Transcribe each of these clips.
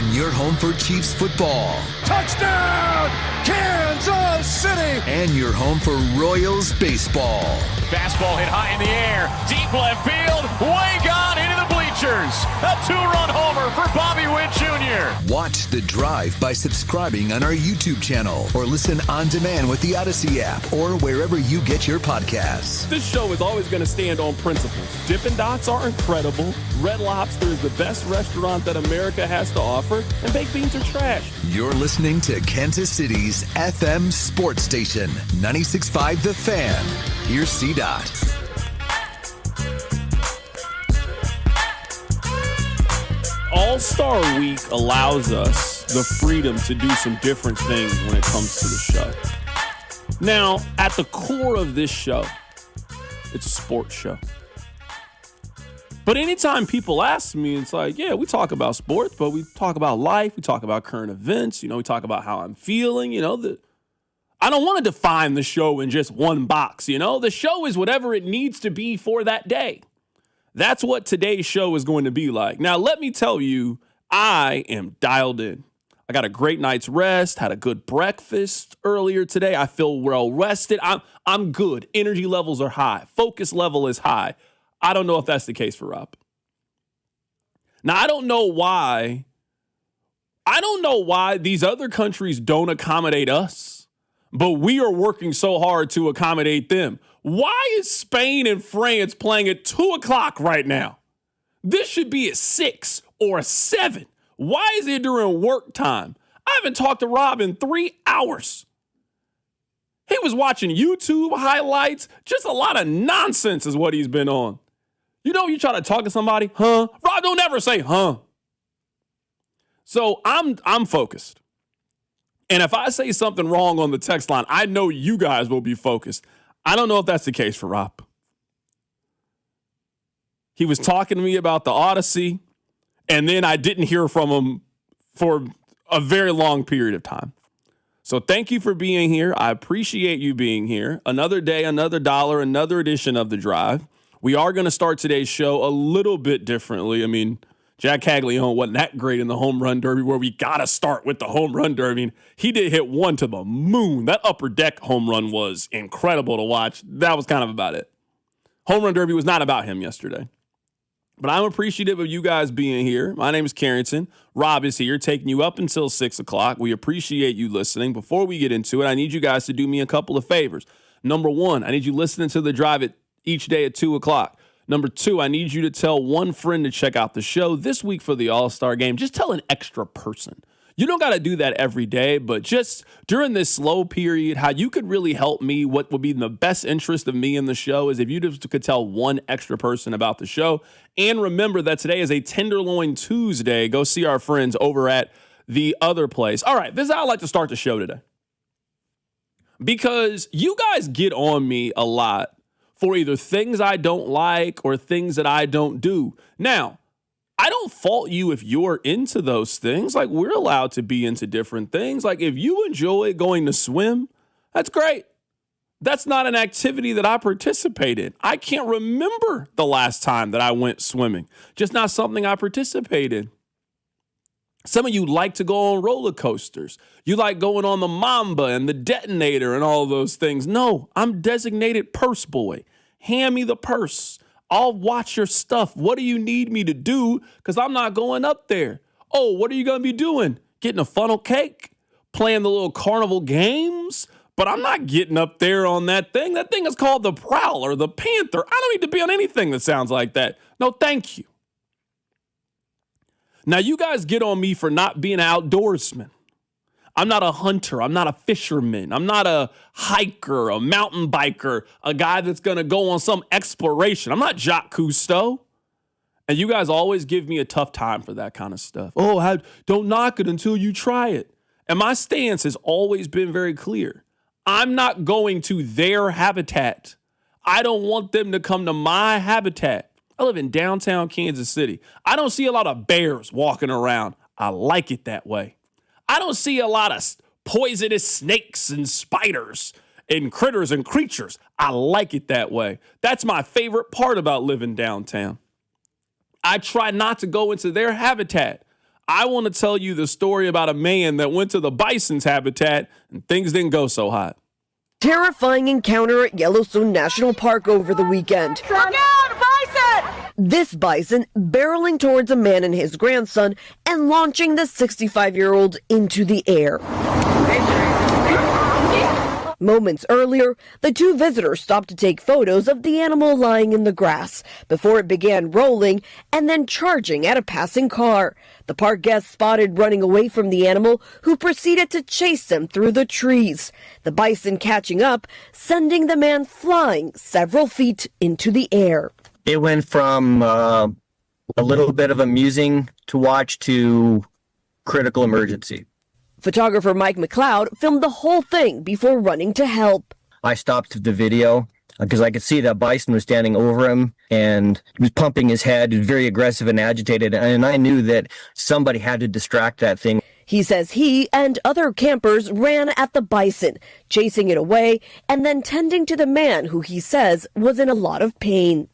And your home for Chiefs football. Touchdown, Kansas City! And your home for Royals baseball. Fastball hit high in the air, deep left field, way gone into the bleachers. A two-run homer for Bobby Witt Jr. Watch The Drive by subscribing on our YouTube channel or listen on demand with the Odyssey app or wherever you get your podcasts. This show is always going to stand on principles. Dippin' Dots are incredible. Red Lobster is the best restaurant that America has to offer, and baked beans are trash. You're listening to Kansas City's FM sports station, 96.5 The Fan. Here's C-Dot. All-Star Week allows us the freedom to do some different things when it comes to the show. Now, at the core of this show, it's a sports show. But anytime people ask me, it's like, yeah, we talk about sports, but we talk about life. We talk about current events. We talk about how I'm feeling. I don't want to define the show in just one box. The show is whatever it needs to be for that day. That's what today's show is going to be like. Now, let me tell you, I am dialed in. I got a great night's rest, had a good breakfast earlier today. I feel well rested. I'm good. Energy levels are high. Focus level is high. I don't know if that's the case for Rob. Now, I don't know why these other countries don't accommodate us, but we are working so hard to accommodate them. Why is Spain and France playing at 2 o'clock right now? This should be at 6 or 7. Why is it during work time? I haven't talked to Rob in 3 hours. He was watching YouTube highlights. Just a lot of nonsense is what he's been on. You try to talk to somebody, huh? Rob don't ever say, huh. So I'm focused. And if I say something wrong on the text line, I know you guys will be focused. I don't know if that's the case for Rob. He was talking to me about the Odyssey, and then I didn't hear from him for a very long period of time. So thank you for being here. I appreciate you being here. Another day, another dollar, another edition of The Drive. We are going to start today's show a little bit differently. I mean, Jack Caglione wasn't that great in the home run derby where we got to start with the home run derby. He did hit one to the moon. That upper deck home run was incredible to watch. That was kind of about it. Home run derby was not about him yesterday. But I'm appreciative of you guys being here. My name is Carrington. Rob is here taking you up until 6 o'clock. We appreciate you listening. Before we get into it, I need you guys to do me a couple of favors. Number one, I need you listening to The Drive each day at 2 o'clock. Number two, I need you to tell one friend to check out the show this week for the All-Star Game. Just tell an extra person. You don't got to do that every day, but just during this slow period, how you could really help me, what would be in the best interest of me in the show is if you just could tell one extra person about the show. And remember that today is a Tenderloin Tuesday. Go see our friends over at the other place. All right, this is how I like to start the show today. Because you guys get on me a lot for either things I don't like or things that I don't do. Now, I don't fault you if you're into those things. Like, we're allowed to be into different things. Like, if you enjoy going to swim, that's great. That's not an activity that I participate in. I can't remember the last time that I went swimming. Just not something I participate in. Some of you like to go on roller coasters. You like going on the Mamba and the Detonator and all those things. No, I'm designated purse boy. Hand me the purse. I'll watch your stuff. What do you need me to do? Because I'm not going up there. Oh, what are you going to be doing? Getting a funnel cake? Playing the little carnival games? But I'm not getting up there on that thing. That thing is called the Prowl or the Panther. I don't need to be on anything that sounds like that. No, thank you. Now, you guys get on me for not being an outdoorsman. I'm not a hunter. I'm not a fisherman. I'm not a hiker, a mountain biker, a guy that's going to go on some exploration. I'm not Jacques Cousteau. And you guys always give me a tough time for that kind of stuff. Oh, don't knock it until you try it. And my stance has always been very clear. I'm not going to their habitat. I don't want them to come to my habitat. I live in downtown Kansas City. I don't see a lot of bears walking around. I like it that way. I don't see a lot of poisonous snakes and spiders and critters and creatures. I like it that way. That's my favorite part about living downtown. I try not to go into their habitat. I want to tell you the story about a man that went to the bison's habitat and things didn't go so hot. Terrifying encounter at Yellowstone National Park over the weekend. Look out, bison! This bison barreling towards a man and his grandson and launching the 65-year-old into the air. Moments earlier, the two visitors stopped to take photos of the animal lying in the grass before it began rolling and then charging at a passing car. The park guests spotted running away from the animal, who proceeded to chase them through the trees. The bison catching up, sending the man flying several feet into the air. It went from a little bit of amusing to watch to critical emergency. Photographer Mike McLeod filmed the whole thing before running to help. I stopped the video because I could see that bison was standing over him and he was pumping his head, very aggressive and agitated, and I knew that somebody had to distract that thing. He says he and other campers ran at the bison, chasing it away and then tending to the man who he says was in a lot of pain.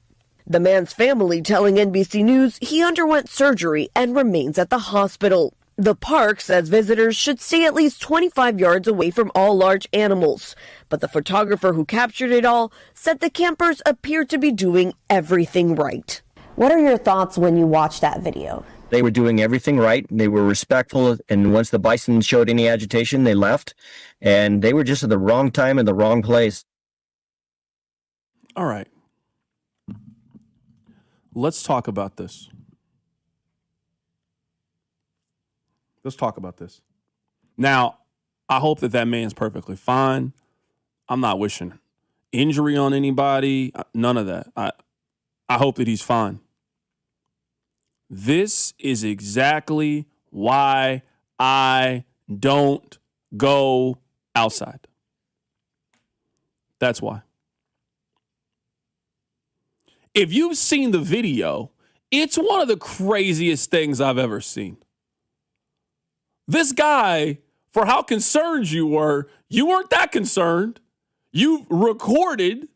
The man's family telling NBC News he underwent surgery and remains at the hospital. The park says visitors should stay at least 25 yards away from all large animals. But the photographer who captured it all said the campers appeared to be doing everything right. What are your thoughts when you watch that video? They were doing everything right. They were respectful. And once the bison showed any agitation, they left. And they were just at the wrong time in the wrong place. All right. Let's talk about this. Let's talk about this. Now, I hope that man's perfectly fine. I'm not wishing injury on anybody. None of that. I hope that he's fine. This is exactly why I don't go outside. That's why. If you've seen the video, it's one of the craziest things I've ever seen. This guy, for how concerned you weren't that concerned. You recorded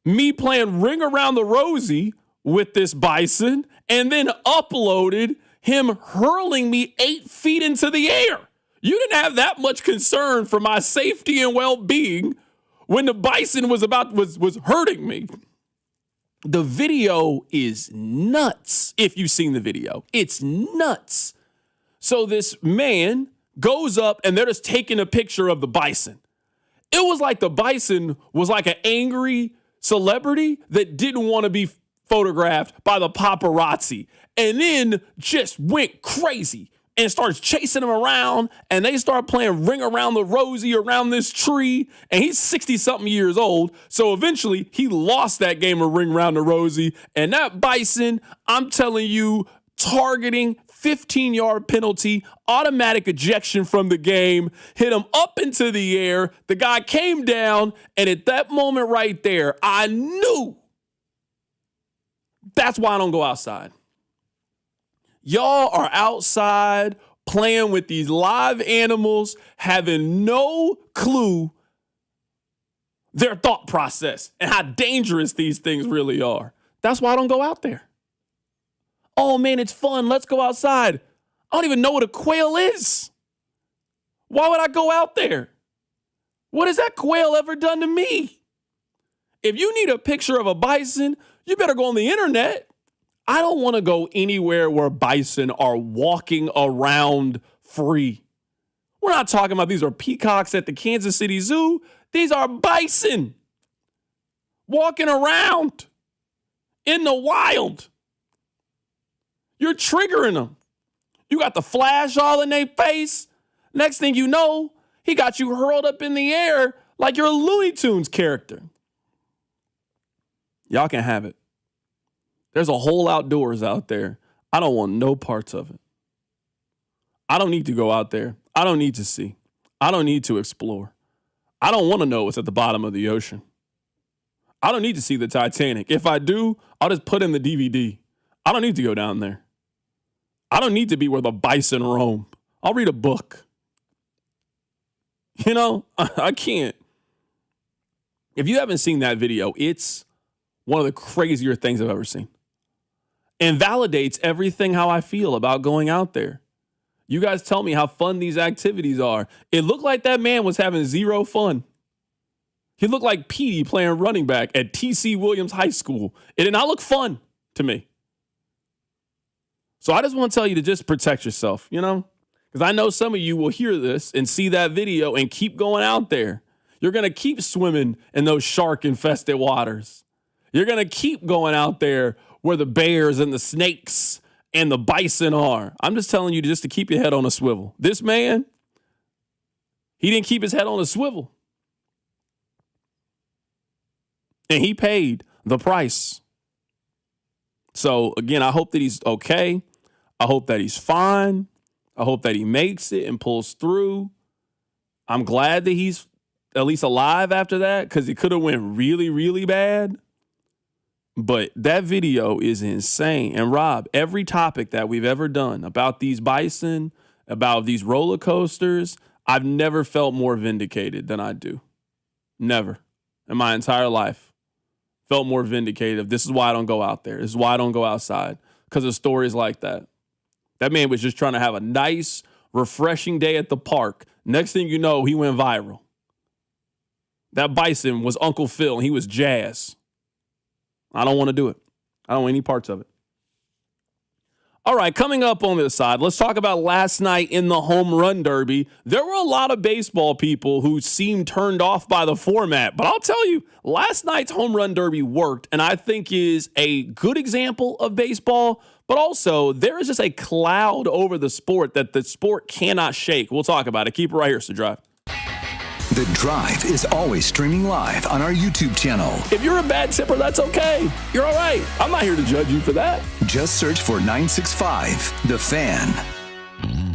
me playing Ring Around the Rosie with this bison and then uploaded him hurling me 8 feet into the air. You didn't have that much concern for my safety and well-being when the bison was hurting me. The video is nuts. If you've seen the video, it's nuts. So this man goes up and they're just taking a picture of the bison. It was like the bison was like an angry celebrity that didn't want to be photographed by the paparazzi and then just went crazy and starts chasing him around, and they start playing Ring Around the Rosie around this tree, and he's 60-something years old, so eventually he lost that game of Ring Around the Rosie, and that bison, I'm telling you, targeting, 15-yard penalty, automatic ejection from the game, hit him up into the air, the guy came down, and at that moment right there, I knew that's why I don't go outside. Y'all are outside playing with these live animals, having no clue their thought process and how dangerous these things really are. That's why I don't go out there. Oh man, it's fun. Let's go outside. I don't even know what a quail is. Why would I go out there? What has that quail ever done to me? If you need a picture of a bison, you better go on the internet. I don't want to go anywhere where bison are walking around free. We're not talking about these are peacocks at the Kansas City Zoo. These are bison walking around in the wild. You're triggering them. You got the flash all in their face. Next thing you know, he got you hurled up in the air like you're a Looney Tunes character. Y'all can have it. There's a whole outdoors out there. I don't want no parts of it. I don't need to go out there. I don't need to see. I don't need to explore. I don't want to know what's at the bottom of the ocean. I don't need to see the Titanic. If I do, I'll just put in the DVD. I don't need to go down there. I don't need to be where the bison roam. I'll read a book. You know, I can't. If you haven't seen that video, it's one of the crazier things I've ever seen. and validates everything how I feel about going out there. You guys tell me how fun these activities are. It looked like that man was having zero fun. He looked like Petey playing running back at T.C. Williams High School. It did not look fun to me. So I just want to tell you to just protect yourself, you know? Because I know some of you will hear this and see that video and keep going out there. You're going to keep swimming in those shark-infested waters. You're going to keep going out there where the bears and the snakes and the bison are. I'm just telling you just to keep your head on a swivel. This man, he didn't keep his head on a swivel. And he paid the price. So, again, I hope that he's okay. I hope that he's fine. I hope that he makes it and pulls through. I'm glad that he's at least alive after that, because it could have went really, really bad. But that video is insane. And Rob, every topic that we've ever done about these bison, about these roller coasters, I've never felt more vindicated than I do. Never. In my entire life. Felt more vindicated. This is why I don't go out there. This is why I don't go outside. Because of stories like that. That man was just trying to have a nice, refreshing day at the park. Next thing you know, he went viral. That bison was Uncle Phil, and he was jazz. I don't want to do it. I don't want any parts of it. All right, coming up on this side, let's talk about last night in the home run derby. There were a lot of baseball people who seemed turned off by the format, but I'll tell you, last night's home run derby worked, and I think is a good example of baseball, but also there is just a cloud over the sport that the sport cannot shake. We'll talk about it. Keep it right here, it's The Drive. The Drive is always streaming live on our YouTube channel. If you're a bad tipper, that's okay. You're all right. I'm not here to judge you for that. Just search for 965 The Fan.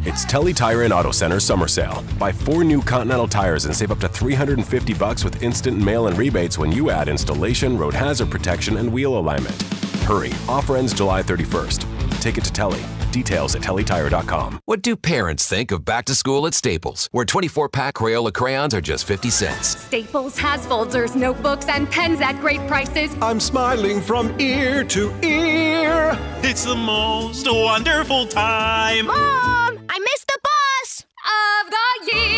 It's Telly Tire and Auto Center summer sale. Buy 4 new Continental tires and save up to $350 with instant mail and rebates when you add installation, road hazard protection, and wheel alignment. Hurry, offer ends July 31st. Take it to Telly. Details at tellytire.com. What do parents think of back to school at Staples, where 24-pack Crayola crayons are just 50 cents? Staples has folders, notebooks, and pens at great prices. I'm smiling from ear to ear. It's the most wonderful time. Mom, I missed the bus of the year.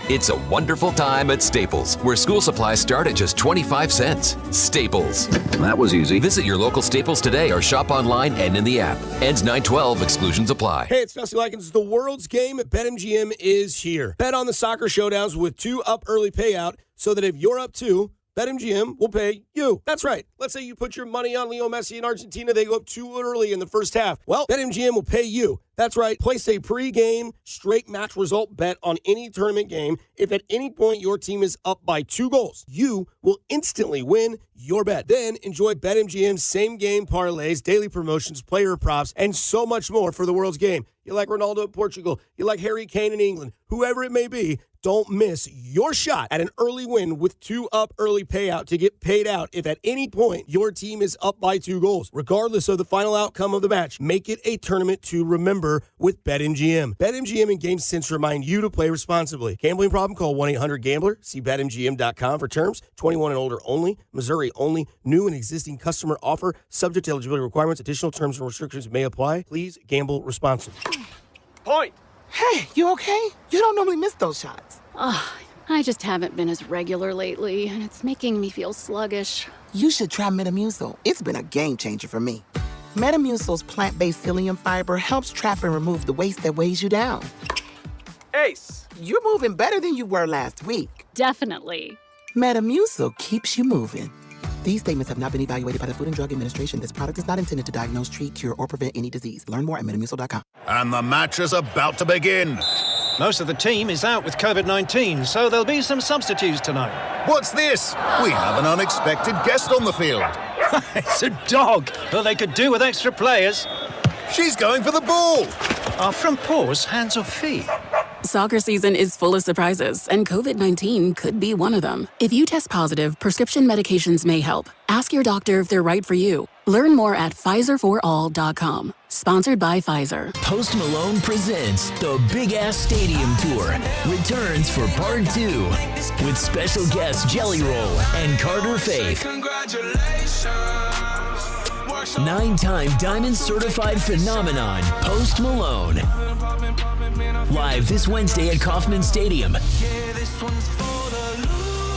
It's a wonderful time at Staples, where school supplies start at just 25 cents. Staples. That was easy. Visit your local Staples today or shop online and in the app. Ends 9/12. Exclusions apply. Hey, it's Dusty Likens. The world's game at BetMGM is here. Bet on the soccer showdowns with 2 up early payout so that if you're up 2, BetMGM will pay you. That's right. Let's say you put your money on Leo Messi in Argentina. They go up 2 early in the first half. Well, BetMGM will pay you. That's right. Place a pre-game straight match result bet on any tournament game. If at any point your team is up by 2 goals, you will instantly win your bet. Then enjoy BetMGM's same-game parlays, daily promotions, player props, and so much more for the world's game. You like Ronaldo in Portugal. You like Harry Kane in England. Whoever it may be, don't miss your shot at an early win with 2 up early payout to get paid out if at any point your team is up by 2 goals. Regardless of the final outcome of the match, make it a tournament to remember with BetMGM. BetMGM and GameSense remind you to play responsibly. Gambling problem? Call 1-800-GAMBLER. See BetMGM.com for terms. 21 and older only. Missouri only. New and existing customer offer. Subject to eligibility requirements. Additional terms and restrictions may apply. Please gamble responsibly. Point. Hey, you okay? You don't normally miss those shots. I just haven't been as regular lately, and it's making me feel sluggish. You should try Metamucil. It's been a game changer for me. Metamucil's plant-based psyllium fiber helps trap and remove the waste that weighs you down. Ace, you're moving better than you were last week. Definitely. Metamucil keeps you moving. These statements have not been evaluated by the Food and Drug Administration. This product is not intended to diagnose, treat, cure, or prevent any disease. Learn more at Metamucil.com. And the match is about to begin. Most of the team is out with COVID-19, so there'll be some substitutes tonight. What's this? We have an unexpected guest on the field. It's a dog. Well, they could do with extra players. She's going for the ball. Are front paws hands or feet? Soccer season is full of surprises, and COVID-19 could be one of them. If you test positive, prescription medications may help. Ask your doctor if they're right for you. Learn more at PfizerForAll.com. Sponsored by Pfizer. Post Malone presents the Big Ass Stadium Tour. Returns for Part 2 with special guests Jelly Roll and Carter Faith. 9-time Diamond Certified Phenomenon, Post Malone. Live this Wednesday at Kauffman Stadium.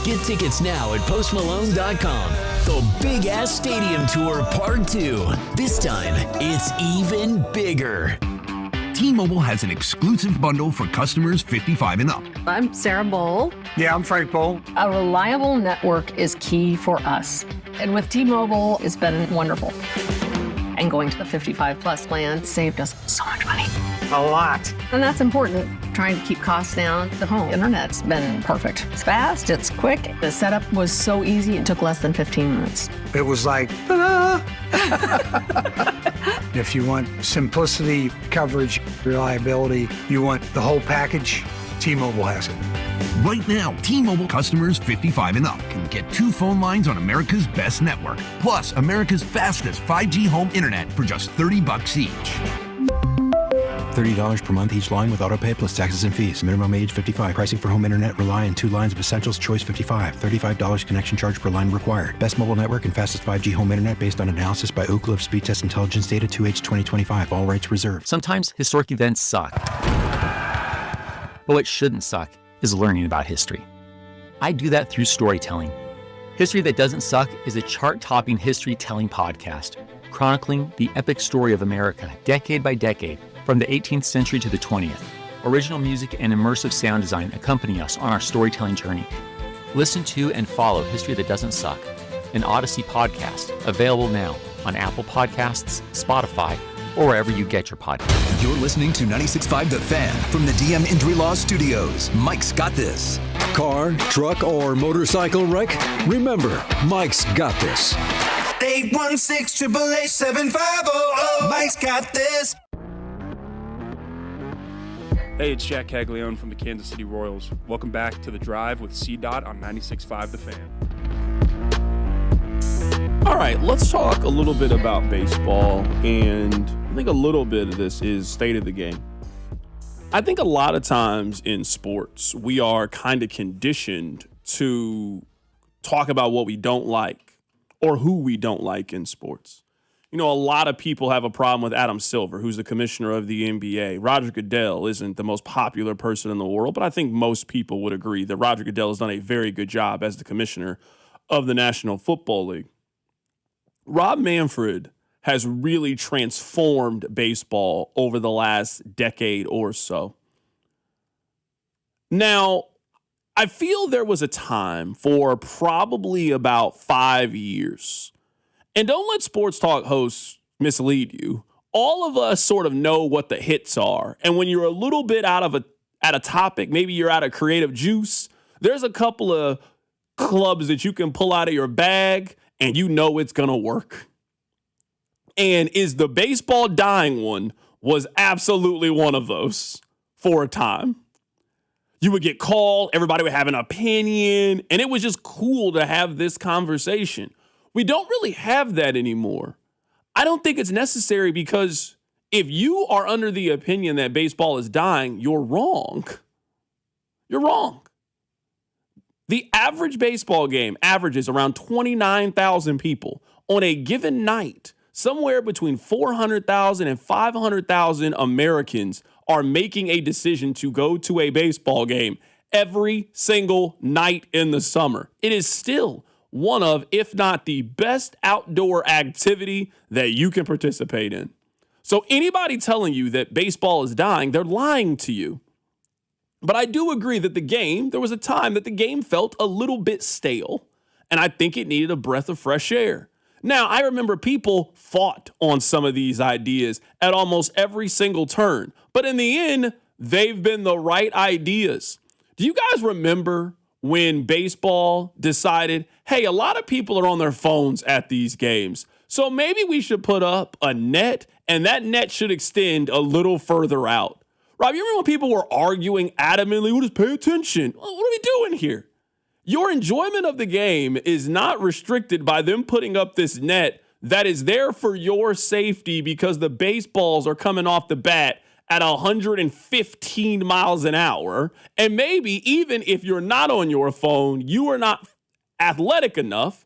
Get tickets now at postmalone.com. The Big Ass Stadium Tour Part 2. This time, it's even bigger. T-Mobile has an exclusive bundle for customers 55 and up. I'm Sarah Bowl. Yeah, I'm Frank Bowl. A reliable network is key for us. And with T-Mobile, it's been wonderful. And going to the 55 plus plan saved us so much money. A lot. And that's important. Trying to keep costs down. The home internet's been perfect. It's fast, it's quick. The setup was so easy, it took less than 15 minutes. It was like, ta-da! If you want simplicity, coverage, reliability, you want the whole package, T-Mobile has it. Right now, T-Mobile customers 55 and up can get 2 phone lines on America's best network, plus America's fastest 5G home internet for just $30 each. $30 per month each line with autopay plus taxes and fees. Minimum age 55. Pricing for home internet rely on 2 lines of Essentials Choice 55. $35 connection charge per line required. Best mobile network and fastest 5G home internet based on analysis by Ookla of Speed Test Intelligence Data 2H 2025. All rights reserved. Sometimes historic events suck. But what shouldn't suck is learning about history. I do that through storytelling. History That Doesn't Suck is a chart-topping history-telling podcast, chronicling the epic story of America, decade by decade, from the 18th century to the 20th. Original music and immersive sound design accompany us on our storytelling journey. Listen to and follow History That Doesn't Suck, an Odyssey podcast, available now on Apple Podcasts, Spotify, or wherever you get your podcasts. You're listening to 96.5 The Fan from the DM Injury Law Studios. Mike's got this. Car, truck, or motorcycle wreck? Remember, Mike's got this. 816-888-7500. Mike's got this. Hey, it's Jack Caglione from the Kansas City Royals. Welcome back to The Drive with C-Dot on 96.5 The Fan. All right, let's talk a little bit about baseball, and I think a little bit of this is state of the game. I think a lot of times in sports, we are kind of conditioned to talk about what we don't like or who we don't like in sports. You know, a lot of people have a problem with Adam Silver, who's the commissioner of the NBA. Roger Goodell isn't the most popular person in the world, but I think most people would agree that Roger Goodell has done a very good job as the commissioner of the National Football League. Rob Manfred has really transformed baseball over the last decade or so. Now, I feel there was a time for probably about 5 years. And don't let sports talk hosts mislead you. All of us sort of know what the hits are. And when you're a little bit out of at a topic, maybe you're out of creative juice, there's a couple of clubs that you can pull out of your bag and you know it's going to work. And Is the Baseball Dying one was absolutely one of those for a time. You would get called, everybody would have an opinion, and it was just cool to have this conversation. We don't really have that anymore. I don't think it's necessary because if you are under the opinion that baseball is dying, you're wrong. You're wrong. The average baseball game averages around 29,000 people on a given night. Somewhere between 400,000 and 500,000 Americans are making a decision to go to a baseball game every single night in the summer. It is still one of, if not the best outdoor activity that you can participate in. So anybody telling you that baseball is dying, they're lying to you. But I do agree that there was a time that the game felt a little bit stale, and I think it needed a breath of fresh air. Now, I remember people fought on some of these ideas at almost every single turn, but in the end, they've been the right ideas. Do you guys remember when baseball decided, hey, a lot of people are on their phones at these games, so maybe we should put up a net, and that net should extend a little further out? Rob, you remember when people were arguing adamantly, well, just pay attention. What are we doing here? Your enjoyment of the game is not restricted by them putting up this net that is there for your safety because the baseballs are coming off the bat at 115 miles an hour. And maybe even if you're not on your phone, you are not athletic enough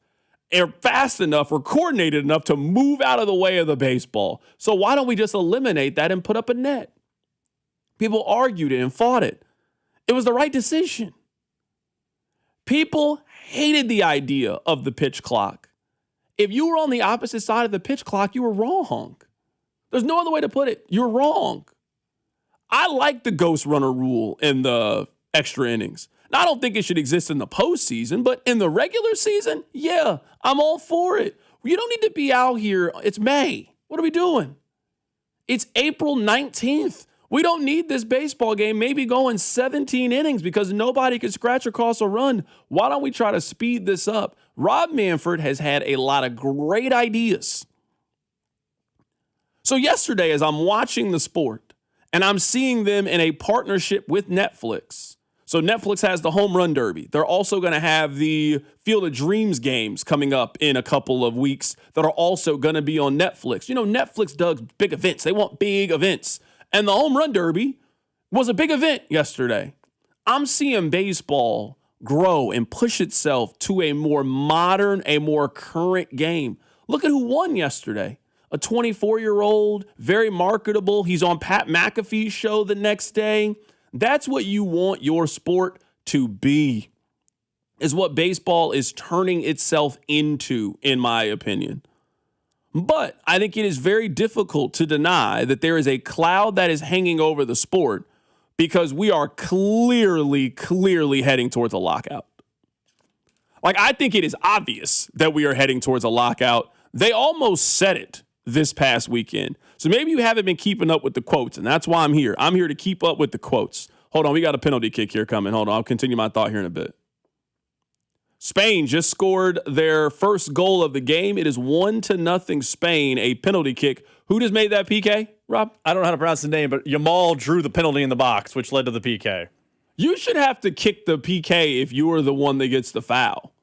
are fast enough or coordinated enough to move out of the way of the baseball. So why don't we just eliminate that and put up a net? People argued it and fought it. It was the right decision. People hated the idea of the pitch clock. If you were on the opposite side of the pitch clock, you were wrong. There's no other way to put it. You're wrong. I like the ghost runner rule in the extra innings. Now, I don't think it should exist in the postseason, but in the regular season, yeah, I'm all for it. You don't need to be out here. It's May. What are we doing? It's April 19th. We don't need this baseball game maybe going 17 innings because nobody can scratch across a run. Why don't we try to speed this up? Rob Manfred has had a lot of great ideas. So yesterday, as I'm watching the sport and I'm seeing them in a partnership with Netflix, so Netflix has the Home Run Derby. They're also going to have the Field of Dreams games coming up in a couple of weeks that are also going to be on Netflix. You know, Netflix does big events. They want big events. And the Home Run Derby was a big event yesterday. I'm seeing baseball grow and push itself to a more modern, a more current game. Look at who won yesterday. A 24-year-old, very marketable. He's on Pat McAfee's show the next day. That's what you want your sport to be, is what baseball is turning itself into, in my opinion. But I think it is very difficult to deny that there is a cloud that is hanging over the sport because we are clearly heading towards a lockout. Like, I think it is obvious that we are heading towards a lockout. They almost said it this past weekend. So maybe you haven't been keeping up with the quotes, and that's why I'm here. I'm here to keep up with the quotes. Hold on, we got a penalty kick here coming. Hold on, I'll continue my thought here in a bit. Spain just scored their first goal of the game. It is 1-0 Spain, a penalty kick. Who just made that PK, Rob? I don't know how to pronounce the name, but Yamal drew the penalty in the box, which led to the PK. You should have to kick the PK if you are the one that gets the foul.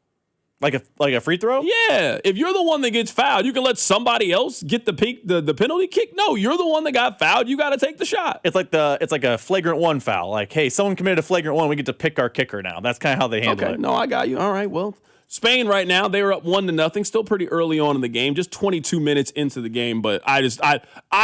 Like a free throw? Yeah. If you're the one that gets fouled, you can let somebody else get the penalty kick. No, you're the one that got fouled. You got to take the shot. It's like a flagrant one foul. Like, hey, someone committed a flagrant one. We get to pick our kicker now. That's kind of how they handle it. No, I got you. All right. Well, Spain right now, they were up 1-0. Still pretty early on in the game, just 22 minutes into the game. But I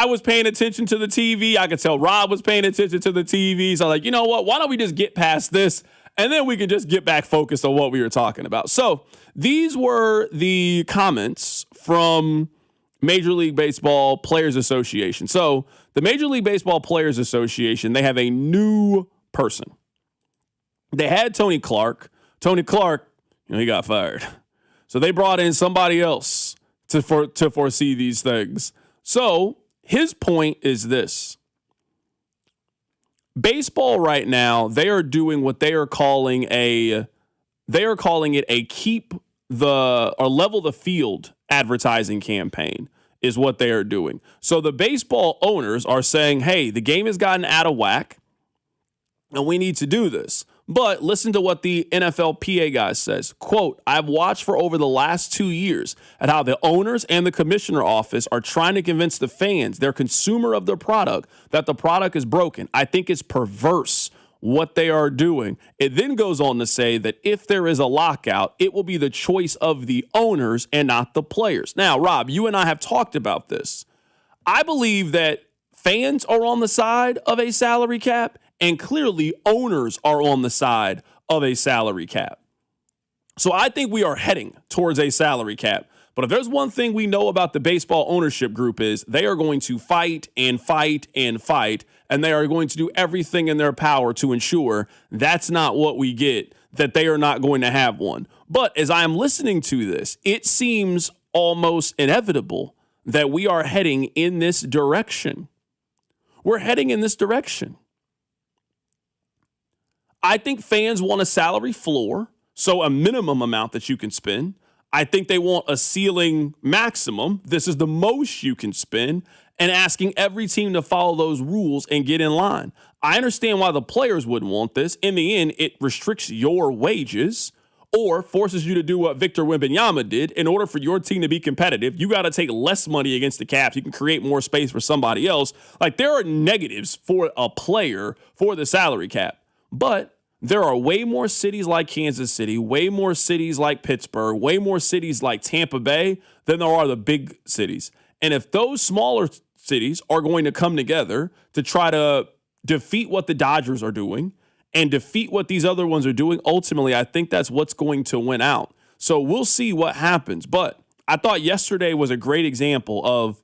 was paying attention to the TV. I could tell Rob was paying attention to the TV. So I'm like, you know what? Why don't we just get past this? And then we can just get back focused on what we were talking about. So these were the comments from Major League Baseball Players Association. So the Major League Baseball Players Association, they have a new person. They had Tony Clark. Tony Clark, he got fired. So they brought in somebody else to foresee these things. So his point is this. Baseball right now, they are doing what they are calling it a keep the or level the field advertising campaign is what they are doing. So the baseball owners are saying, hey, the game has gotten out of whack and we need to do this. But listen to what the NFLPA guy says. Quote, I've watched for over the last 2 years at how the owners and the commissioner office are trying to convince the fans, their consumer of the product, that the product is broken. I think it's perverse what they are doing. It then goes on to say that if there is a lockout, it will be the choice of the owners and not the players. Now, Rob, you and I have talked about this. I believe that fans are on the side of a salary cap, and clearly owners are on the side of a salary cap. So I think we are heading towards a salary cap. But if there's one thing we know about the baseball ownership group is they are going to fight and fight and fight, and they are going to do everything in their power to ensure that's not what we get, that they are not going to have one. But as I am listening to this, it seems almost inevitable that we are heading in this direction. We're heading in this direction. I think fans want a salary floor, so a minimum amount that you can spend. I think they want a ceiling maximum. This is the most you can spend, and asking every team to follow those rules and get in line. I understand why the players wouldn't want this. In the end, it restricts your wages or forces you to do what Victor Wembanyama did. In order for your team to be competitive, you got to take less money against the cap. You can create more space for somebody else. Like, there are negatives for a player for the salary cap. But there are way more cities like Kansas City, way more cities like Pittsburgh, way more cities like Tampa Bay than there are the big cities. And if those smaller cities are going to come together to try to defeat what the Dodgers are doing and defeat what these other ones are doing, ultimately, I think that's what's going to win out. So we'll see what happens. But I thought yesterday was a great example of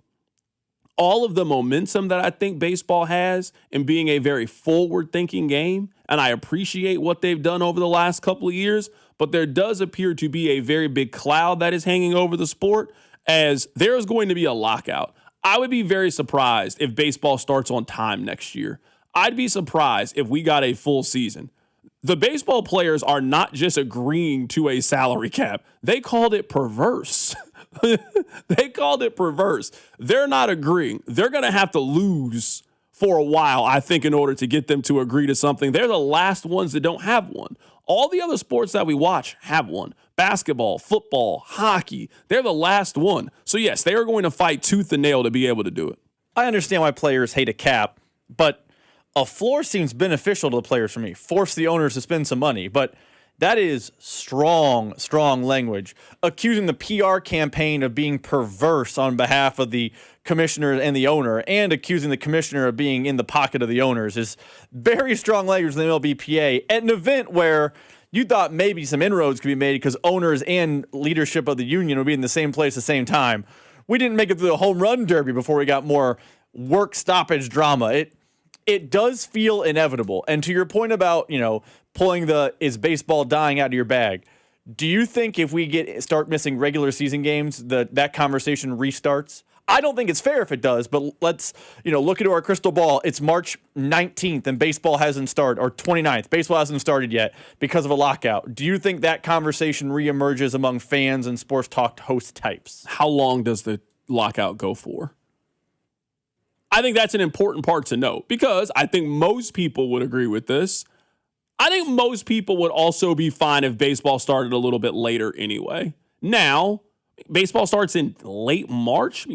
all of the momentum that I think baseball has in being a very forward-thinking game, and I appreciate what they've done over the last couple of years, but there does appear to be a very big cloud that is hanging over the sport as there is going to be a lockout. I would be very surprised if baseball starts on time next year. I'd be surprised if we got a full season. The baseball players are not just agreeing to a salary cap. They called it perverse. They called it perverse. They're not agreeing. They're going to have to lose for a while, I think, in order to get them to agree to something. They're the last ones that don't have one. All the other sports that we watch have one. Basketball, football, hockey, they're the last one. So, yes, they are going to fight tooth and nail to be able to do it. I understand why players hate a cap, but a floor seems beneficial to the players for me. Force the owners to spend some money, but that is strong language. Accusing the PR campaign of being perverse on behalf of the commissioner and the owner, and accusing the commissioner of being in the pocket of the owners is very strong language in the MLBPA at an event where you thought maybe some inroads could be made because owners and leadership of the union would be in the same place at the same time. We didn't make it through the home run derby before we got more work stoppage drama. It does feel inevitable. And to your point about, pulling the is baseball dying out of your bag, do you think if we start missing regular season games, that conversation restarts? I don't think it's fair if it does, but let's, look into our crystal ball. It's March 19th and baseball hasn't started, or 29th. Baseball hasn't started yet because of a lockout. Do you think that conversation reemerges among fans and sports talk host types? How long does the lockout go for? I think that's an important part to note because I think most people would agree with this. I think most people would also be fine if baseball started a little bit later anyway. Now, baseball starts in late March.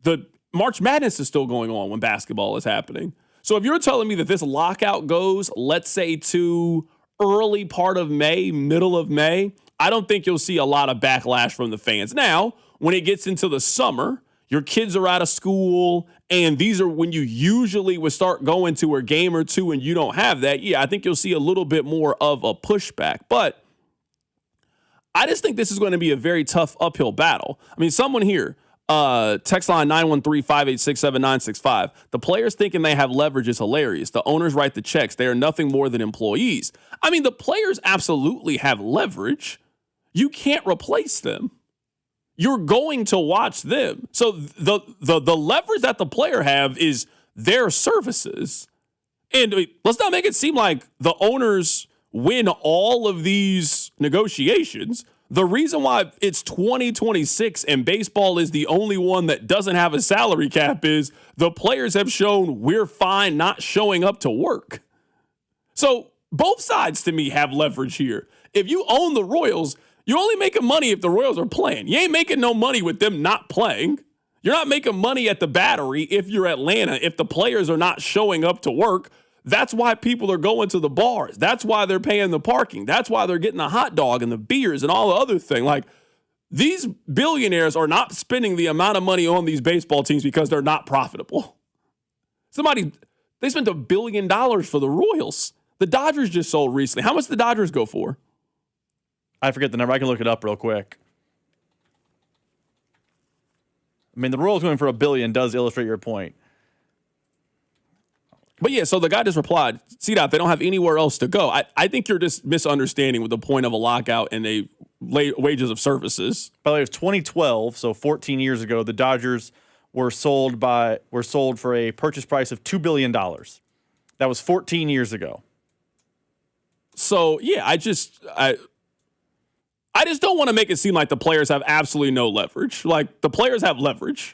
The March Madness is still going on when basketball is happening. So if you're telling me that this lockout goes, let's say, to early part of May, middle of May, I don't think you'll see a lot of backlash from the fans. Now, when it gets into the summer, your kids are out of school, and these are when you usually would start going to a game or two and you don't have that. Yeah, I think you'll see a little bit more of a pushback. But I just think this is going to be a very tough uphill battle. I mean, someone here, text line 913-586-7965. The players thinking they have leverage is hilarious. The owners write the checks. They are nothing more than employees. I mean, the players absolutely have leverage. You can't replace them. You're going to watch them. So the leverage that the player have is their services. And let's not make it seem like the owners win all of these negotiations. The reason why it's 2026 and baseball is the only one that doesn't have a salary cap is the players have shown we're fine not showing up to work. So both sides to me have leverage here. If you own the Royals, you're only making money if the Royals are playing. You ain't making no money with them not playing. You're not making money at the Battery if you're Atlanta, if the players are not showing up to work. That's why people are going to the bars. That's why they're paying the parking. That's why they're getting the hot dog and the beers and all the other thing. Like, these billionaires are not spending the amount of money on these baseball teams because they're not profitable. They spent $1 billion for the Royals. The Dodgers just sold recently. How much did the Dodgers go for? I forget the number. I can look it up real quick. I mean, the Royals going for $1 billion does illustrate your point. But yeah, so the guy just replied, CDOT, they don't have anywhere else to go. I think you're just misunderstanding with the point of a lockout and a wages of services. By the way, it was 2012, so 14 years ago, the Dodgers were sold for a purchase price of $2 billion. That was 14 years ago. So yeah, I just don't want to make it seem like the players have absolutely no leverage. Like, the players have leverage.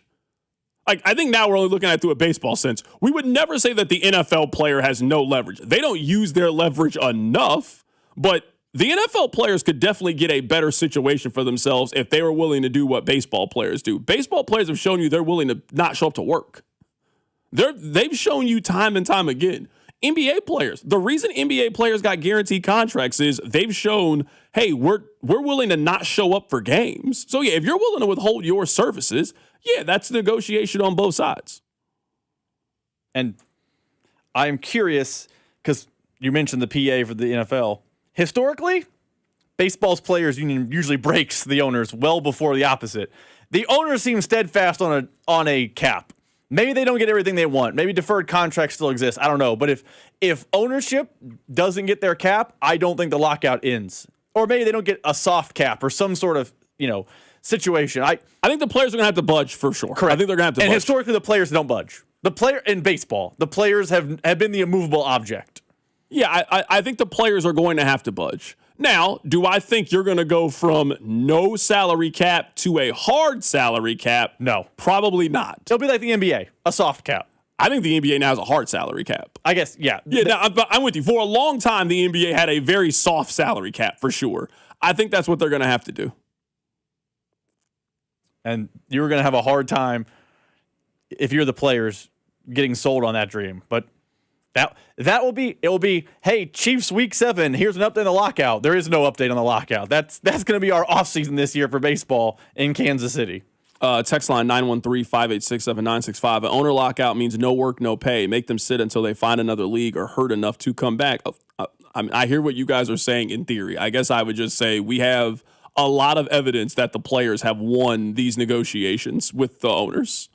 Like, I think now we're only looking at it through a baseball sense. We would never say that the NFL player has no leverage. They don't use their leverage enough, but the NFL players could definitely get a better situation for themselves if they were willing to do what baseball players do. Baseball players have shown you they're willing to not show up to work. They've shown you time and time again. NBA players. The reason NBA players got guaranteed contracts is they've shown, hey, we're willing to not show up for games. So, yeah, if you're willing to withhold your services, yeah, that's negotiation on both sides. And I'm curious, because you mentioned the PA for the NFL. Historically, baseball's players union usually breaks the owners well before the opposite. The owners seem steadfast on a cap. Maybe they don't get everything they want. Maybe deferred contracts still exist. I don't know. But if ownership doesn't get their cap, I don't think the lockout ends. Or maybe they don't get a soft cap or some sort of, situation. I think the players are going to have to budge for sure. Correct. I think they're going to have to budge. And historically, the players don't budge. The player in baseball, the players have been the immovable object. Yeah, I think the players are going to have to budge. Now, do I think you're going to go from no salary cap to a hard salary cap? No. Probably not. It'll be like the NBA, a soft cap. I think the NBA now has a hard salary cap. I guess, yeah. Yeah, now, I'm with you. For a long time, the NBA had a very soft salary cap, for sure. I think that's what they're going to have to do. And you're going to have a hard time, if you're the players, getting sold on that dream. But it will be, hey, Chiefs week 7, here's an update on the lockout. There is no update on the lockout. That's going to be our offseason this year for baseball in Kansas City. Text line 913-586-7965. An owner lockout means no work, no pay. Make them sit until they find another league or hurt enough to come back. I hear what you guys are saying in theory. I guess I would just say we have a lot of evidence that the players have won these negotiations with the owners.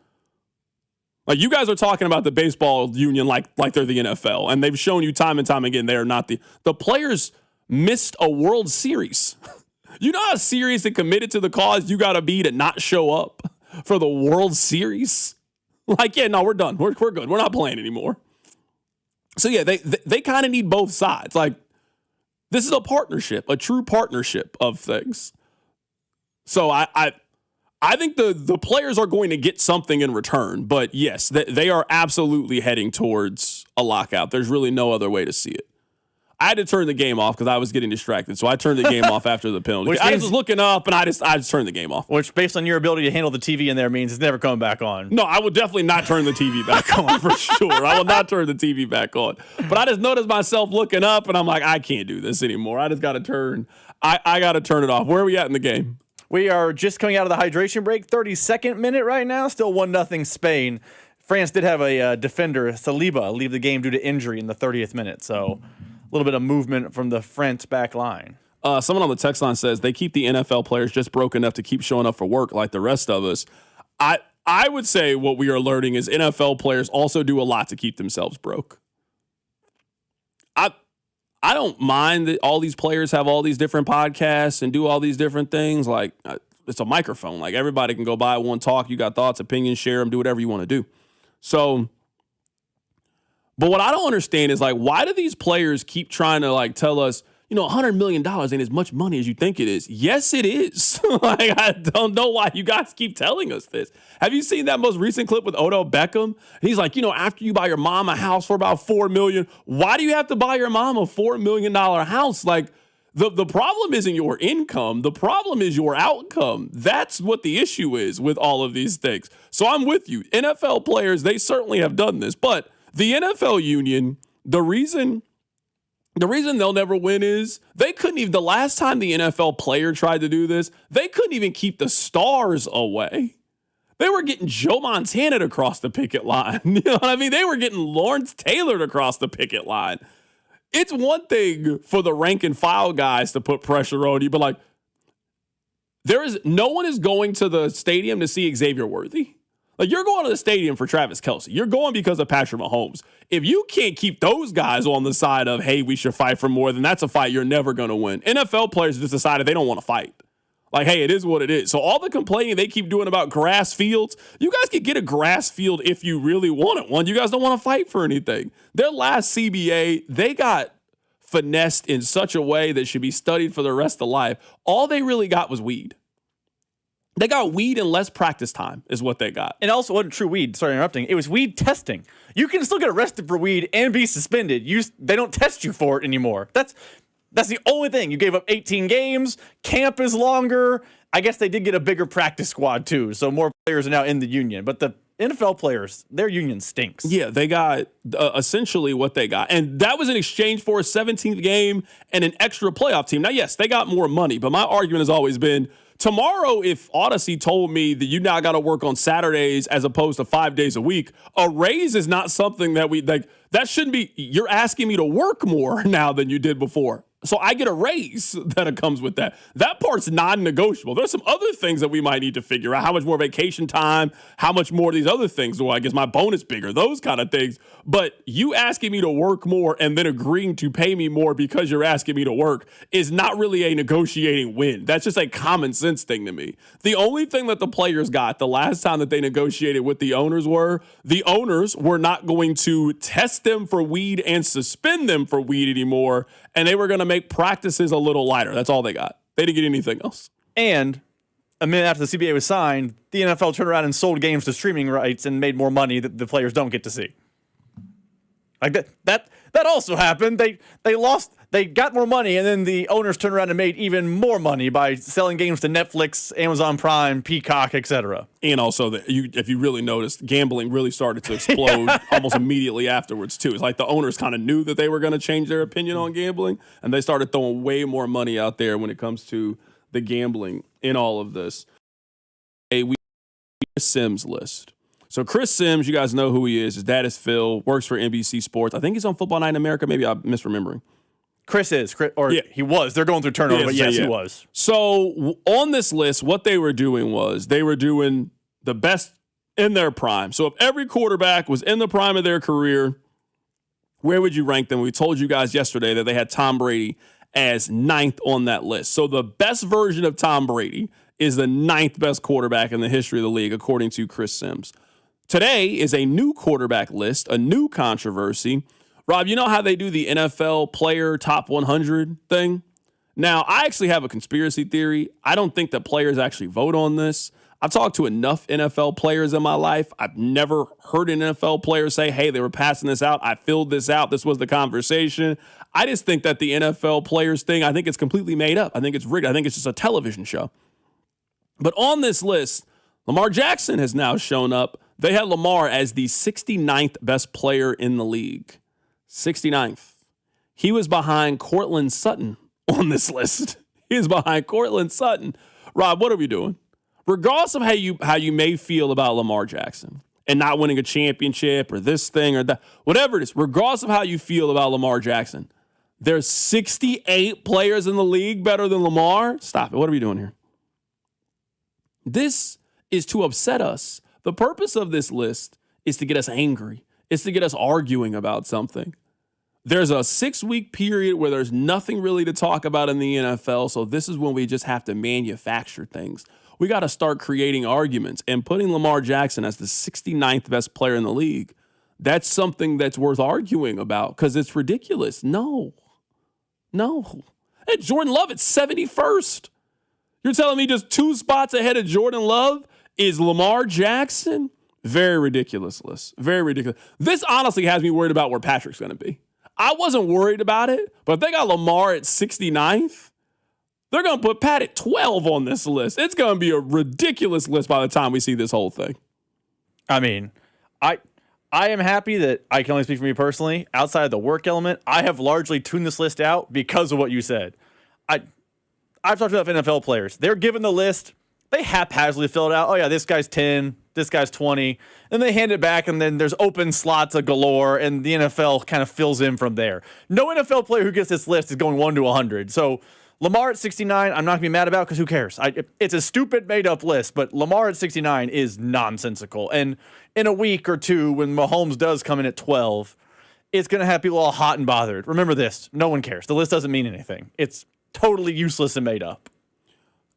Like, you guys are talking about the baseball union like they're the NFL, and they've shown you time and time again they are not the players missed a World Series. You know how serious and committed to the cause you got to be to not show up for the World Series? Like, yeah, no, we're done. We're good. We're not playing anymore. So, yeah, they kind of need both sides. Like, this is a partnership, a true partnership of things. So I think the players are going to get something in return. But, yes, they are absolutely heading towards a lockout. There's really no other way to see it. I had to turn the game off because I was getting distracted. So I turned the game off after the penalty. I was just looking up, and I just turned the game off. Which, based on your ability to handle the TV in there, means it's never coming back on. No, I will definitely not turn the TV back on for sure. I will not turn the TV back on. But I just noticed myself looking up, and I'm like, I can't do this anymore. I just got to turn. I got to turn it off. Where are we at in the game? We are just coming out of the hydration break. 32nd minute right now. Still 1-0 Spain. France did have a defender, Saliba, leave the game due to injury in the 30th minute. So a little bit of movement from the French back line. Someone on the text line says they keep the NFL players just broke enough to keep showing up for work like the rest of us. I would say what we are learning is NFL players also do a lot to keep themselves broke. I don't mind that all these players have all these different podcasts and do all these different things. Like, it's a microphone. Like, everybody can go by one talk. You got thoughts, opinions, share them, do whatever you want to do. So, but what I don't understand is, like, why do these players keep trying to, like, tell us, $100 million ain't as much money as you think it is? Yes, it is. Like, I don't know why you guys keep telling us this. Have you seen that most recent clip with Odell Beckham? He's like, after you buy your mom a house for about $4 million, why do you have to buy your mom a $4 million house? Like, the problem isn't your income. The problem is your outcome. That's what the issue is with all of these things. So I'm with you. NFL players, they certainly have done this. But the NFL union, the reason they'll never win is they couldn't even, the last time the NFL player tried to do this, they couldn't even keep the stars away. They were getting Joe Montana across the picket line. You know what I mean? They were getting Lawrence Taylor across the picket line. It's one thing for the rank and file guys to put pressure on you, but like, no one is going to the stadium to see Xavier Worthy. Like, you're going to the stadium for Travis Kelce. You're going because of Patrick Mahomes. If you can't keep those guys on the side of, hey, we should fight for more, then that's a fight you're never going to win. NFL players just decided they don't want to fight. Like, hey, it is what it is. So all the complaining they keep doing about grass fields, you guys could get a grass field if you really wanted one. You guys don't want to fight for anything. Their last CBA, they got finessed in such a way that should be studied for the rest of life. All they really got was weed. They got weed and less practice time is what they got. And also wasn't true weed. Sorry interrupting. It was weed testing. You can still get arrested for weed and be suspended. They don't test you for it anymore. That's the only thing. You gave up 18 games. Camp is longer. I guess they did get a bigger practice squad too. So more players are now in the union. But NFL players, their union stinks. Yeah, they got essentially what they got. And that was in exchange for a 17th game and an extra playoff team. Now, yes, they got more money, but my argument has always been, tomorrow, if Odyssey told me that you now got to work on Saturdays as opposed to 5 days a week, a raise is not something that we like. That shouldn't be. You're asking me to work more now than you did before. So I get a raise that comes with that. That part's non-negotiable. There's some other things that we might need to figure out. How much more vacation time, how much more of these other things do I guess my bonus bigger, those kind of things. But you asking me to work more and then agreeing to pay me more because you're asking me to work is not really a negotiating win. That's just a common sense thing to me. The only thing that the players got the last time that they negotiated with the owners were not going to test them for weed and suspend them for weed anymore. And they were going to make practices a little lighter. That's all they got. They didn't get anything else. And a minute after the CBA was signed, the NFL turned around and sold games to streaming rights and made more money that the players don't get to see. Like that also happened. They got more money, and then the owners turned around and made even more money by selling games to Netflix, Amazon Prime, Peacock, etc. And also, if you really noticed, gambling really started to explode almost immediately afterwards, too. It's like the owners kind of knew that they were going to change their opinion on gambling, and they started throwing way more money out there when it comes to the gambling in all of this. We Sims list. So Chris Sims, you guys know who he is. His dad is Phil, works for NBC Sports. I think he's on Football Night in America. Maybe I'm misremembering. He was. They're going through turnover, but yes, he was. So on this list, what they were doing was they were doing the best in their prime. So if every quarterback was in the prime of their career, where would you rank them? We told you guys yesterday that they had Tom Brady as 9th on that list. So the best version of Tom Brady is the 9th best quarterback in the history of the league, according to Chris Sims. Today is a new quarterback list, a new controversy. Rob, you know how they do the NFL player top 100 thing? Now, I actually have a conspiracy theory. I don't think that players actually vote on this. I've talked to enough NFL players in my life. I've never heard an NFL player say, hey, they were passing this out. I filled this out. This was the conversation. I just think that the NFL players thing, I think it's completely made up. I think it's rigged. I think it's just a television show. But on this list, Lamar Jackson has now shown up. They had Lamar as the 69th best player in the league. 69th. He was behind Courtland Sutton on this list. He is behind Courtland Sutton. Rob, what are we doing? Regardless of how you may feel about Lamar Jackson and not winning a championship or this thing or that, whatever it is, regardless of how you feel about Lamar Jackson, there's 68 players in the league better than Lamar. Stop it. What are we doing here? This is to upset us. The purpose of this list is to get us angry. It's to get us arguing about something. There's a 6-week period where there's nothing really to talk about in the NFL, so this is when we just have to manufacture things. We got to start creating arguments, and putting Lamar Jackson as the 69th best player in the league, that's something that's worth arguing about because it's ridiculous. No. And Jordan Love at 71st. You're telling me just 2 spots ahead of Jordan Love is Lamar Jackson? Very ridiculous list. Very ridiculous. This honestly has me worried about where Patrick's going to be. I wasn't worried about it, but if they got Lamar at 69th, they're going to put Pat at 12 on this list. It's going to be a ridiculous list by the time we see this whole thing. I mean, I am happy that I can only speak for me personally. Outside of the work element, I have largely tuned this list out because of what you said. I've talked about NFL players. They're given the list. They haphazardly fill it out. Oh, yeah, this guy's 10. This guy's 20. Then they hand it back, and then there's open slots galore, and the NFL kind of fills in from there. No NFL player who gets this list is going 1 to 100. So Lamar at 69, I'm not going to be mad about because who cares? It's a stupid, made-up list, but Lamar at 69 is nonsensical. And in a week or two, when Mahomes does come in at 12, it's going to have people all hot and bothered. Remember this. No one cares. The list doesn't mean anything. It's totally useless and made up.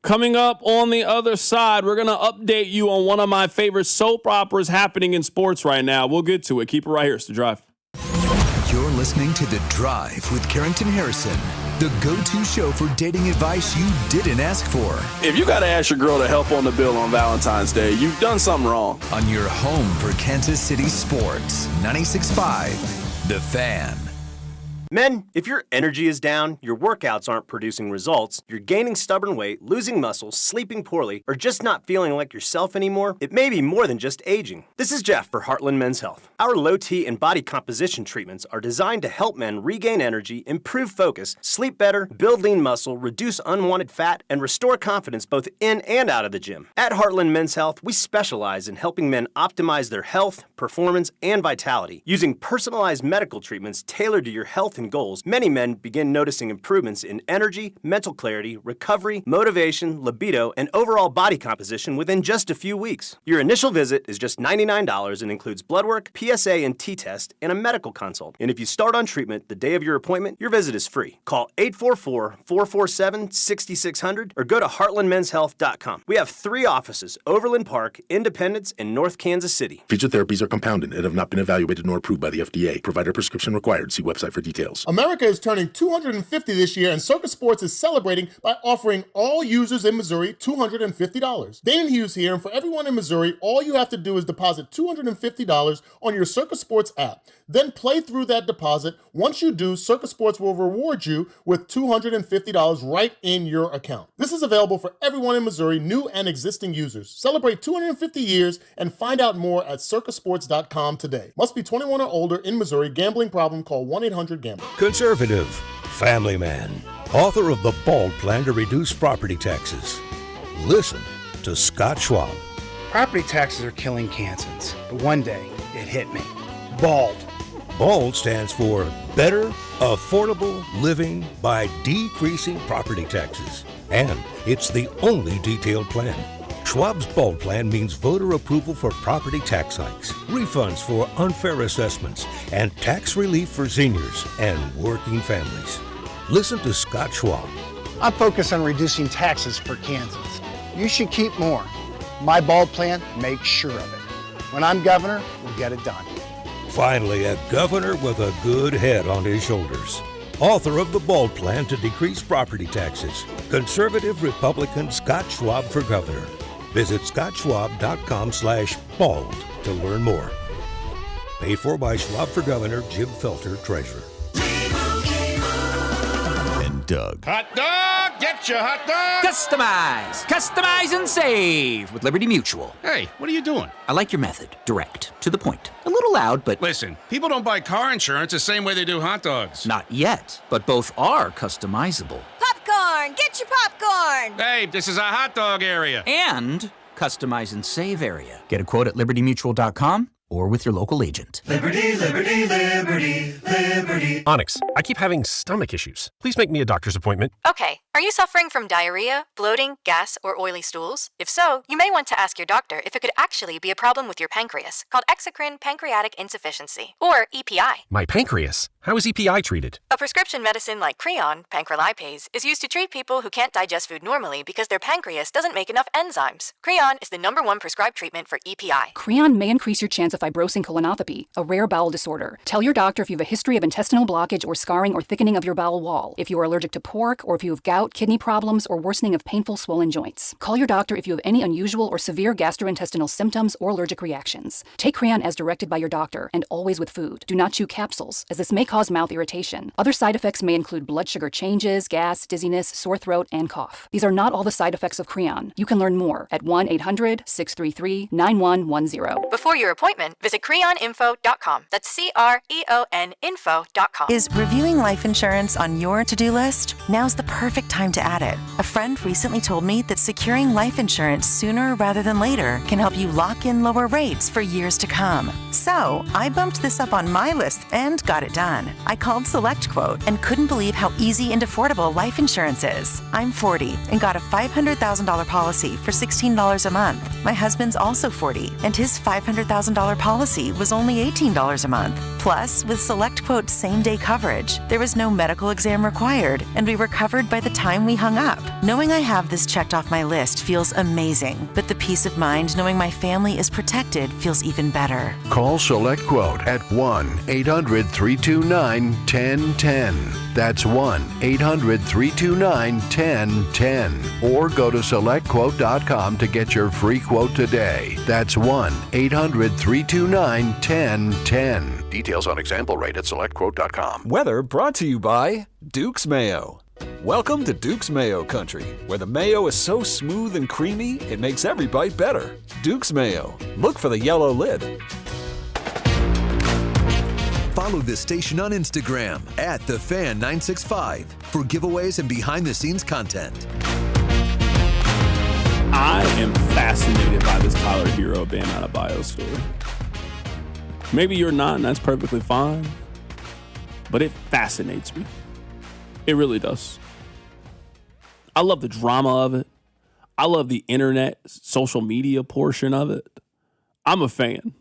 Coming up on the other side, we're going to update you on one of my favorite soap operas happening in sports right now. We'll get to it. Keep it right here. It's The Drive. You're listening to The Drive with Carrington Harrison, the go-to show for dating advice you didn't ask for. If you got to ask your girl to help on the bill on Valentine's Day, you've done something wrong. On your home for Kansas City sports, 96.5, The Fan. Men, if your energy is down, your workouts aren't producing results, you're gaining stubborn weight, losing muscle, sleeping poorly, or just not feeling like yourself anymore, it may be more than just aging. This is Jeff for Heartland Men's Health. Our low T and body composition treatments are designed to help men regain energy, improve focus, sleep better, build lean muscle, reduce unwanted fat, and restore confidence both in and out of the gym. At Heartland Men's Health, we specialize in helping men optimize their health, performance, and vitality. Using personalized medical treatments tailored to your health and goals, many men begin noticing improvements in energy, mental clarity, recovery, motivation, libido, and overall body composition within just a few weeks. Your initial visit is just $99 and includes blood work, PSA and T-test, and a medical consult. And if you start on treatment the day of your appointment, your visit is free. Call 844-447-6600 or go to heartlandmenshealth.com. We have 3 offices: Overland Park, Independence, and North Kansas City. Future therapies are compounded and have not been evaluated nor approved by the FDA. Provider prescription required. See website for details. America is turning 250 this year, and Circus Sports is celebrating by offering all users in Missouri $250. Dane Hughes here, and for everyone in Missouri, all you have to do is deposit $250 on your Circus Sports app. Then play through that deposit. Once you do, Circus Sports will reward you with $250 right in your account. This is available for everyone in Missouri, new and existing users. Celebrate 250 years and find out more at circusports.com today. Must be 21 or older in Missouri. Gambling problem? Call 1-800-GAMBLER. Conservative, family man, author of The Bald Plan to Reduce Property Taxes. Listen to Scott Schwab. Property taxes are killing Kansans, but one day it hit me. BALD. BALD stands for Better Affordable Living by Decreasing Property Taxes. And it's the only detailed plan. Schwab's BALD plan means voter approval for property tax hikes, refunds for unfair assessments, and tax relief for seniors and working families. Listen to Scott Schwab. I'm focused on reducing taxes for Kansans. You should keep more. My BALD plan makes sure of it. When I'm governor, we'll get it done. Finally, a governor with a good head on his shoulders. Author of The Bald Plan to Decrease Property Taxes. Conservative Republican Scott Schwab for governor. Visit scottschwab.com/bald to learn more. Paid for by Schwab for Governor, Jim Felter, Treasurer. And Doug. Hot dog! Get your hot dog! Customize! Customize and save with Liberty Mutual. Hey, what are you doing? I like your method. Direct. To the point. A little loud, but... Listen, people don't buy car insurance the same way they do hot dogs. Not yet, but both are customizable. Popcorn! Get your popcorn! Hey, this is a hot dog area. And customize and save area. Get a quote at libertymutual.com or with your local agent. Liberty, liberty, liberty, liberty. Onyx, I keep having stomach issues. Please make me a doctor's appointment. Okay, are you suffering from diarrhea, bloating, gas, or oily stools? If so, you may want to ask your doctor if it could actually be a problem with your pancreas, called exocrine pancreatic insufficiency, or EPI. My pancreas? How is EPI treated? A prescription medicine like Creon, pancrelipase, is used to treat people who can't digest food normally because their pancreas doesn't make enough enzymes. Creon is the #1 prescribed treatment for EPI. Creon may increase your chance of fibrosing colonopathy, a rare bowel disorder. Tell your doctor if you have a history of intestinal blockage or scarring or thickening of your bowel wall, if you are allergic to pork, or if you have gout, kidney problems, or worsening of painful swollen joints. Call your doctor if you have any unusual or severe gastrointestinal symptoms or allergic reactions. Take Creon as directed by your doctor, and always with food. Do not chew capsules, as this may cause mouth irritation. Other side effects may include blood sugar changes, gas, dizziness, sore throat, and cough. These are not all the side effects of Creon. You can learn more at 1-800-633-9110. Before your appointment, visit creoninfo.com. That's CREON info.com. Is reviewing life insurance on your to-do list? Now's the perfect time to add it. A friend recently told me that securing life insurance sooner rather than later can help you lock in lower rates for years to come. So I bumped this up on my list and got it done. I called SelectQuote and couldn't believe how easy and affordable life insurance is. I'm 40 and got a $500,000 policy for $16 a month. My husband's also 40 and his $500,000 policy was only $18 a month. Plus, with SelectQuote's same-day coverage, there was no medical exam required, and we were covered by the time we hung up. Knowing I have this checked off my list feels amazing, but the peace of mind knowing my family is protected feels even better. Call SelectQuote at 1-800-329 1-800-329-1010. That's 1-800-329-1010. Or go to SelectQuote.com to get your free quote today. That's 1-800-329-1010. Details on example rate at SelectQuote.com. Weather brought to you by Duke's Mayo. Welcome to Duke's Mayo Country, where the mayo is so smooth and creamy, it makes every bite better. Duke's Mayo. Look for the yellow lid. Follow this station on Instagram @TheFan965 for giveaways and behind-the-scenes content. I am fascinated by this Tyler Hero Bam Adebayo story. Maybe you're not, and that's perfectly fine. But it fascinates me. It really does. I love the drama of it. I love the internet, social media portion of it. I'm a fan.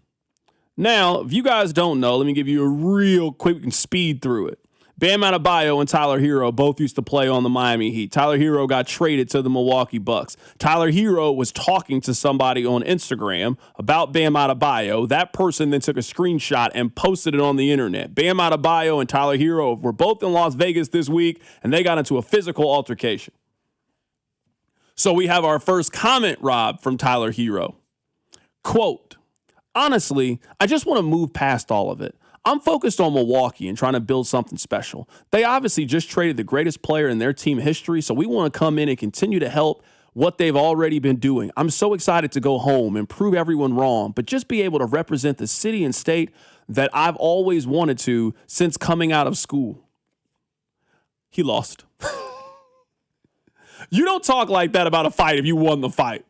Now, if you guys don't know, let me give you a real quick and speed through it. Bam Adebayo and Tyler Hero both used to play on the Miami Heat. Tyler Hero got traded to the Milwaukee Bucks. Tyler Hero was talking to somebody on Instagram about Bam Adebayo. That person then took a screenshot and posted it on the internet. Bam Adebayo and Tyler Hero were both in Las Vegas this week, and they got into a physical altercation. So we have our first comment, Rob, from Tyler Hero. Quote, "Honestly, I just want to move past all of it. I'm focused on Milwaukee and trying to build something special. They obviously just traded the greatest player in their team history, so we want to come in and continue to help what they've already been doing. I'm so excited to go home and prove everyone wrong, but just be able to represent the city and state that I've always wanted to since coming out of school." He lost. You don't talk like that about a fight if you won the fight.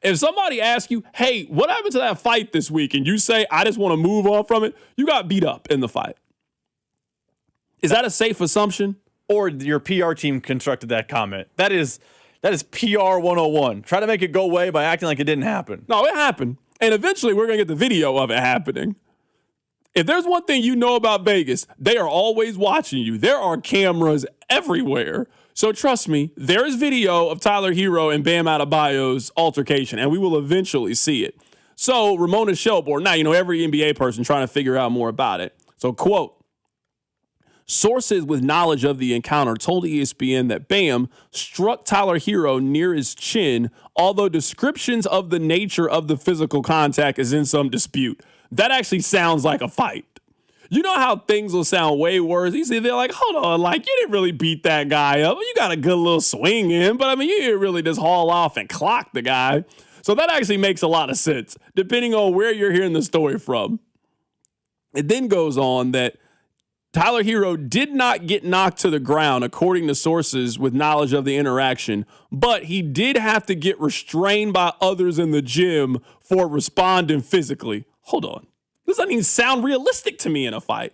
If somebody asks you, hey, what happened to that fight this week? And you say, I just want to move on from it. You got beat up in the fight. Is that a safe assumption? Or your PR team constructed that comment. That is PR 101. Try to make it go away by acting like it didn't happen. No, it happened. And eventually we're going to get the video of it happening. If there's one thing you know about Vegas, they are always watching you. There are cameras everywhere. So trust me, there is video of Tyler Hero and Bam Adebayo's altercation, and we will eventually see it. So Ramona Shelburne, now, every NBA person trying to figure out more about it. So, quote, "Sources with knowledge of the encounter told ESPN that Bam struck Tyler Hero near his chin, although descriptions of the nature of the physical contact is in some dispute." That actually sounds like a fight. You know how things will sound way worse? You see, they're like, hold on, like, you didn't really beat that guy up. You got a good little swing in, but you didn't really just haul off and clock the guy. So that actually makes a lot of sense, depending on where you're hearing the story from. It then goes on that Tyler Hero did not get knocked to the ground, according to sources with knowledge of the interaction, but he did have to get restrained by others in the gym for responding physically. Hold on. This doesn't even sound realistic to me in a fight.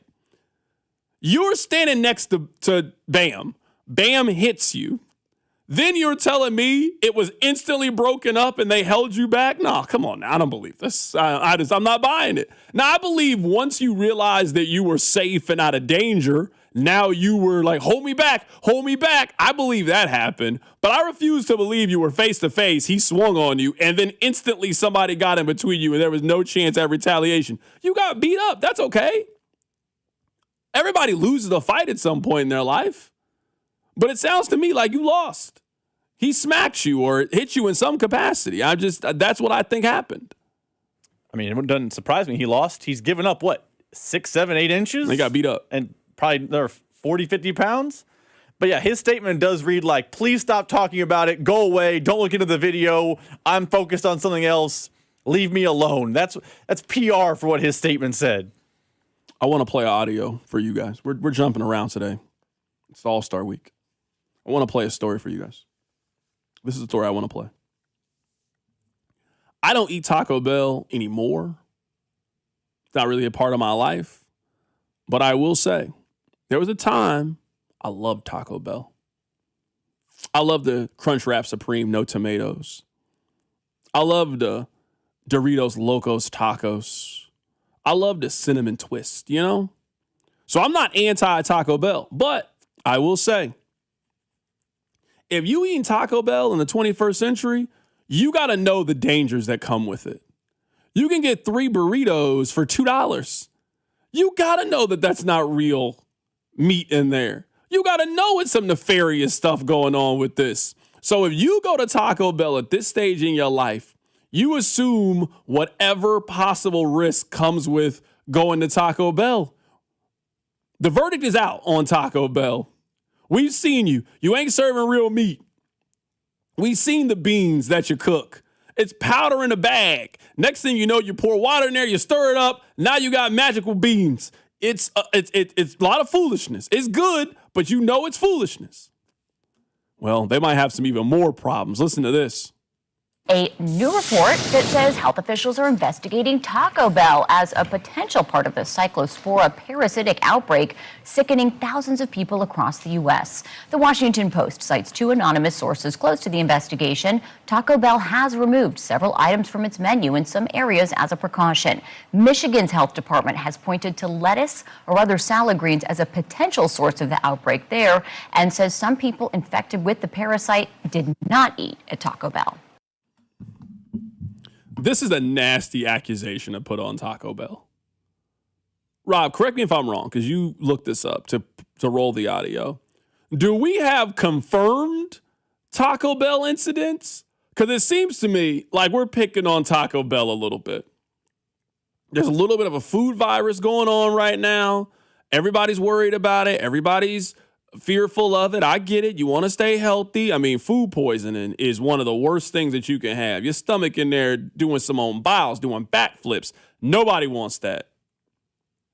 You're standing next to Bam. Bam hits you. Then you're telling me it was instantly broken up and they held you back? No, come on now. I don't believe this. I'm not buying it. Now, I believe once you realized that you were safe and out of danger, now you were like, hold me back, hold me back. I believe that happened. But I refuse to believe you were face to face. He swung on you and then instantly somebody got in between you and there was no chance at retaliation. You got beat up. That's okay. Everybody loses a fight at some point in their life. But it sounds to me like you lost. He smacked you or hit you in some capacity. That's what I think happened. I mean, it doesn't surprise me. He lost. He's given up, 6, 7, 8 inches? He got beat up. And probably they're 40, 50 pounds. But yeah, his statement does read like, please stop talking about it. Go away. Don't look into the video. I'm focused on something else. Leave me alone. That's PR for what his statement said. I want to play audio for you guys. We're jumping around today. It's All-Star Week. I want to play a story for you guys. This is a story I want to play. I don't eat Taco Bell anymore. It's not really a part of my life. But I will say, there was a time I loved Taco Bell. I loved the Crunchwrap Supreme, no tomatoes. I loved the Doritos Locos Tacos. I loved the cinnamon twist, So I'm not anti-Taco Bell, but I will say, if you eat Taco Bell in the 21st century, you got to know the dangers that come with it. You can get 3 burritos for $2. You got to know that that's not real meat in there. You got to know it's some nefarious stuff going on with this. So if you go to Taco Bell at this stage in your life, you assume whatever possible risk comes with going to Taco Bell. The verdict is out on Taco Bell. We've seen you. You ain't serving real meat. We've seen the beans that you cook. It's powder in a bag. Next thing you know, you pour water in there, you stir it up. Now you got magical beans. It's a lot of foolishness. It's good, but you know it's foolishness. Well, they might have some even more problems. Listen to this. A new report that says health officials are investigating Taco Bell as a potential part of the cyclospora parasitic outbreak, sickening thousands of people across the U.S. The Washington Post cites 2 anonymous sources close to the investigation. Taco Bell has removed several items from its menu in some areas as a precaution. Michigan's health department has pointed to lettuce or other salad greens as a potential source of the outbreak there and says some people infected with the parasite did not eat at Taco Bell. This is a nasty accusation to put on Taco Bell. Rob, correct me if I'm wrong, because you looked this up to roll the audio. Do we have confirmed Taco Bell incidents? Because it seems to me like we're picking on Taco Bell a little bit. There's a little bit of a food virus going on right now. Everybody's worried about it. Everybody's fearful of it. I get it. You want to stay healthy. I mean, food poisoning is one of the worst things that you can have. Your stomach in there doing some on biles, doing backflips. Nobody wants that.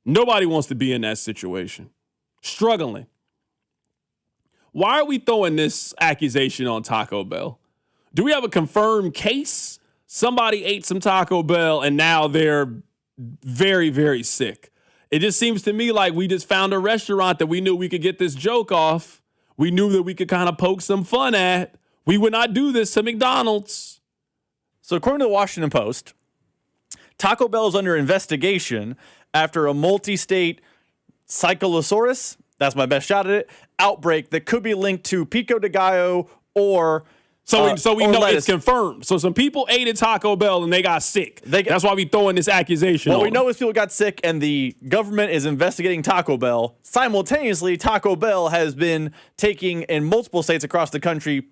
Nobody wants to be in that situation. Struggling. Why are we throwing this accusation on Taco Bell? Do we have a confirmed case? Somebody ate some Taco Bell and now they're very, very sick. It just seems to me like we just found a restaurant that we knew we could get this joke off. We knew that we could kind of poke some fun at. We would not do this to McDonald's. So according to the Washington Post, Taco Bell is under investigation after a multi-state Cyclosaurus, that's my best shot at it, outbreak that could be linked to Pico de Gallo or So we know lettuce. It's confirmed. So some people ate at Taco Bell and they got sick. That's why we throwing this accusation on What we them. know is people got sick and the government is investigating Taco Bell. Simultaneously, Taco Bell has been taking in multiple states across the country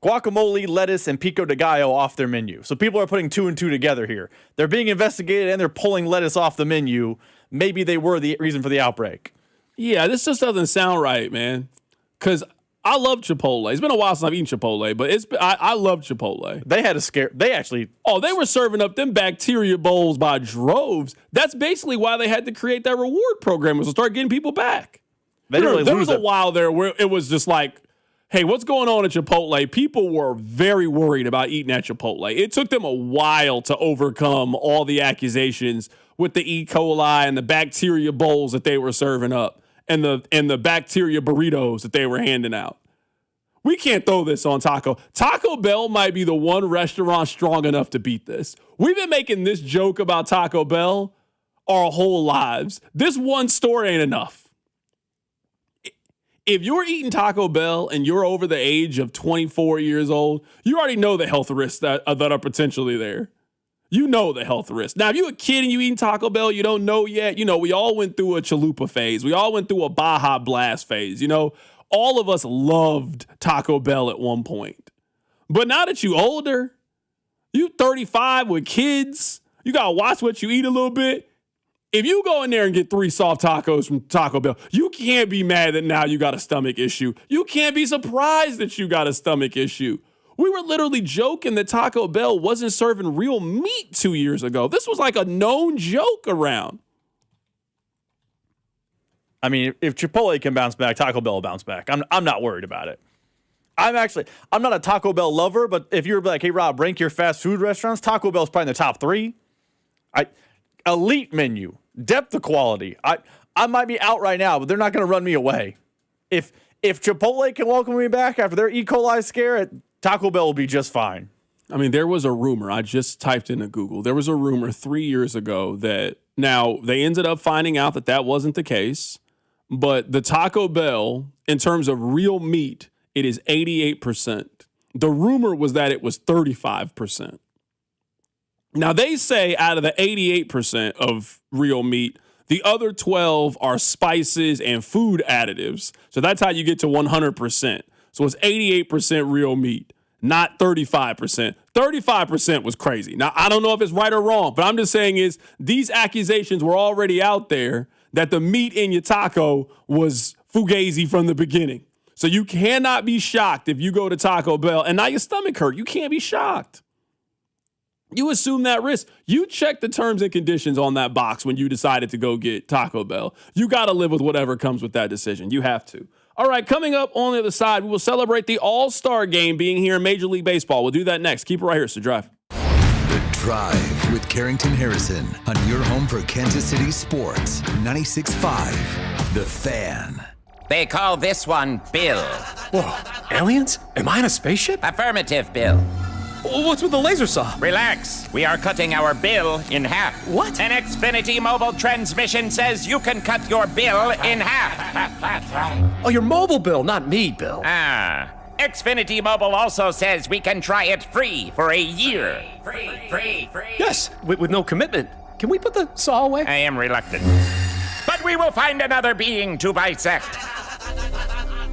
guacamole, lettuce, and pico de gallo off their menu. So people are putting 2 and 2 together here. They're being investigated and they're pulling lettuce off the menu. Maybe they were the reason for the outbreak. Yeah, this just doesn't sound right, man. Because I love Chipotle. It's been a while since I've eaten Chipotle, but I love Chipotle. They had a scare. They were serving up them bacteria bowls by droves. That's basically why they had to create that reward program, was to start getting people back. There was a while there where it was just like, hey, what's going on at Chipotle? People were very worried about eating at Chipotle. It took them a while to overcome all the accusations with the E. coli and the bacteria bowls that they were serving up. And the bacteria burritos that they were handing out. We can't throw this on Taco Bell might be the one restaurant strong enough to beat this. We've been making this joke about Taco Bell our whole lives. This one store ain't enough. If you're eating Taco Bell and you're over the age of 24 years old, you already know the health risks that are potentially there. You know the health risk. Now, if you're a kid and you eating Taco Bell, you don't know yet. You know, we all went through a chalupa phase. We all went through a Baja Blast phase. You know, all of us loved Taco Bell at one point. But now that you older, you 35 with kids, you got to watch what you eat a little bit. If you go in there and get 3 soft tacos from Taco Bell, you can't be mad that now you got a stomach issue. You can't be surprised that you got a stomach issue. We were literally joking that Taco Bell wasn't serving real meat 2 years ago. This was like a known joke around. I mean, if Chipotle can bounce back, Taco Bell will bounce back. I'm not worried about it. I'm not a Taco Bell lover, but if you're like, hey, Rob, rank your fast food restaurants, Taco Bell's probably in the top 3. Elite menu, depth of quality. I might be out right now, but they're not going to run me away. If Chipotle can welcome me back after their E. coli scare, Taco Bell will be just fine. I mean, there was a rumor. I just typed into Google. There was a rumor 3 years ago that now they ended up finding out that wasn't the case. But the Taco Bell, in terms of real meat, it is 88%. The rumor was that it was 35%. Now, they say out of the 88% of real meat, The other 12 are spices and food additives. So that's how you get to 100%. So it's 88% real meat, not 35%. 35% was crazy. Now, I don't know if it's right or wrong, but I'm just saying is these accusations were already out there that the meat in your taco was fugazi from the beginning. So you cannot be shocked if you go to Taco Bell and now your stomach hurt. You can't be shocked. You assume that risk. You check the terms and conditions on that box when you decided to go get Taco Bell. You got to live with whatever comes with that decision. You have to. All right, coming up on the other side, we will celebrate the All-Star Game being here in Major League Baseball. We'll do that next. Keep it right here. It's The Drive. The Drive with Carrington Harrison on your home for Kansas City sports. 96.5, The Fan. They call this one Bill. Whoa, aliens? Am I in a spaceship? Affirmative, Bill. What's with the laser saw? Relax. We are cutting our bill in half. What? An Xfinity mobile transmission says you can cut your bill in half. Oh, your mobile bill, not me, Bill. Xfinity Mobile also says we can try it free for a year. Free. Yes, with no commitment. Can we put the saw away? I am reluctant. But we will find another being to bisect.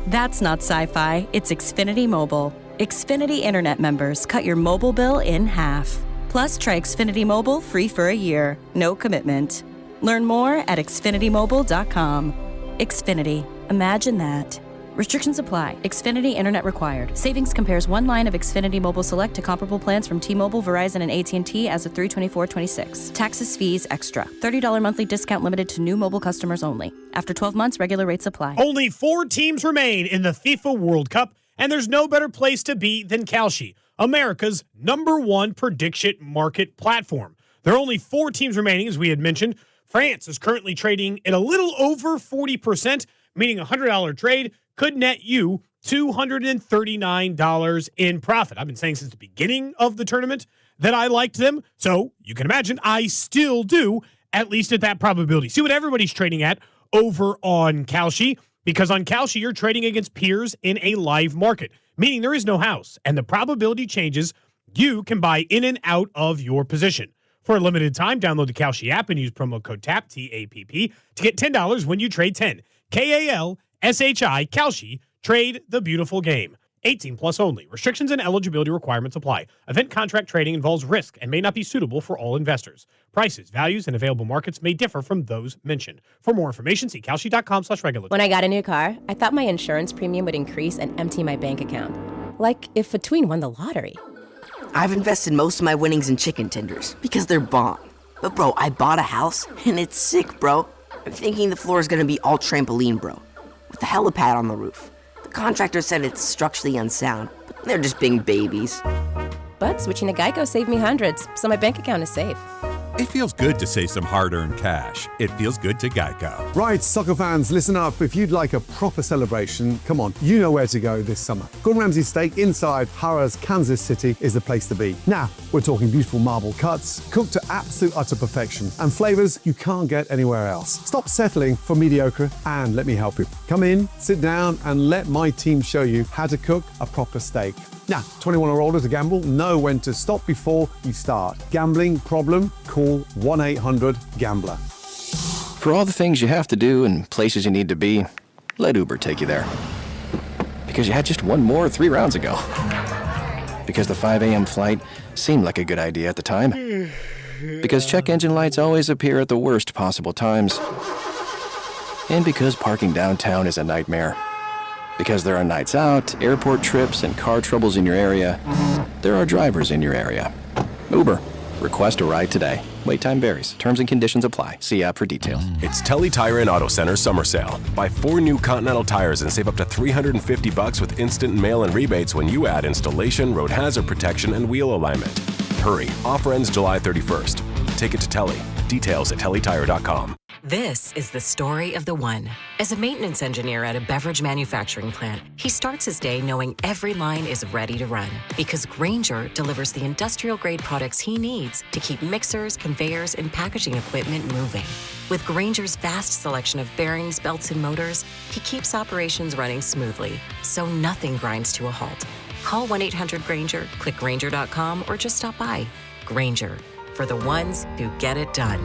That's not sci-fi. It's Xfinity Mobile. Xfinity Internet members cut your mobile bill in half. Plus, try Xfinity Mobile free for a year. No commitment. Learn more at xfinitymobile.com. Xfinity. Imagine that. Restrictions apply. Xfinity Internet required. Savings compares one line of Xfinity Mobile Select to comparable plans from T-Mobile, Verizon, and AT&T as of 3/24/26. Taxes, fees, extra. $30 monthly discount limited to new mobile customers only. After 12 months, regular rates apply. Only 4 teams remain in the FIFA World Cup, and there's no better place to be than Kalshi, America's #1 prediction market platform. There are only 4 teams remaining, as we had mentioned. France is currently trading at a little over 40%, meaning a $100 trade could net you $239 in profit. I've been saying since the beginning of the tournament that I liked them, so you can imagine I still do, at least at that probability. See what everybody's trading at over on Kalshi, because on Kalshi you're trading against peers in a live market, meaning there is no house, and the probability changes. You can buy in and out of your position. For a limited time, download the Kalshi app and use promo code TAPP, T-A-P-P, to get $10 when you trade 10. Kalshi, Kalshi, trade the beautiful game. 18 plus only. Restrictions and eligibility requirements apply. Event contract trading involves risk and may not be suitable for all investors. Prices, values, and available markets may differ from those mentioned. For more information, see kalshi.com/regulatory. When I got a new car, I thought my insurance premium would increase and empty my bank account. Like if a tween won the lottery. I've invested most of my winnings in chicken tenders because they're bomb. But bro, I bought a house and it's sick, bro. I'm thinking the floor is gonna be all trampoline, bro, with the helipad on the roof. The contractor said it's structurally unsound, but they're just being babies. But switching to Geico saved me hundreds, so my bank account is safe. It feels good to save some hard-earned cash. It feels good to Geico. Right, soccer fans, listen up. If you'd like a proper celebration, come on, you know where to go this summer. Gordon Ramsay Steak inside Harrah's Kansas City is the place to be. Now, we're talking beautiful marble cuts, cooked to absolute utter perfection, and flavors you can't get anywhere else. Stop settling for mediocre and let me help you. Come in, sit down, and let my team show you how to cook a proper steak. Now, 21 or older to gamble, know when to stop before you start. Gambling problem? Call 1-800-GAMBLER. For all the things you have to do and places you need to be, let Uber take you there. Because you had just one more 3 rounds ago. Because the 5 a.m. flight seemed like a good idea at the time. Because check engine lights always appear at the worst possible times. And because parking downtown is a nightmare. Because there are nights out, airport trips, and car troubles in your area, there are drivers in your area. Uber. Request a ride today. Wait time varies. Terms and conditions apply. See app for details. It's Telly Tire and Auto Center summer sale. Buy 4 new Continental tires and save up to $350 with instant mail-in rebates when you add installation, road hazard protection, and wheel alignment. Hurry. Offer ends July 31st. Take it to Telly. Details at tellytire.com. This is the story of the one. As a maintenance engineer at a beverage manufacturing plant, he starts his day knowing every line is ready to run because Grainger delivers the industrial-grade products he needs to keep mixers, conveyors, and packaging equipment moving. With Grainger's vast selection of bearings, belts, and motors, he keeps operations running smoothly, so nothing grinds to a halt. Call 1-800-GRAINGER, click Grainger.com, or just stop by. Grainger, for the ones who get it done.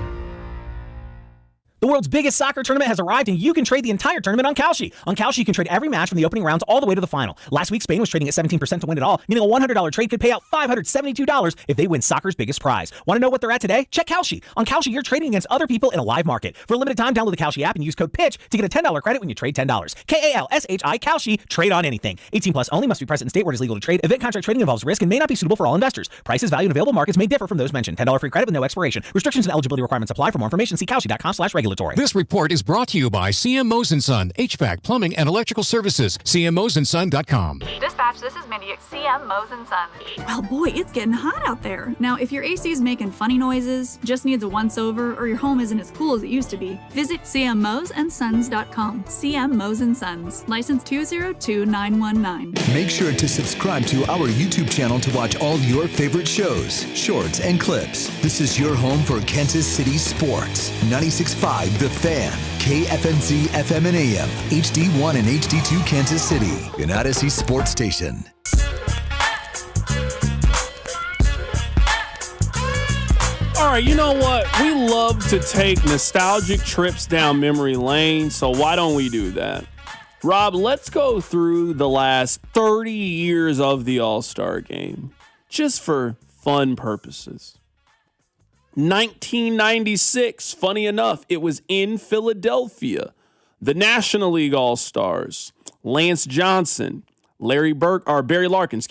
The world's biggest soccer tournament has arrived, and you can trade the entire tournament on Kalshi. On Kalshi, you can trade every match from the opening rounds all the way to the final. Last week, Spain was trading at 17% to win it all, meaning a $100 trade could pay out $572 if they win soccer's biggest prize. Want to know what they're at today? Check Kalshi. On Kalshi, you're trading against other people in a live market. For a limited time, download the Kalshi app and use code PITCH to get a $10 credit when you trade $10. Kalshi, Kalshi, trade on anything. 18 plus only, must be present in state where it is legal to trade. Event contract trading involves risk and may not be suitable for all investors. Prices, value, and available markets may differ from those mentioned. $10 free credit with no expiration. Restrictions and eligibility requirements apply. For more information, see kalshi.com/regulatory. This report is brought to you by CM Mosen Son, HVAC, plumbing, and electrical services. CMMosenSon.com. Dispatch, this is Mindy at CM Mosen Son. Well, boy, it's getting hot out there. Now, if your AC is making funny noises, just needs a once-over, or your home isn't as cool as it used to be, visit cmmosensons.com. CM Mosen Sons. License 202919. Make sure to subscribe to our YouTube channel to watch all your favorite shows, shorts, and clips. This is your home for Kansas City sports. 96.5 The Fan, KFMZ FM and AM, HD1 and HD2 Kansas City, an Odyssey sports station. All right, you know what? We love to take nostalgic trips down memory lane, so why don't we do that? Rob, let's go through the last 30 years of the All-Star Game, just for fun purposes. 1996, funny enough, it was in Philadelphia. The National League All-Stars, Lance Johnson, Barry Larkin,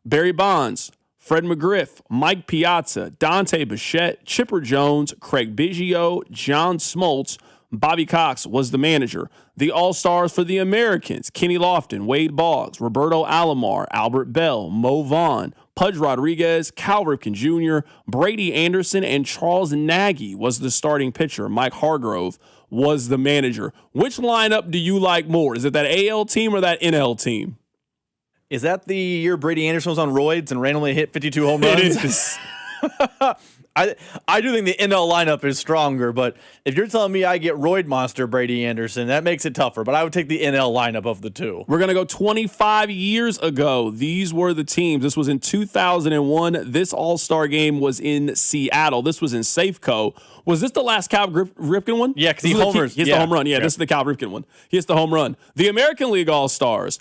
Barry Bonds, Fred McGriff, Mike Piazza, Dante Bichette, Chipper Jones, Craig Biggio, John Smoltz, Bobby Cox was the manager. The All-Stars for the Americans, Kenny Lofton, Wade Boggs, Roberto Alomar, Albert Bell, Mo Vaughn, Pudge Rodriguez, Cal Ripken Jr., Brady Anderson, and Charles Nagy was the starting pitcher. Mike Hargrove was the manager. Which lineup do you like more? Is it that AL team or that NL team? Is that the year Brady Anderson was on roids and randomly hit 52 home runs? It is. I do think the NL lineup is stronger, but if you're telling me I get roid monster Brady Anderson, that makes it tougher. But I would take the NL lineup of the two. We're going to go 25 years ago. These were the teams. This was in 2001. This All-Star game was in Seattle. This was in Safeco. Was this the last Cal Ripken one? Yeah, because he homers. He hits the home run. Yeah, this is the Cal Ripken one. He hits the home run. The American League All-Stars.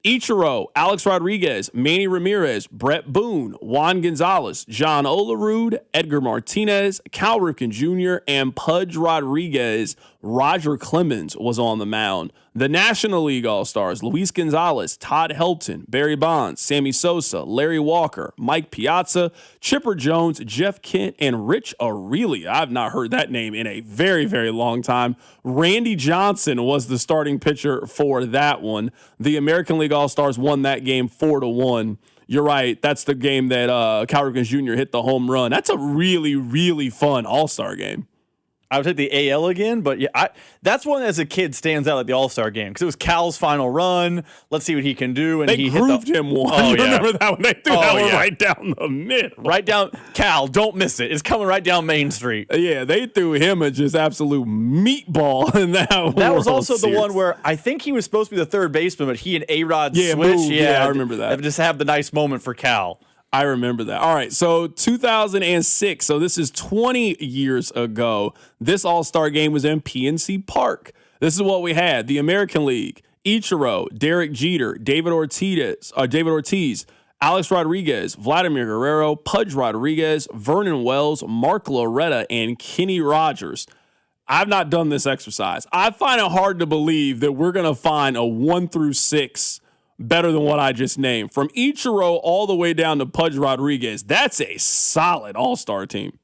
Ichiro, Alex Rodriguez, Manny Ramirez, Brett Boone, Juan Gonzalez, John Olerud, Edgar Martinez, Cal Ripken Jr., and Pudge Rodriguez. Roger Clemens was on the mound. The National League All-Stars, Luis Gonzalez, Todd Helton, Barry Bonds, Sammy Sosa, Larry Walker, Mike Piazza, Chipper Jones, Jeff Kent, and Rich Aurelia. I've not heard that name in a very, very long time. Randy Johnson was the starting pitcher for that one. The American League All-Stars won that game 4-1. You're right. That's the game that Cal Ripken Jr. hit the home run. That's a really, really fun All-Star game. I would take the AL again, but yeah, that's one as a kid stands out like the All-Star game because it was Cal's final run. Let's see what he can do, and he grooved him one. Oh, yeah. Remember that one? They threw that one right down the middle, right down. Cal, don't miss it. It's coming right down Main Street. Yeah, they threw him a just absolute meatball in that one. That was also the one where I think he was supposed to be the third baseman, but he and A-Rod switched. Moved. Yeah, I remember that. Just have the nice moment for Cal. I remember that. All right, so 2006, so this is 20 years ago. This All-Star game was in PNC Park. This is what we had. The American League, Ichiro, Derek Jeter, David Ortiz, Alex Rodriguez, Vladimir Guerrero, Pudge Rodriguez, Vernon Wells, Mark Loretta, and Kenny Rogers. I've not done this exercise. I find it hard to believe that we're going to find a 1 through 6 better than what I just named. From Ichiro all the way down to Pudge Rodriguez, that's a solid all-star team.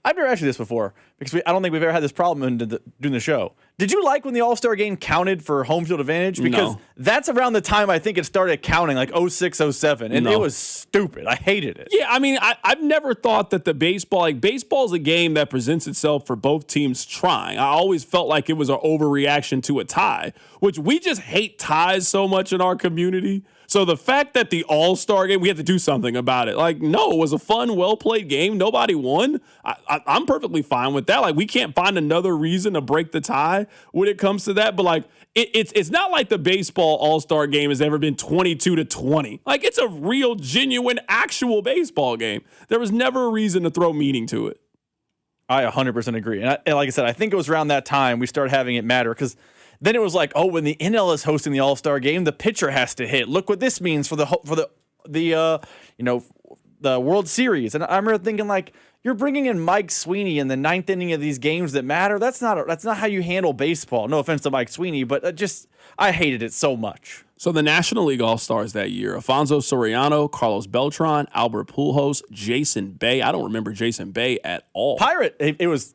I've never asked you this before because I don't think we've ever had this problem doing the show. Did you like when the All-Star game counted for home field advantage? Because that's around the time I think it started counting, like 06, 07, and it was stupid. I hated it. Yeah, I mean, I've never thought that baseball's a game that presents itself for both teams trying. I always felt like it was an overreaction to a tie, which we just hate ties so much in our community. So the fact that the All-Star game, we had to do something about it. Like, no, it was a fun, well-played game. Nobody won. I'm perfectly fine with that. Like, we can't find another reason to break the tie when it comes to that. But, like, it's not like the baseball All-Star game has ever been 22-20. Like, it's a real, genuine, actual baseball game. There was never a reason to throw meaning to it. I 100% agree. And like I said, I think it was around that time we started having it matter because then it was like, oh, when the NL is hosting the All-Star game, the pitcher has to hit. Look what this means for the World Series. And I remember thinking, like, you're bringing in Mike Sweeney in the ninth inning of these games that matter. That's not how you handle baseball. No offense to Mike Sweeney, but I hated it so much. So the National League All-Stars that year, Alfonso Soriano, Carlos Beltran, Albert Pujols, Jason Bay. I don't remember Jason Bay at all. Pirate.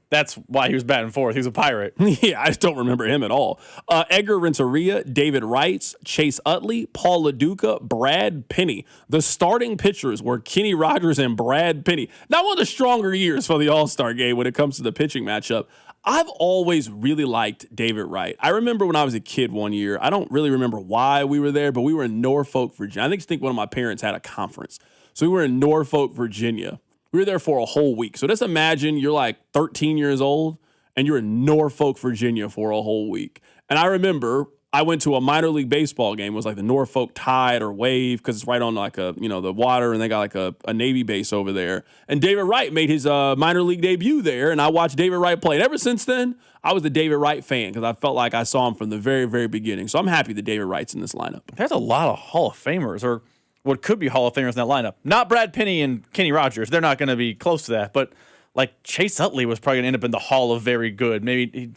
That's why he was batting fourth. He was a Pirate. Yeah, I just don't remember him at all. Edgar Renteria, David Wright, Chase Utley, Paul LaDuca, Brad Penny. The starting pitchers were Kenny Rogers and Brad Penny. Not one of the stronger years for the All-Star game when it comes to the pitching matchup. I've always really liked David Wright. I remember when I was a kid one year, I don't really remember why we were there, but we were in Norfolk, Virginia. I think one of my parents had a conference. So we were in Norfolk, Virginia. We were there for a whole week. So just imagine you're like 13 years old and you're in Norfolk, Virginia for a whole week. And I remember I went to a minor league baseball game. It was like the Norfolk Tide or Wave because it's right on like the water, and they got like a Navy base over there. And David Wright made his minor league debut there, and I watched David Wright play. And ever since then, I was a David Wright fan because I felt like I saw him from the very, very beginning. So I'm happy that David Wright's in this lineup. There's a lot of Hall of Famers, or what could be Hall of Famers in that lineup. Not Brad Penny and Kenny Rogers. They're not going to be close to that, but like Chase Utley was probably going to end up in the Hall of Very Good. Maybe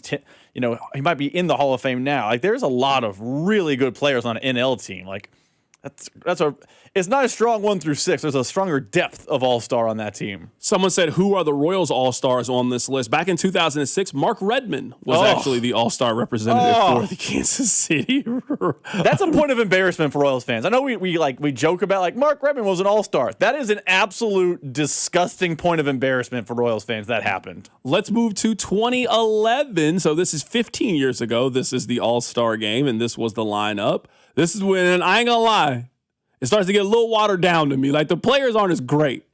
he might be in the Hall of Fame now. Like there's a lot of really good players on an NL team. Like it's not a strong 1 through 6. There's a stronger depth of All-Star on that team. Someone said, who are the Royals All-Stars on this list? Back in 2006, Mark Redmond was actually the All-Star representative for the Kansas City. That's a point of embarrassment for Royals fans. I know we joke about like Mark Redmond was an All-Star. That is an absolute disgusting point of embarrassment for Royals fans that happened. Let's move to 2011. So this is 15 years ago. This is the All-Star game, and this was the lineup. This is when, I ain't gonna lie, it starts to get a little watered down to me. Like, the players aren't as great.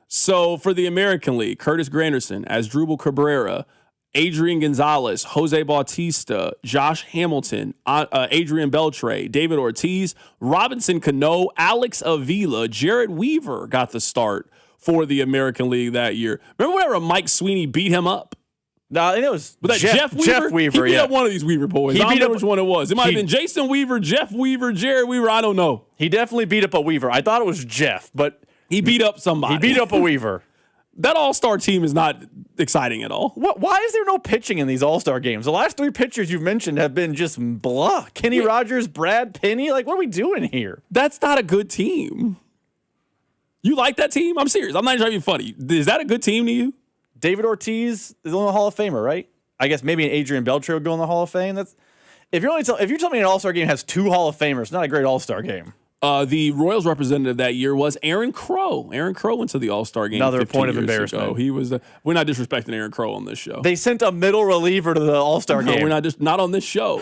So, for the American League, Curtis Granderson, Asdrubal Cabrera, Adrian Gonzalez, Jose Bautista, Josh Hamilton, Adrian Beltre, David Ortiz, Robinson Cano, Alex Avila, Jared Weaver got the start for the American League that year. Remember whenever Mike Sweeney beat him up? No, I think it was Jeff Weaver. He beat up one of these Weaver boys. I don't know which one it was. It might have been Jason Weaver, Jeff Weaver, Jared Weaver. I don't know. He definitely beat up a Weaver. I thought it was Jeff, but he beat up somebody. He beat up a Weaver. That All-Star team is not exciting at all. Why is there no pitching in these All-Star games? The last 3 pitchers you've mentioned have been just blah. Kenny Rogers, Brad Penny. Like, what are we doing here? That's not a good team. You like that team? I'm serious. I'm not trying to be funny. Is that a good team to you? David Ortiz is in the Hall of Famer, right? I guess maybe an Adrian Beltre would go in the Hall of Fame. That's if you tell me an All-Star game has 2 Hall of Famers, not a great All-Star game. The Royals representative that year was Aaron Crow. Aaron Crow went to the All-Star game. Another point of embarrassment. Ago. He was. We're not disrespecting Aaron Crow on this show. They sent a middle reliever to the All-Star game. We're not on this show.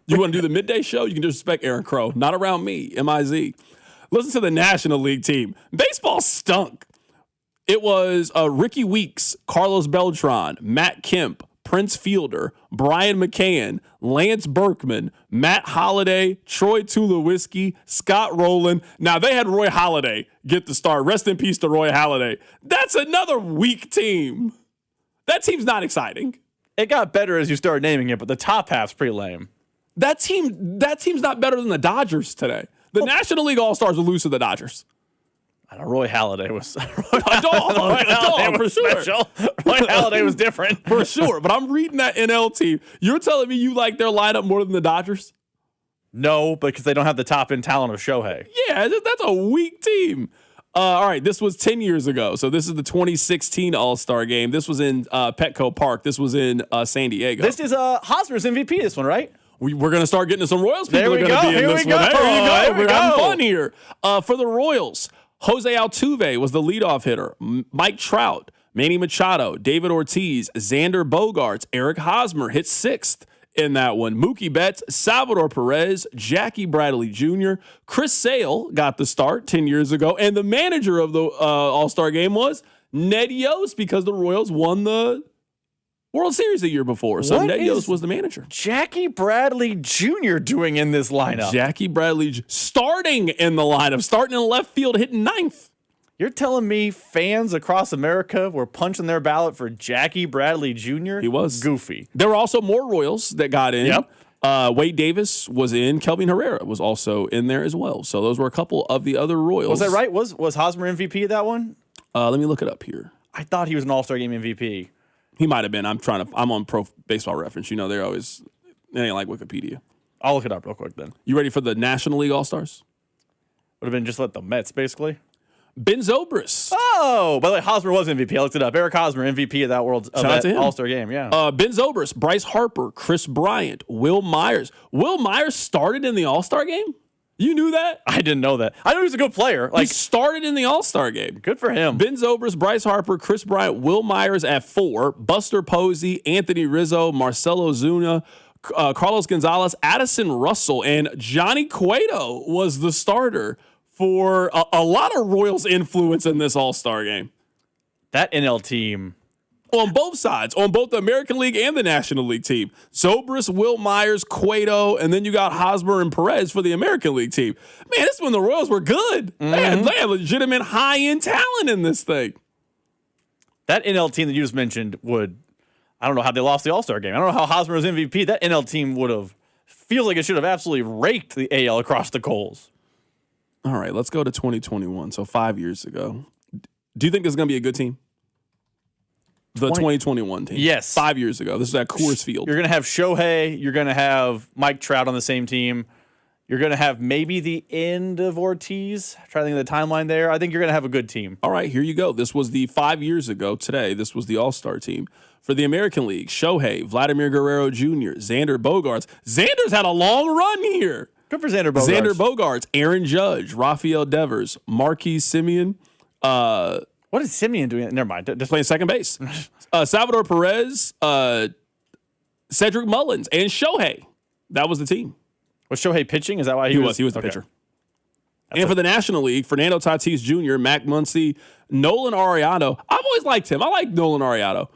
You want to do the midday show? You can disrespect Aaron Crow. Not around me. MIZ. Listen to the National League team. Baseball stunk. It was Ricky Weeks, Carlos Beltran, Matt Kemp, Prince Fielder, Brian McCann, Lance Berkman, Matt Holliday, Troy Tulowitzki, Scott Rowland. Now, they had Roy Halladay get the start. Rest in peace to Roy Halladay. That's another weak team. That team's not exciting. It got better as you started naming it, but the top half's pretty lame. That team's not better than the Dodgers today. The National League All-Stars will lose to the Dodgers. I don't know, Roy Halladay was a dog for sure. Special. Roy Halladay was different for sure. But I'm reading that NL team. You're telling me you like their lineup more than the Dodgers? No, because they don't have the top end talent of Shohei. Yeah, that's a weak team. All right, this was 10 years ago. So this is the 2016 All-Star game. This was in Petco Park. This was in San Diego. This is Hosmer's MVP. This one, right? We're going to start getting to some Royals people. Are going to be in Here this we go. one. There you go. We're having fun here. For the Royals, Jose Altuve was the leadoff hitter. Mike Trout, Manny Machado, David Ortiz, Xander Bogaerts, Eric Hosmer hit 6th in that one. Mookie Betts, Salvador Perez, Jackie Bradley Jr., Chris Sale got the start 10 years ago, and the manager of the All-Star game was Ned Yost because the Royals won the World Series the year before. So Ned Yost was the manager. Jackie Bradley Jr. doing in this lineup? Jackie Bradley starting in the lineup, starting in left field, hitting 9th. You're telling me fans across America were punching their ballot for Jackie Bradley Jr.? He was. Goofy. There were also more Royals that got in. Yep. Wade Davis was in. Kelvin Herrera was also in there as well. So those were a couple of the other Royals. Was that right? Was Hosmer MVP of that one? Let me look it up here. I thought he was an All-Star Game MVP. He might have been. I'm on Pro Baseball Reference. You know, they're always, they ain't like Wikipedia. I'll look it up real quick then. You ready for the National League All-Stars? Would have been just like the Mets, basically. Ben Zobrist. Oh, by the way, Hosmer was MVP. I looked it up. Eric Hosmer, MVP of that All-Star game. Yeah. Ben Zobrist, Bryce Harper, Chris Bryant, Will Myers. Will Myers started in the All-Star game? You knew that? I didn't know that. I knew he was a good player. He started in the All-Star game. Good for him. Ben Zobrist, Bryce Harper, Chris Bryant, Will Myers at 4, Buster Posey, Anthony Rizzo, Marcelo Zuna, Carlos Gonzalez, Addison Russell, and Johnny Cueto was the starter for a lot of Royals influence in this All-Star game. That NL team. On both sides, on both the American League and the National League team. Zobrist, Will Myers, Cueto, and then you got Hosmer and Perez for the American League team. Man, this is when the Royals were good. Mm-hmm. They had legitimate high-end talent in this thing. That NL team that you just mentioned I don't know how they lost the All-Star game. I don't know how Hosmer was MVP. That NL team feels like it should have absolutely raked the AL across the coals. All right, let's go to 2021, so 5 years ago. Do you think this is going to be a good team? The 2021 team. Yes. 5 years ago. This is at Coors Field. You're going to have Shohei. You're going to have Mike Trout on the same team. You're going to have maybe the end of Ortiz. Try to think of the timeline there. I think you're going to have a good team. All right, here you go. This was the 5 years ago today. This was the All-Star team. For the American League, Shohei, Vladimir Guerrero Jr., Xander Bogaerts. Xander's had a long run here. Good for Xander Bogaerts. Xander Bogaerts, Aaron Judge, Rafael Devers, Marquise Semien. What is Semien doing? Never mind. Just playing second base. Salvador Perez, Cedric Mullins, and Shohei. That was the team. Was Shohei pitching? Is that why he was? He was the pitcher. For the National League, Fernando Tatis Jr., Mac Muncy, Nolan Arenado. I've always liked him. I like Nolan Arenado.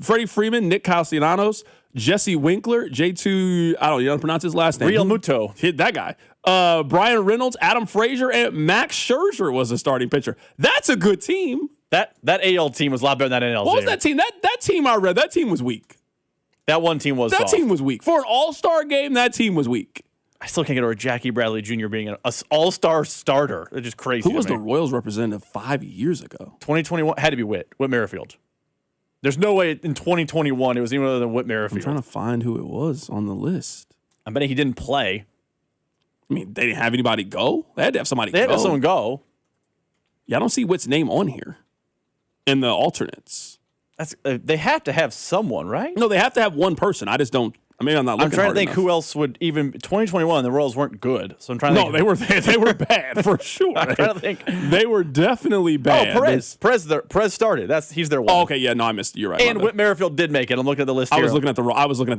Freddie Freeman, Nick Castellanos, Jesse Winkler, J2, I don't know, you know how to pronounce his last name. Real Muto. Hit that guy. Brian Reynolds, Adam Frazier, and Max Scherzer was the starting pitcher. That's a good team. That AL team was a lot better than that NL team. What was that team? That team I read, that team was weak. That one team was That soft. team was weak. For an all-star game, that team was weak. I still can't get over Jackie Bradley Jr. being an all-star starter. It's just crazy. Who was the Royals representative 5 years ago? 2021 had to be Whit Merrifield. There's no way in 2021 it was anyone other than Whit Merrifield. I'm trying to find who it was on the list. I bet he didn't play. I mean, they didn't have anybody go. They had to have somebody go. They had to have someone go. Yeah, I don't see Whit's name on here in the alternates. They have to have someone, right? No, they have to have one person. I just don't. I mean, I'm not looking. I'm trying to think enough. who else would even 2021. The Royals weren't good, so I'm trying to. No, think. they were bad for sure. I'm trying to think. They were definitely bad. Oh, Perez started. He's their one. Oh, okay, yeah, no, I missed. You're right. And Whit Merrifield did make it. I'm looking at the list. I was looking at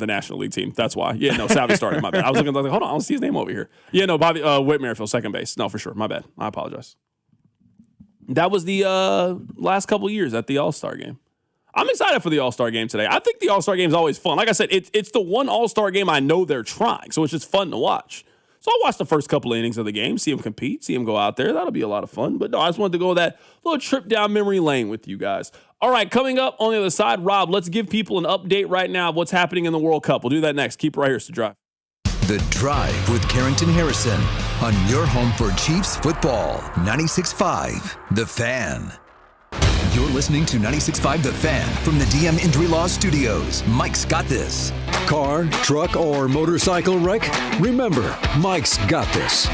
the National League team. That's why. Yeah, no, Savvy started. My bad. I was looking. Hold on, I don't see his name over here. Yeah, no, Bobby Whit Merrifield, second base. No, for sure. My bad. I apologize. That was the last couple years at the All-Star game. I'm excited for the All-Star game today. I think the All-Star game is always fun. Like I said, it's the one All-Star game I know they're trying, so it's just fun to watch. So I'll watch the first couple innings of the game, see them compete, see them go out there. That'll be a lot of fun. But no, I just wanted to go that little trip down memory lane with you guys. All right, coming up on the other side, Rob, let's give people an update right now of what's happening in the World Cup. We'll do that next. Keep it right here, to Drive. The Drive with Carrington Harrison on your home for Chiefs football. 96.5 The Fan. You're listening to 96.5 The Fan from the DM Injury Law Studios. Mike's got this. Car, truck, or motorcycle wreck? Remember, Mike's got this.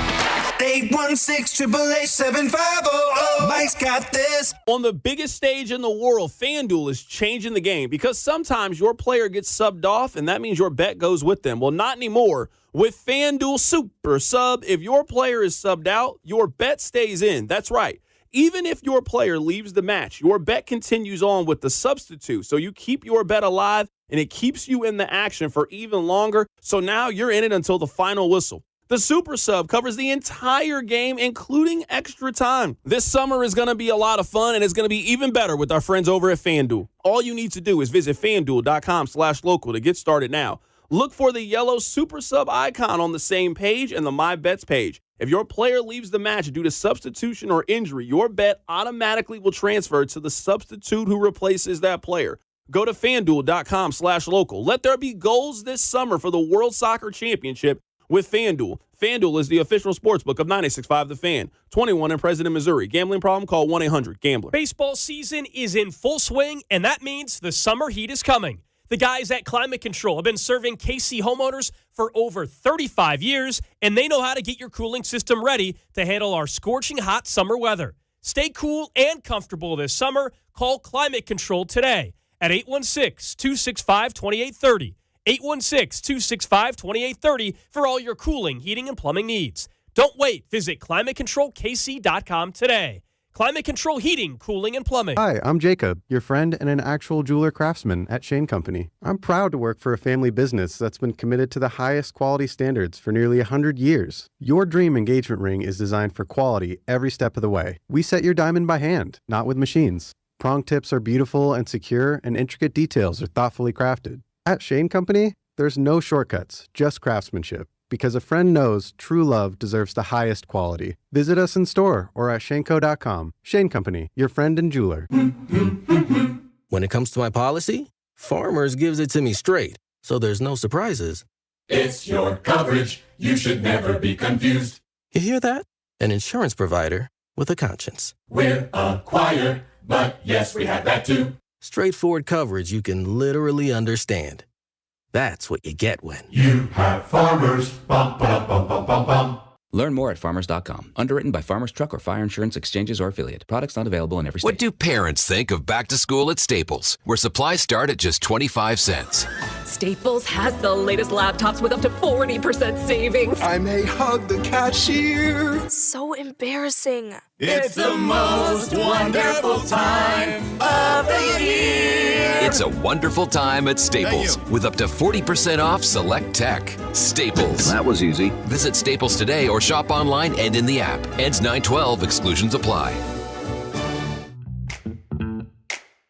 816-888-7500. Mike's got this. On the biggest stage in the world, FanDuel is changing the game because sometimes your player gets subbed off and that means your bet goes with them. Well, not anymore. With FanDuel Super Sub, if your player is subbed out, your bet stays in. That's right. Even if your player leaves the match, your bet continues on with the substitute. So you keep your bet alive and it keeps you in the action for even longer. So now you're in it until the final whistle. The Super Sub covers the entire game, including extra time. This summer is going to be a lot of fun, and it's going to be even better with our friends over at FanDuel. All you need to do is visit FanDuel.com/local to get started now. Look for the yellow Super Sub icon on the same page and the My Bets page. If your player leaves the match due to substitution or injury, your bet automatically will transfer to the substitute who replaces that player. Go to FanDuel.com/local. Let there be goals this summer for the World Soccer Championship with FanDuel. FanDuel is the official sportsbook of 96.5 The Fan. 21 in President, Missouri. Gambling problem? Call 1-800-GAMBLER. Baseball season is in full swing, and that means the summer heat is coming. The guys at Climate Control have been serving KC homeowners for over 35 years, and they know how to get your cooling system ready to handle our scorching hot summer weather. Stay cool and comfortable this summer. Call Climate Control today at 816-265-2830. 816-265-2830 for all your cooling, heating, and plumbing needs. Don't wait. Visit ClimateControlKC.com today. Climate Control Heating, Cooling, and Plumbing. Hi, I'm Jacob, your friend and an actual jeweler craftsman at Shane Company. I'm proud to work for a family business that's been committed to the highest quality standards for nearly 100 years. Your dream engagement ring is designed for quality every step of the way. We set your diamond by hand, not with machines. Prong tips are beautiful and secure, and intricate details are thoughtfully crafted. At Shane Company, there's no shortcuts, just craftsmanship. Because a friend knows true love deserves the highest quality. Visit us in store or at shaneco.com. Shane Company, your friend and jeweler. When it comes to my policy, Farmers gives it to me straight, so there's no surprises. It's your coverage. You should never be confused. You hear that? An insurance provider with a conscience. We're a choir, but yes, we have that too. Straightforward coverage you can literally understand. That's what you get when you have Farmers. Bum, ba, bum, bum, bum, bum. Learn more at farmers.com. Underwritten by Farmers Truck or Fire Insurance Exchanges or Affiliate. Products not available in every state. What do parents think of back to school at Staples, where supplies start at just 25 cents? Staples has the latest laptops with up to 40% savings. I may hug the cashier. So embarrassing. It's the most wonderful time of the year. It's a wonderful time at Staples with up to 40% off select tech. Staples. That was easy. Visit Staples today or shop online and in the app. Ends 9/12. Exclusions apply.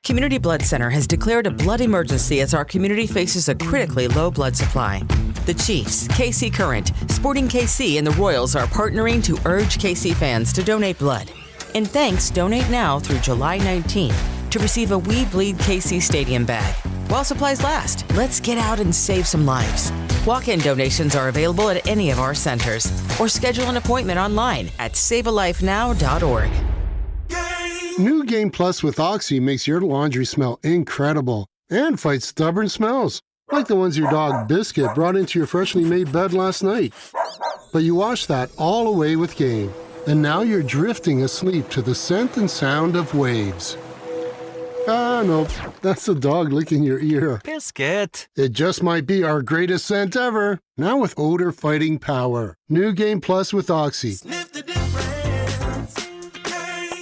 Community Blood Center has declared a blood emergency as our community faces a critically low blood supply. The Chiefs, KC Current, Sporting KC, and the Royals are partnering to urge KC fans to donate blood. And thanks, donate now through July 19th to receive a We Bleed KC Stadium bag. While supplies last, let's get out and save some lives. Walk-in donations are available at any of our centers, or schedule an appointment online at savealifenow.org. New Game Plus with Oxy makes your laundry smell incredible and fights stubborn smells, like the ones your dog Biscuit brought into your freshly made bed last night. But you washed that all away with Game, and now you're drifting asleep to the scent and sound of waves. Ah, no, that's the dog licking your ear. Biscuit. It just might be our greatest scent ever, now with odor-fighting power. New Game Plus with Oxy.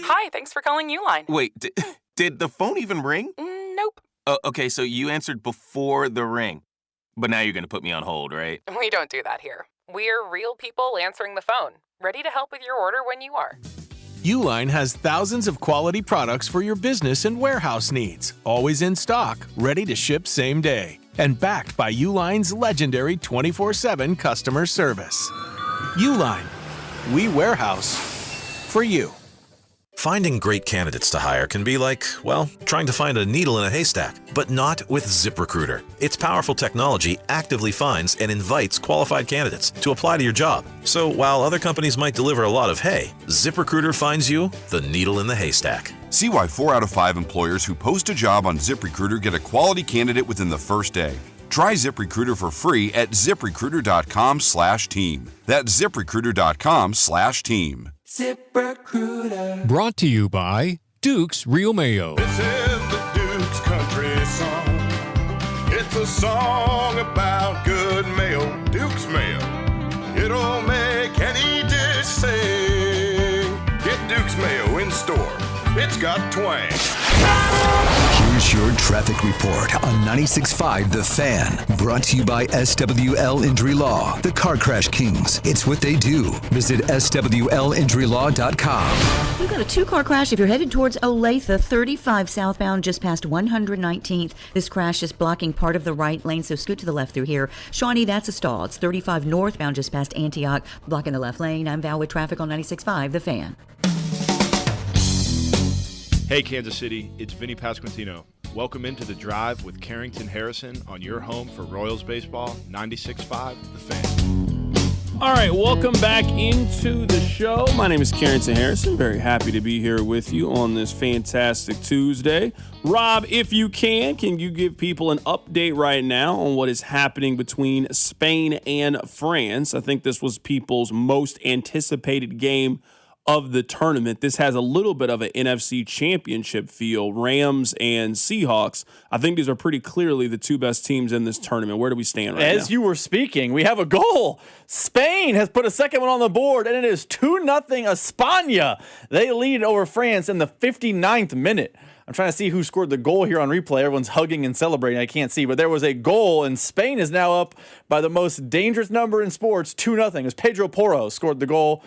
Hi, thanks for calling Uline. Wait, did the phone even ring? Nope. Okay, so you answered before the ring. But now you're going to put me on hold, right? We don't do that here. We're real people answering the phone, ready to help with your order when you are. Uline has thousands of quality products for your business and warehouse needs, always in stock, ready to ship same day, and backed by Uline's legendary 24/7 customer service. Uline, we warehouse for you. Finding great candidates to hire can be like, well, trying to find a needle in a haystack, but not with ZipRecruiter. Its powerful technology actively finds and invites qualified candidates to apply to your job. So while other companies might deliver a lot of hay, ZipRecruiter finds you the needle in the haystack. See why 4 out of 5 employers who post a job on ZipRecruiter get a quality candidate within the first day. Try ZipRecruiter for free at ZipRecruiter.com/team. That's ZipRecruiter.com/team. ZipRecruiter. Brought to you by Duke's Real Mayo. This is the Duke's Country Song. It's a song about good mayo, Duke's Mayo. It'll make any dish sing. Get Duke's Mayo in store. It's got twang. Here's Here's your traffic report on 96.5 The Fan. Brought to you by SWL Injury Law, the Car Crash Kings. It's what they do. Visit SWLinjurylaw.com. We've got a two-car crash if you're headed towards Olathe, 35 southbound, just past 119th. This crash is blocking part of the right lane, so scoot to the left through here. Shawnee, that's a stall. It's 35 northbound, just past Antioch, blocking the left lane. I'm Val with traffic on 96.5 The Fan. Hey, Kansas City, it's Vinny Pasquantino. Welcome into The Drive with Carrington Harrison on your home for Royals baseball, 96.5 The Fan. All right, welcome back into the show. My name is Carrington Harrison. Very happy to be here with you on this fantastic Tuesday. Rob, if you can you give people an update right now on what is happening between Spain and France? I think this was people's most anticipated game of the tournament. This has a little bit of an NFC championship feel. Rams and Seahawks, I think these are pretty clearly the two best teams in this tournament. Where do we stand right now? As you were speaking, we have a goal. Spain has put a second one on the board, and it is 2-0 España. They lead over France in the 59th minute. I'm trying to see who scored the goal here on replay. Everyone's hugging and celebrating. I can't see, but there was a goal, and Spain is now up by the most dangerous number in sports, 2-0. It was Pedro Porro scored the goal.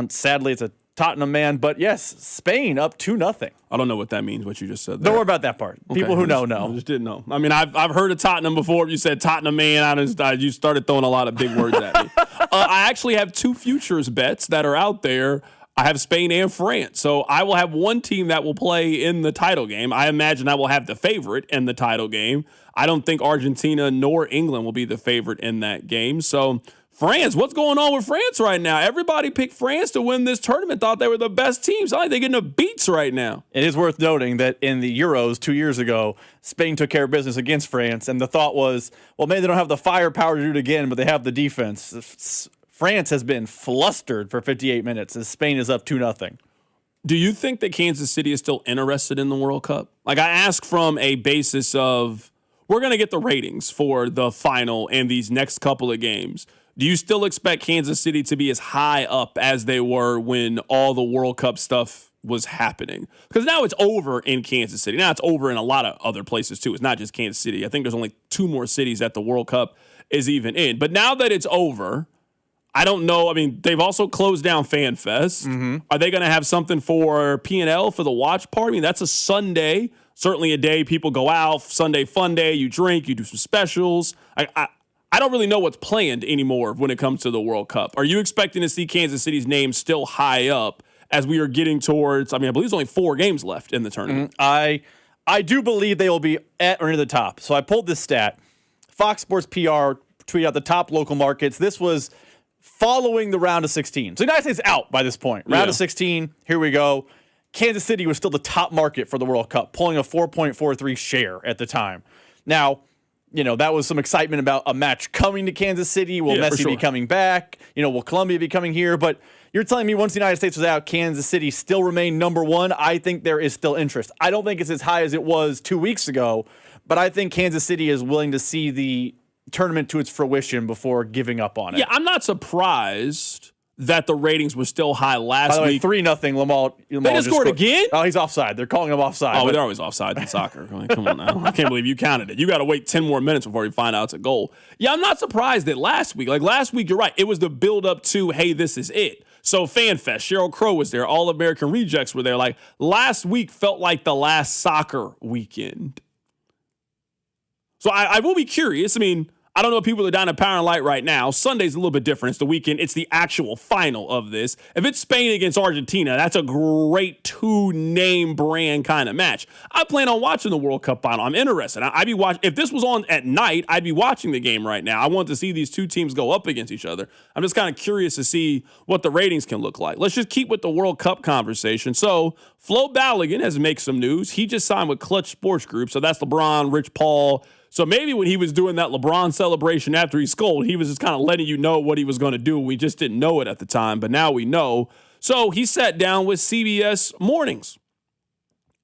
Sadly, it's a Tottenham man, but yes, Spain up 2-0. I don't know what that means, what you just said there. Don't worry about that part. Okay. People who know. I just didn't know. I mean, I've heard of Tottenham before. You said Tottenham man. You started throwing a lot of big words at me. I actually have two futures bets that are out there. I have Spain and France. So I will have one team that will play in the title game. I imagine I will have the favorite in the title game. I don't think Argentina nor England will be the favorite in that game. So France, what's going on with France right now? Everybody picked France to win this tournament, thought they were the best team. It's like they're getting the beats right now. It is worth noting that in the Euros 2 years ago, Spain took care of business against France, and the thought was, well, maybe they don't have the firepower to do it again, but they have the defense. France has been flustered for 58 minutes as Spain is up 2-0. Do you think that Kansas City is still interested in the World Cup? Like, I ask from a basis of, we're going to get the ratings for the final and these next couple of games. Do you still expect Kansas City to be as high up as they were when all the World Cup stuff was happening? Because now it's over in Kansas City. Now it's over in a lot of other places, too. It's not just Kansas City. I think there's only 2 more cities that the World Cup is even in. But now that it's over, I don't know. I mean, they've also closed down Fan Fest. Mm-hmm. Are they going to have something for P&L for the watch party? I mean, that's a Sunday. Certainly a day people go out. Sunday fun day. You drink. You do some specials. I don't really know what's planned anymore when it comes to the World Cup. Are you expecting to see Kansas City's name still high up as we are getting towards, I believe there's only 4 games left in the tournament. I do believe they will be at or near the top. So I pulled this stat. Fox Sports PR tweeted out the top local markets. This was following the round of 16. So the United States out by this point. Round of 16, here we go. Kansas City was still the top market for the World Cup, pulling a 4.43 share at the time. Now, that was some excitement about a match coming to Kansas City. Will Messi be coming back? Will Colombia be coming here? But you're telling me once the United States was out, Kansas City still remained number 1. I think there is still interest. I don't think it's as high as it was 2 weeks ago, but I think Kansas City is willing to see the tournament to its fruition before giving up on it. Yeah, I'm not surprised that the ratings were still high last week. 3-0 Lamar. They just scored again? Oh, he's offside. They're calling him offside. Oh, they're always offside in soccer. I mean, come on now. I can't believe you counted it. You got to wait 10 more minutes before you find out it's a goal. Yeah, I'm not surprised that last week, you're right. It was the build up to, hey, this is it. So Fan Fest, Sheryl Crow was there. All American Rejects were there. Last week felt like the last soccer weekend. So I will be curious. I don't know if people are down at Power and Light right now. Sunday's a little bit different. It's the weekend. It's the actual final of this. If it's Spain against Argentina, that's a great 2-name brand kind of match. I plan on watching the World Cup final. I'm interested. I'd be watching. If this was on at night, I'd be watching the game right now. I want to see these two teams go up against each other. I'm just kind of curious to see what the ratings can look like. Let's just keep with the World Cup conversation. So Flo Balogun has made some news. He just signed with Clutch Sports Group. So that's LeBron, Rich Paul. So maybe when he was doing that LeBron celebration after he scored, he was just kind of letting you know what he was going to do. We just didn't know it at the time, but now we know. So he sat down with CBS Mornings,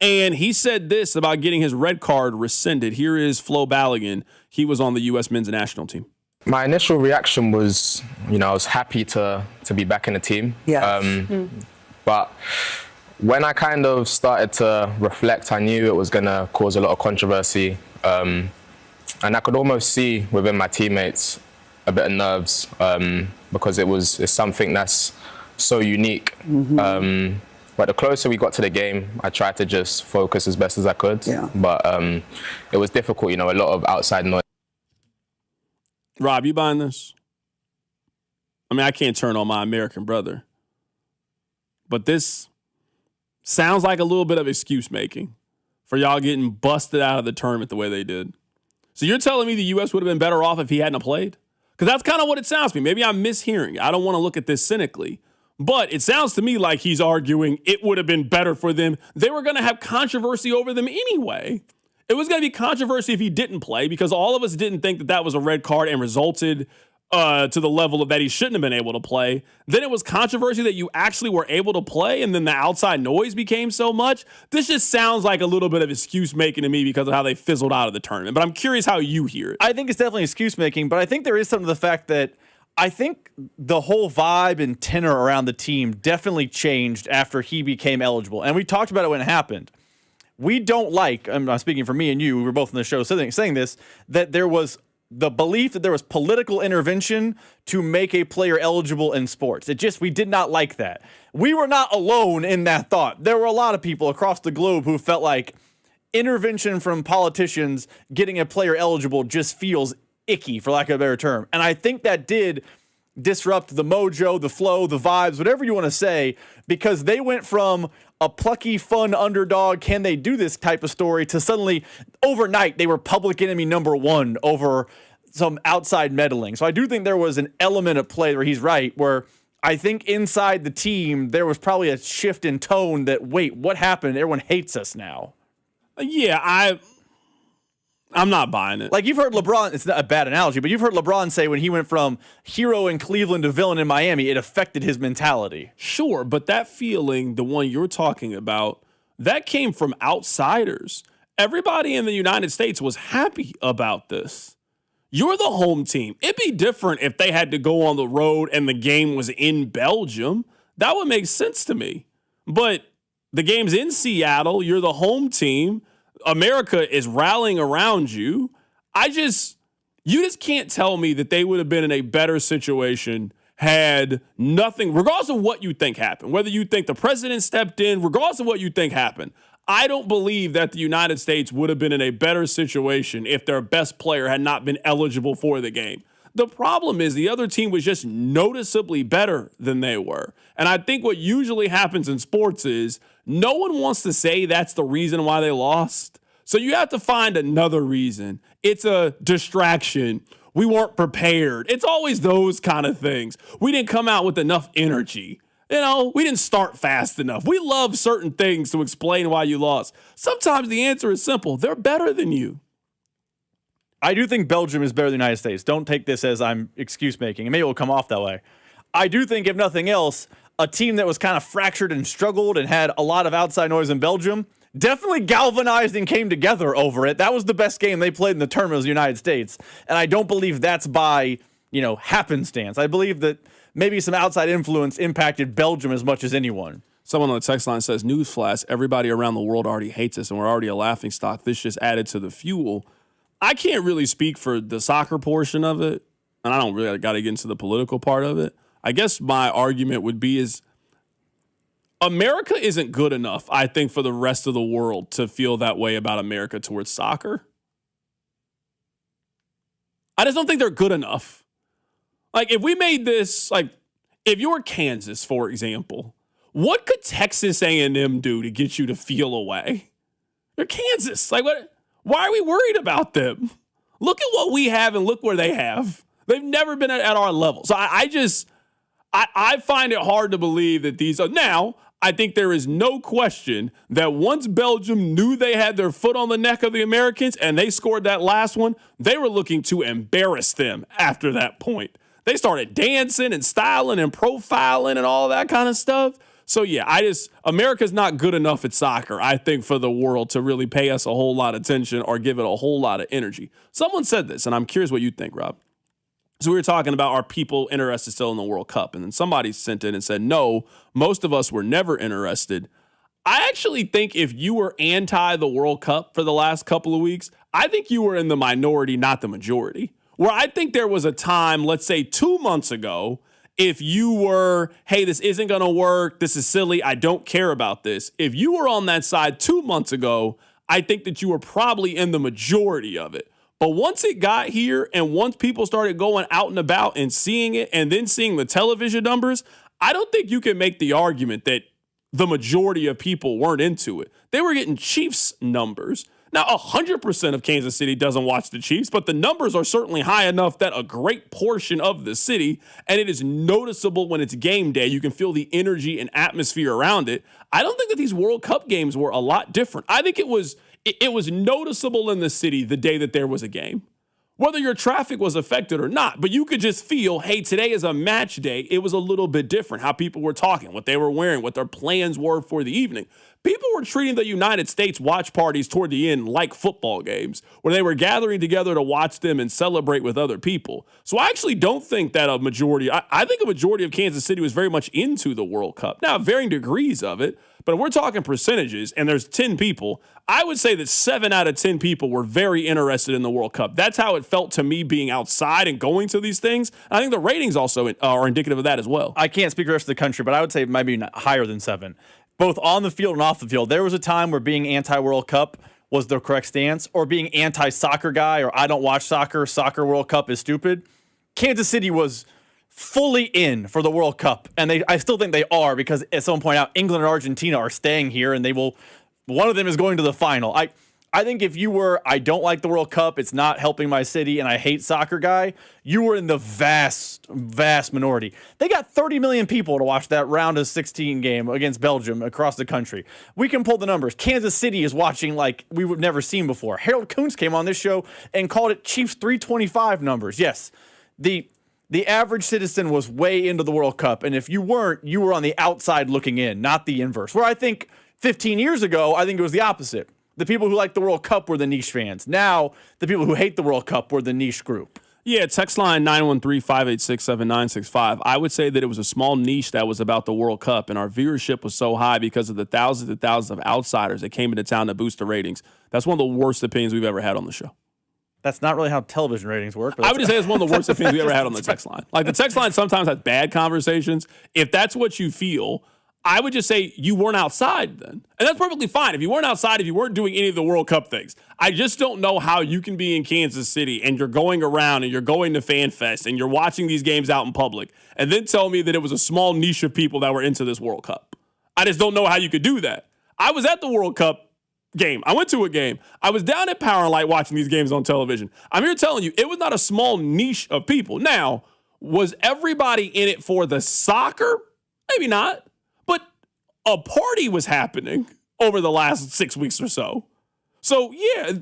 and he said this about getting his red card rescinded. Here is Flo Balogun. He was on the U.S. men's national team. My initial reaction was, I was happy to be back in the team. Yeah. But When I kind of started to reflect, I knew it was going to cause a lot of controversy. And I could almost see within my teammates a bit of nerves because it's something that's so unique. But the closer we got to the game, I tried to just focus as best as I could. Yeah. But it was difficult, a lot of outside noise. Rob, you buying this? I mean, I can't turn on my American brother. But this sounds like a little bit of excuse making for y'all getting busted out of the tournament the way they did. So you're telling me the U.S. would have been better off if he hadn't played? Because that's kind of what it sounds to me. Maybe I'm mishearing. I don't want to look at this cynically. But it sounds to me like he's arguing it would have been better for them. They were going to have controversy over them anyway. It was going to be controversy if he didn't play because all of us didn't think that was a red card and resulted to the level of that he shouldn't have been able to play. Then it was controversy that you actually were able to play, and then the outside noise became so much. This just sounds like a little bit of excuse making to me because of how they fizzled out of the tournament. But I'm curious how you hear it. I think it's definitely excuse making, but I think there is something to the fact that I think the whole vibe and tenor around the team definitely changed after he became eligible. And we talked about it when it happened. We don't like, I'm speaking for me and you, we were both in the show saying this, that there was the belief that there was political intervention to make a player eligible in sports. We did not like that. We were not alone in that thought. There were a lot of people across the globe who felt like intervention from politicians getting a player eligible just feels icky, for lack of a better term. And I think that did disrupt the mojo, the flow, the vibes, whatever you want to say, because they went from a plucky, fun underdog, can they do this type of story, to suddenly, overnight, they were public enemy number one over some outside meddling. So I do think there was an element of play where he's right, where I think inside the team, there was probably a shift in tone that, wait, what happened? Everyone hates us now. Yeah, I'm not buying it. Like, you've heard LeBron, it's not a bad analogy, but you've heard LeBron say when he went from hero in Cleveland to villain in Miami, it affected his mentality. Sure, but that feeling, the one you're talking about, that came from outsiders. Everybody in the United States was happy about this. You're the home team. It'd be different if they had to go on the road and the game was in Belgium. That would make sense to me. But the game's in Seattle. You're the home team. America is rallying around you. You just can't tell me that they would have been in a better situation had nothing, regardless of what you think happened, whether you think the president stepped in, regardless of what you think happened. I don't believe that the United States would have been in a better situation if their best player had not been eligible for the game. The problem is the other team was just noticeably better than they were. And I think what usually happens in sports is no one wants to say that's the reason why they lost. So you have to find another reason. It's a distraction. We weren't prepared. It's always those kind of things. We didn't come out with enough energy. We didn't start fast enough. We love certain things to explain why you lost. Sometimes the answer is simple. They're better than you. I do think Belgium is better than the United States. Don't take this as I'm excuse making. Maybe it will come off that way. I do think, if nothing else, a team that was kind of fractured and struggled and had a lot of outside noise in Belgium definitely galvanized and came together over it. That was the best game they played in the tournament, was the United States. And I don't believe that's by, happenstance. I believe that maybe some outside influence impacted Belgium as much as anyone. Someone on the text line says, newsflash, everybody around the world already hates us and we're already a laughingstock. This just added to the fuel. I can't really speak for the soccer portion of it, and I don't really got to get into the political part of it. I guess my argument would be is America isn't good enough, I think, for the rest of the world to feel that way about America towards soccer. I just don't think they're good enough. Like, if we made this, if you're Kansas, for example, what could Texas A&M do to get you to feel away? They're Kansas. What? Why are we worried about them? Look at what we have and look where they have. They've never been at our level. So I find it hard to believe that these are. Now, I think there is no question that once Belgium knew they had their foot on the neck of the Americans and they scored that last one, they were looking to embarrass them after that point. They started dancing and styling and profiling and all that kind of stuff. So, yeah, America's not good enough at soccer, I think, for the world to really pay us a whole lot of attention or give it a whole lot of energy. Someone said this, and I'm curious what you think, Rob. So we were talking about, are people interested still in the World Cup? And then somebody sent in and said, no, most of us were never interested. I actually think if you were anti the World Cup for the last couple of weeks, I think you were in the minority, not the majority. Where I think there was a time, let's say 2 months ago, if you were, hey, this isn't going to work, this is silly, I don't care about this. If you were on that side 2 months ago, I think that you were probably in the majority of it. But once it got here and once people started going out and about and seeing it and then seeing the television numbers, I don't think you can make the argument that the majority of people weren't into it. They were getting Chiefs numbers. Now, 100% of Kansas City doesn't watch the Chiefs, but the numbers are certainly high enough that a great portion of the city, and it is noticeable when it's game day. You can feel the energy and atmosphere around it. I don't think that these World Cup games were a lot different. I think it was noticeable in the city the day that there was a game. Whether your traffic was affected or not, but you could just feel, hey, today is a match day. It was a little bit different, how people were talking, what they were wearing, what their plans were for the evening. People were treating the United States watch parties toward the end like football games, where they were gathering together to watch them and celebrate with other people. So I actually don't think that a majority, I think a majority of Kansas City was very much into the World Cup. Now, varying degrees of it, but if we're talking percentages and there's 10 people, I would say that 7 out of 10 people were very interested in the World Cup. That's how it felt to me being outside and going to these things. I think the ratings also are indicative of that as well. I can't speak for the rest of the country, but I would say it might be higher than 7. Both on the field and off the field. There was a time where being anti-World Cup was the correct stance, or being anti-soccer guy, or I don't watch soccer World Cup is stupid. Kansas City was fully in for the World Cup, and I still think they are, because as someone pointed out, England and Argentina are staying here, and one of them is going to the final. I think if you were, I don't like the World Cup, it's not helping my city, and I hate soccer guy, you were in the vast, vast minority. They got 30 million people to watch that round of 16 game against Belgium across the country. We can pull the numbers. Kansas City is watching like we've never seen before. Harold Kuntz came on this show and called it Chiefs 325 numbers. Yes, the average citizen was way into the World Cup, and if you weren't, you were on the outside looking in, not the inverse. Where I think 15 years ago, I think it was the opposite. The people who liked the World Cup were the niche fans. Now, the people who hate the World Cup were the niche group. Yeah, text line 913-586-7965. I would say that it was a small niche that was about the World Cup, and our viewership was so high because of the thousands and thousands of outsiders that came into town to boost the ratings. That's one of the worst opinions we've ever had on the show. That's not really how television ratings work. But I would just say it's one of the worst opinions we ever had on the text line. Like, the text line sometimes has bad conversations. If that's what you feel, I would just say you weren't outside then. And that's perfectly fine. If you weren't outside, if you weren't doing any of the World Cup things. I just don't know how you can be in Kansas City and you're going around and you're going to Fan Fest and you're watching these games out in public and then tell me that it was a small niche of people that were into this World Cup. I just don't know how you could do that. I was at the World Cup game. I went to a game. I was down at Power and Light watching these games on television. I'm here telling you, it was not a small niche of people. Now, was everybody in it for the soccer? Maybe not. A party was happening over the last 6 weeks or so. So, yeah,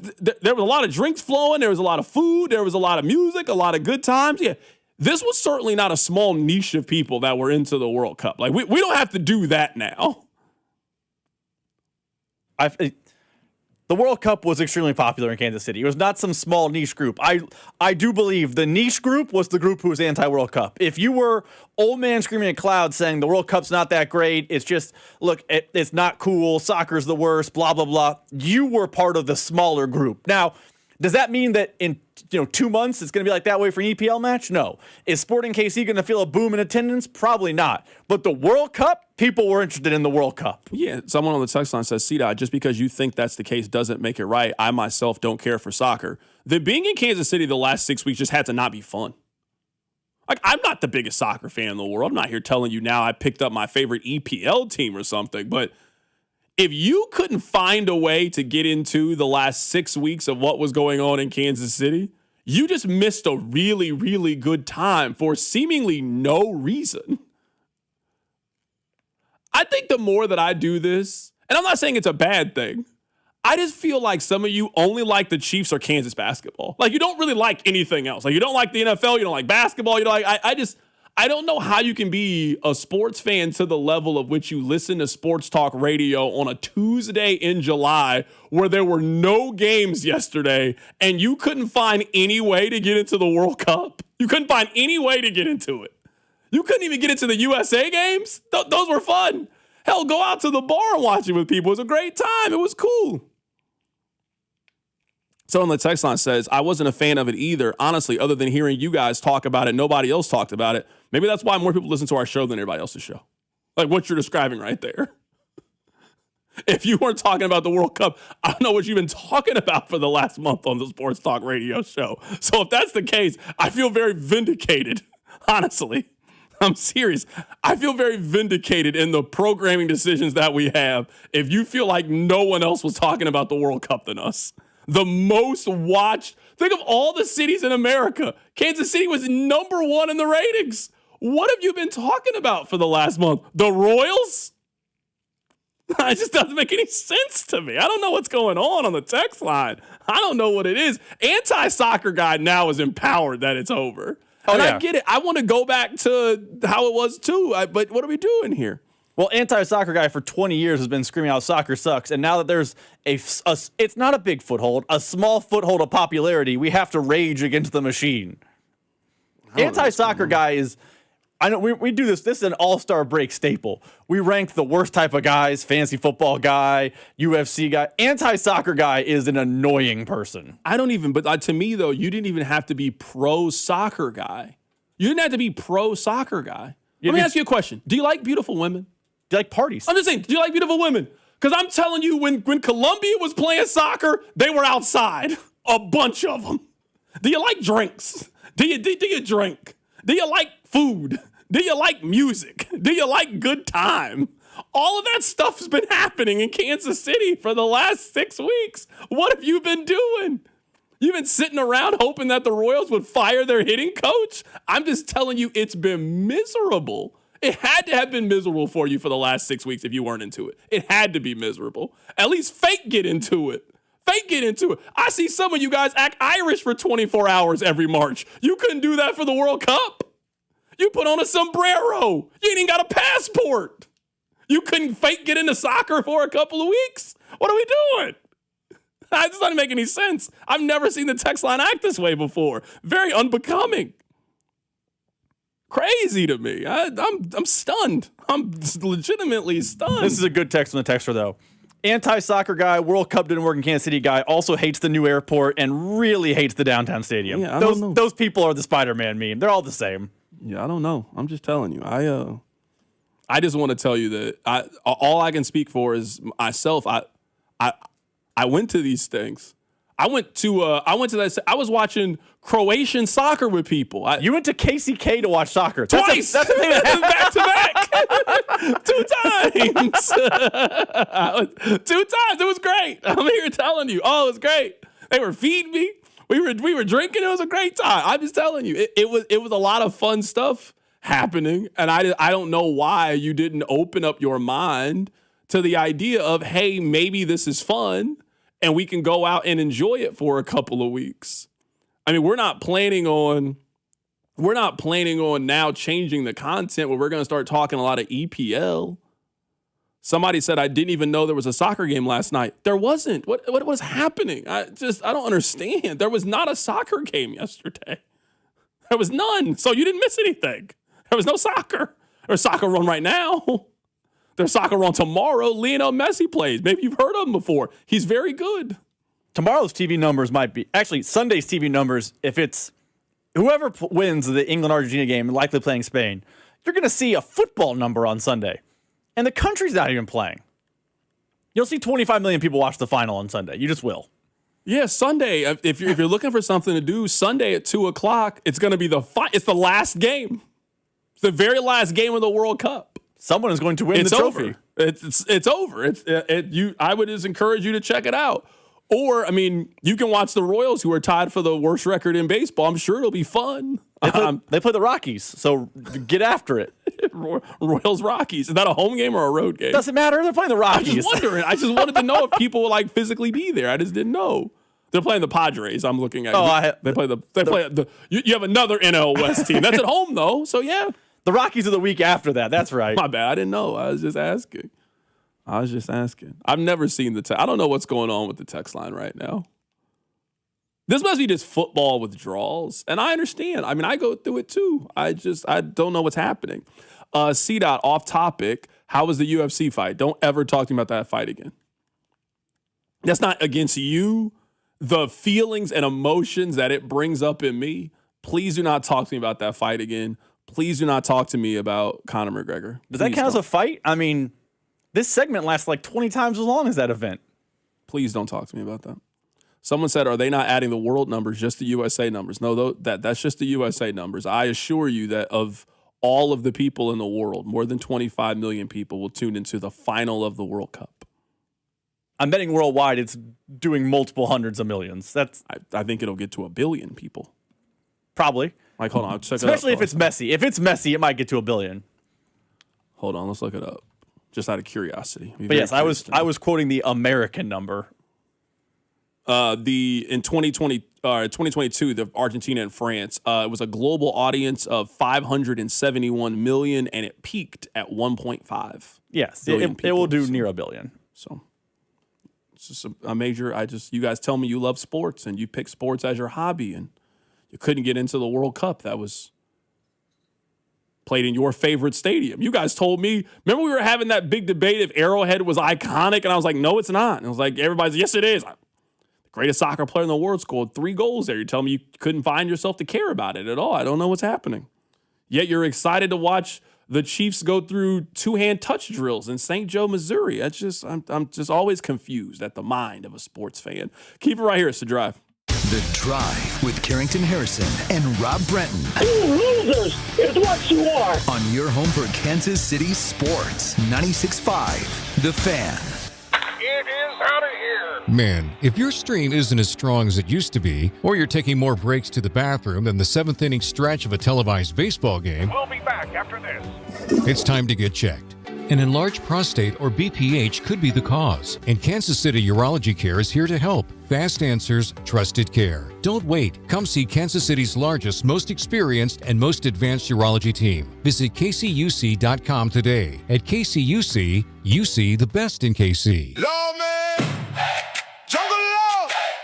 there was a lot of drinks flowing. There was a lot of food. There was a lot of music, a lot of good times. Yeah, this was certainly not a small niche of people that were into the World Cup. Like, we don't have to do that now. The World Cup was extremely popular in Kansas City. It was not some small niche group. I do believe the niche group was the group who was anti-World Cup. If you were old man screaming at clouds saying the World Cup's not that great, it's just, look, it's not cool, soccer's the worst, blah, blah, blah, you were part of the smaller group. Now, does that mean that in 2 months it's going to be like that way for an EPL match? No. Is Sporting KC going to feel a boom in attendance? Probably not. But the World Cup, people were interested in the World Cup. Yeah, someone on the text line says, CDOT, just because you think that's the case doesn't make it right. I myself don't care for soccer. Being in Kansas City the last 6 weeks just had to not be fun. Like, I'm not the biggest soccer fan in the world. I'm not here telling you now I picked up my favorite EPL team or something, but if you couldn't find a way to get into the last 6 weeks of what was going on in Kansas City, you just missed a really, really good time for seemingly no reason. I think the more that I do this, and I'm not saying it's a bad thing, I just feel like some of you only like the Chiefs or Kansas basketball. Like, you don't really like anything else. Like, you don't like the NFL, you don't like basketball, you don't like, I don't know how you can be a sports fan to the level of which you listen to sports talk radio on a Tuesday in July where there were no games yesterday and you couldn't find any way to get into the World Cup. You couldn't find any way to get into it. You couldn't even get into the USA games. Those were fun. Hell, go out to the bar and watch it with people. It was a great time. It was cool. Someone on the text line says, I wasn't a fan of it either. Honestly, other than hearing you guys talk about it, nobody else talked about it. Maybe that's why more people listen to our show than everybody else's show. Like what you're describing right there. If you weren't talking about the World Cup, I don't know what you've been talking about for the last month on the Sports Talk Radio show. So if that's the case, I feel very vindicated, honestly. I'm serious. I feel very vindicated in the programming decisions that we have if you feel like no one else was talking about the World Cup than us. The most watched. Think of all the cities in America. Kansas City was number 1 in the ratings. What have you been talking about for the last month? The Royals? It just doesn't make any sense to me. I don't know what's going on the text line. I don't know what it is. Anti-soccer guy now is empowered that it's over. Oh, and yeah. I get it. I want to go back to how it was too. But what are we doing here? Well, anti-soccer guy for 20 years has been screaming out soccer sucks. And now that there's it's not a big foothold, a small foothold of popularity, we have to rage against the machine. Anti-soccer guy is, I know we do this. This is an all-star break staple. We rank the worst type of guys: fantasy football guy, UFC guy. Anti-soccer guy is an annoying person. I don't even. But to me though, you didn't even have to be pro-soccer guy. You didn't have to be pro-soccer guy. Let me ask you a question. Do you like beautiful women? Do you like parties? I'm just saying. Do you like beautiful women? Because I'm telling you, when Colombia was playing soccer, they were outside. A bunch of them. Do you like drinks? Do you drink? Do you like food? Do you like music? Do you like good time? All of that stuff's been happening in Kansas City for the last 6 weeks. What have you been doing? You've been sitting around hoping that the Royals would fire their hitting coach? I'm just telling you, it's been miserable. It had to have been miserable for you for the last 6 weeks if you weren't into it. It had to be miserable. At least fake get into it. Fake get into it. I see some of you guys act Irish for 24 hours every March. You couldn't do that for the World Cup. You put on a sombrero. You ain't even got a passport. You couldn't fake get into soccer for a couple of weeks. What are we doing? That just doesn't make any sense. I've never seen the text line act this way before. Very unbecoming. Crazy to me. I'm stunned. I'm legitimately stunned. This is a good text from the texter, though. Anti-soccer guy, World Cup didn't work in Kansas City guy, also hates the new airport and really hates the downtown stadium. Yeah, those people are the Spider-Man meme. They're all the same. Yeah, I don't know. I'm just telling you. I just want to tell you that all I can speak for is myself. I went to these things. I went to that. I was watching Croatian soccer with people. You went to KCK to watch soccer twice. That's the thing that happened back to back. 2 times. 2 times. It was great. I'm here telling you. Oh, it was great. They were feeding me. We were drinking. It was a great time. I'm just telling you. It was a lot of fun stuff happening, and I don't know why you didn't open up your mind to the idea of, hey, maybe this is fun and we can go out and enjoy it for a couple of weeks. I mean, we're not planning on now changing the content where we're going to start talking a lot of EPL. Somebody said, I didn't even know there was a soccer game last night. There wasn't. What was happening? I don't understand. There was not a soccer game yesterday. There was none. So you didn't miss anything. There was no soccer. There's soccer on right now. There's soccer on tomorrow. Lionel Messi plays. Maybe you've heard of him before. He's very good. Tomorrow's TV numbers might be, actually Sunday's TV numbers, if it's whoever wins the England-Argentina game, likely playing Spain, you're going to see a football number on Sunday. And the country's not even playing. You'll see 25 million people watch the final on Sunday. You just will. Yeah, Sunday. If you're looking for something to do, Sunday at 2:00, it's going to be it's the last game. It's the very last game of the World Cup. Someone is going to win the trophy. It's over. I would just encourage you to check it out. Or, I mean, you can watch the Royals, who are tied for the worst record in baseball. I'm sure it'll be fun. They play the Rockies, so get after it. Royals Rockies. Is that a home game or a road game? Doesn't matter. They're playing the Rockies. I'm just wondering. I just wanted to know if people would physically be there. I just didn't know. They're playing the Padres. I'm looking at. You have another NL West team. That's at home though. So yeah, the Rockies are the week after that. That's right. My bad. I didn't know. I was just asking. I've never seen the text. I don't know what's going on with the text line right now. This must be just football withdrawals. And I understand. I mean, I go through it too. I don't know what's happening. C-Dot, off topic. How was the UFC fight? Don't ever talk to me about that fight again. That's not against you. The feelings and emotions that it brings up in me, please do not talk to me about that fight again. Please do not talk to me about Conor McGregor. Does that count as a fight? I mean, this segment lasts like 20 times as long as that event. Please don't talk to me about that. Someone said, are they not adding the world numbers, just the USA numbers? No, that's just the USA numbers. I assure you that of all of the people in the world, more than 25 million people will tune into the final of the World Cup. I'm betting worldwide it's doing multiple hundreds of millions. I think it'll get to 1 billion people. Probably. Like, hold on. I'll check Especially it up. if it's messy. If it's messy, it might get to 1 billion. Hold on. Let's look it up. Just out of curiosity. But yes, I was quoting the American number. In 2022, the Argentina and France, it was a global audience of 571 million, and it peaked at 1.5. Yes, it will do near 1 billion. So it's just a major. You guys tell me you love sports and you pick sports as your hobby, and you couldn't get into the World Cup that was played in your favorite stadium. You guys told me, remember we were having that big debate if Arrowhead was iconic, and I was like, no, it's not. And I was like, everybody's, yes, it is. Greatest soccer player in the world scored 3 goals there. You're telling me you couldn't find yourself to care about it at all. I don't know what's happening. Yet you're excited to watch the Chiefs go through 2-hand touch drills in St. Joe, Missouri. That's just, I'm just always confused at the mind of a sports fan. Keep it right here. It's The Drive. The Drive with Carrington Harrison and Rob Brenton. You losers is what you are. On your home for Kansas City sports. 96.5 The Fan. It is out of here. Man, if your stream isn't as strong as it used to be, or you're taking more breaks to the bathroom than the 7th inning stretch of a televised baseball game, We'll be back after this. it's time to get checked. An enlarged prostate or BPH could be the cause, and Kansas City Urology Care is here to help. Fast answers, trusted care. Don't wait. Come see Kansas City's largest, most experienced, and most advanced urology team. Visit kcuc.com today. At KCUC, you see the best in KC.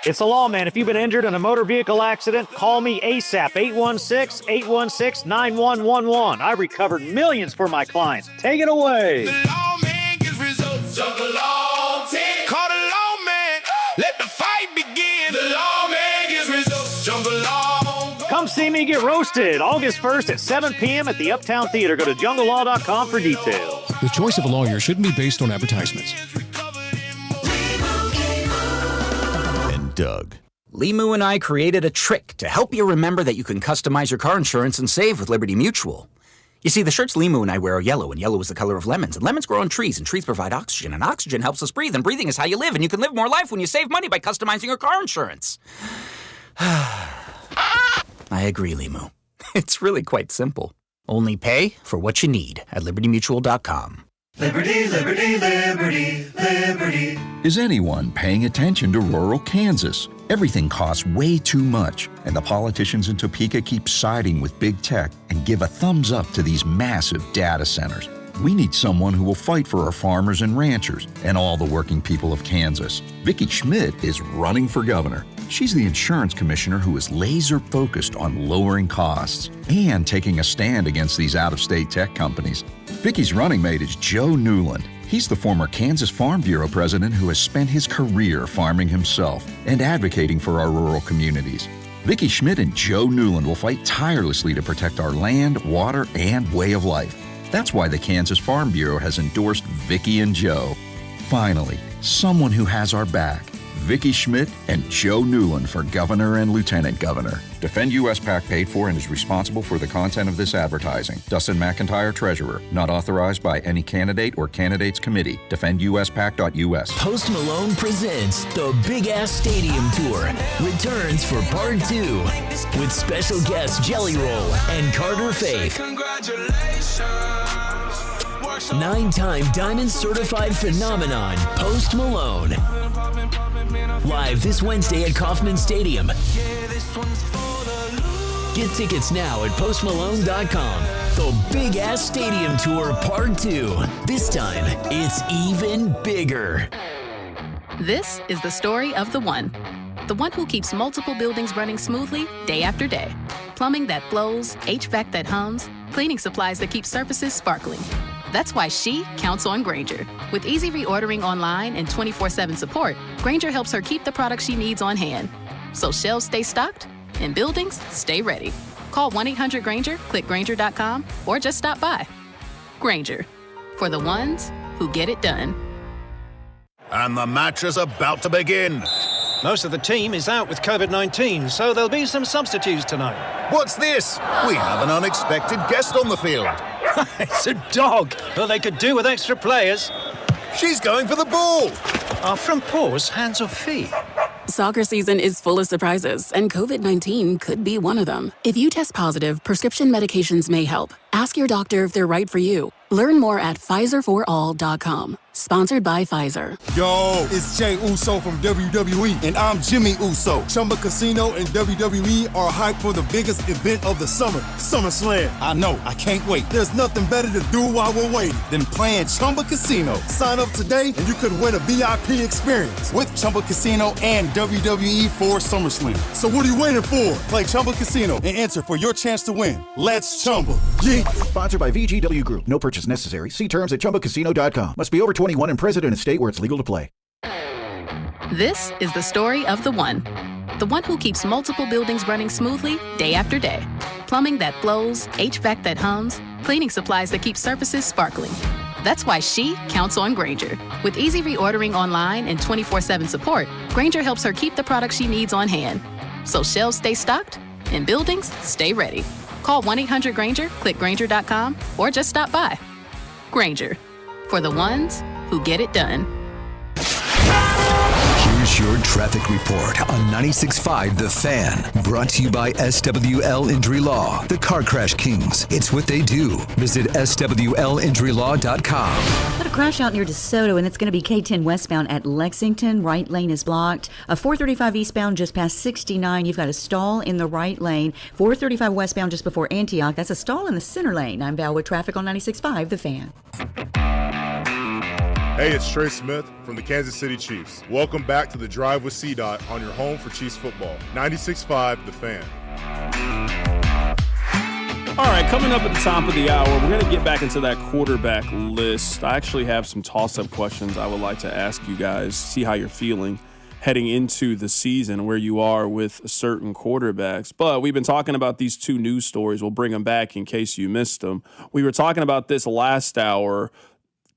It's the Lawman. If you've been injured in a motor vehicle accident, call me ASAP, 816-816-9111. I recovered millions for my clients. Take it away. The Lawman gets results. Juggle long team. Call the Lawman. Let the fight begin. The Lawman gets results. Juggle long. Come see me get roasted August 1st at 7 p.m. at the Uptown Theater. Go to junglelaw.com for details. The choice of a lawyer shouldn't be based on advertisements. Doug. Limu and I created a trick to help you remember that you can customize your car insurance and save with Liberty Mutual. You see, the shirts Limu and I wear are yellow, and yellow is the color of lemons, and lemons grow on trees, and trees provide oxygen, and oxygen helps us breathe, and breathing is how you live, and you can live more life when you save money by customizing your car insurance. I agree, Limu. It's really quite simple. Only pay for what you need at libertymutual.com. Liberty, liberty, liberty, liberty. Is anyone paying attention to rural Kansas? Everything costs way too much, and the politicians in Topeka keep siding with big tech and give a thumbs up to these massive data centers. We need someone who will fight for our farmers and ranchers and all the working people of Kansas. Vicki Schmidt is running for governor. She's the insurance commissioner who is laser focused on lowering costs and taking a stand against these out-of-state tech companies. Vicki's running mate is Joe Newland. He's the former Kansas Farm Bureau president who has spent his career farming himself and advocating for our rural communities. Vicki Schmidt and Joe Newland will fight tirelessly to protect our land, water, and way of life. That's why the Kansas Farm Bureau has endorsed Vicki and Joe. Finally, someone who has our back. Vicki Schmidt and Joe Newland for governor and lieutenant governor. Defend US PAC paid for and is responsible for the content of this advertising. Dustin McIntyre, Treasurer. Not authorized by any candidate or candidates committee. DefendUSPAC.us. Post Malone presents the Big Ass Stadium Tour. Returns for Part 2 with special guests Jelly Roll and Carter Faith. Congratulations. 9-time Diamond Certified Phenomenon, Post Malone. Live this Wednesday at Kauffman Stadium. Get tickets now at postmalone.com. The Big Ass Stadium Tour Part 2. This time, it's even bigger. This is the story of the one who keeps multiple buildings running smoothly day after day. Plumbing that flows, HVAC that hums, cleaning supplies that keep surfaces sparkling. That's why she counts on Grainger. With easy reordering online and 24/7 support, Grainger helps her keep the products she needs on hand. So shelves stay stocked and buildings stay ready. Call 1-800-GRAINGER, click Grainger.com, or just stop by. Grainger, for the ones who get it done. And the match is about to begin. Most of the team is out with COVID-19, so there'll be some substitutes tonight. What's this? We have an unexpected guest on the field. It's a dog. Well, they could do with extra players. She's going for the ball. Are front paws hands or feet? Soccer season is full of surprises, and COVID-19 could be one of them. If you test positive, prescription medications may help. Ask your doctor if they're right for you. Learn more at PfizerForAll.com. Sponsored by Pfizer. Yo, it's Jay Uso from WWE, and I'm Jimmy Uso. Chumba Casino and WWE are hyped for the biggest event of the summer, SummerSlam. I know, I can't wait. There's nothing better to do while we're waiting than playing Chumba Casino. Sign up today, and you could win a VIP experience with Chumba Casino and WWE for SummerSlam. So what are you waiting for? Play Chumba Casino and enter for your chance to win. Let's Chumba. Yeah. Sponsored by VGW Group. No purchase necessary. See terms at ChumbaCasino.com. Must be over 21 and present in a state where it's legal to play. This is the story of the one who keeps multiple buildings running smoothly day after day. Plumbing that flows, HVAC that hums, cleaning supplies that keep surfaces sparkling. That's why she counts on Grainger. With easy reordering online and 24/7 support, Grainger helps her keep the products she needs on hand. So shelves stay stocked and buildings stay ready. Call 1-800-GRAINGER, click Grainger.com, or just stop by. Grainger, for the ones who get it done. Here's your traffic report on 96.5 The Fan. Brought to you by SWL Injury Law, the car crash kings. It's what they do. Visit SWLinjurylaw.com. Got a crash out near DeSoto, and it's going to be K10 westbound at Lexington. Right lane is blocked. 435 eastbound just past 69. You've got a stall in the right lane. 435 westbound just before Antioch. That's a stall in the center lane. I'm Val with traffic on 96.5 The Fan. Hey, it's Trey Smith from the Kansas City Chiefs. Welcome back to the Drive with CDOT on your home for Chiefs football. 96.5 The Fan. All right, coming up at the top of the hour, we're going to get back into that quarterback list. I actually have some toss-up questions I would like to ask you guys, see how you're feeling heading into the season, where you are with certain quarterbacks. But we've been talking about these two news stories. We'll bring them back in case you missed them. We were talking about this last hour.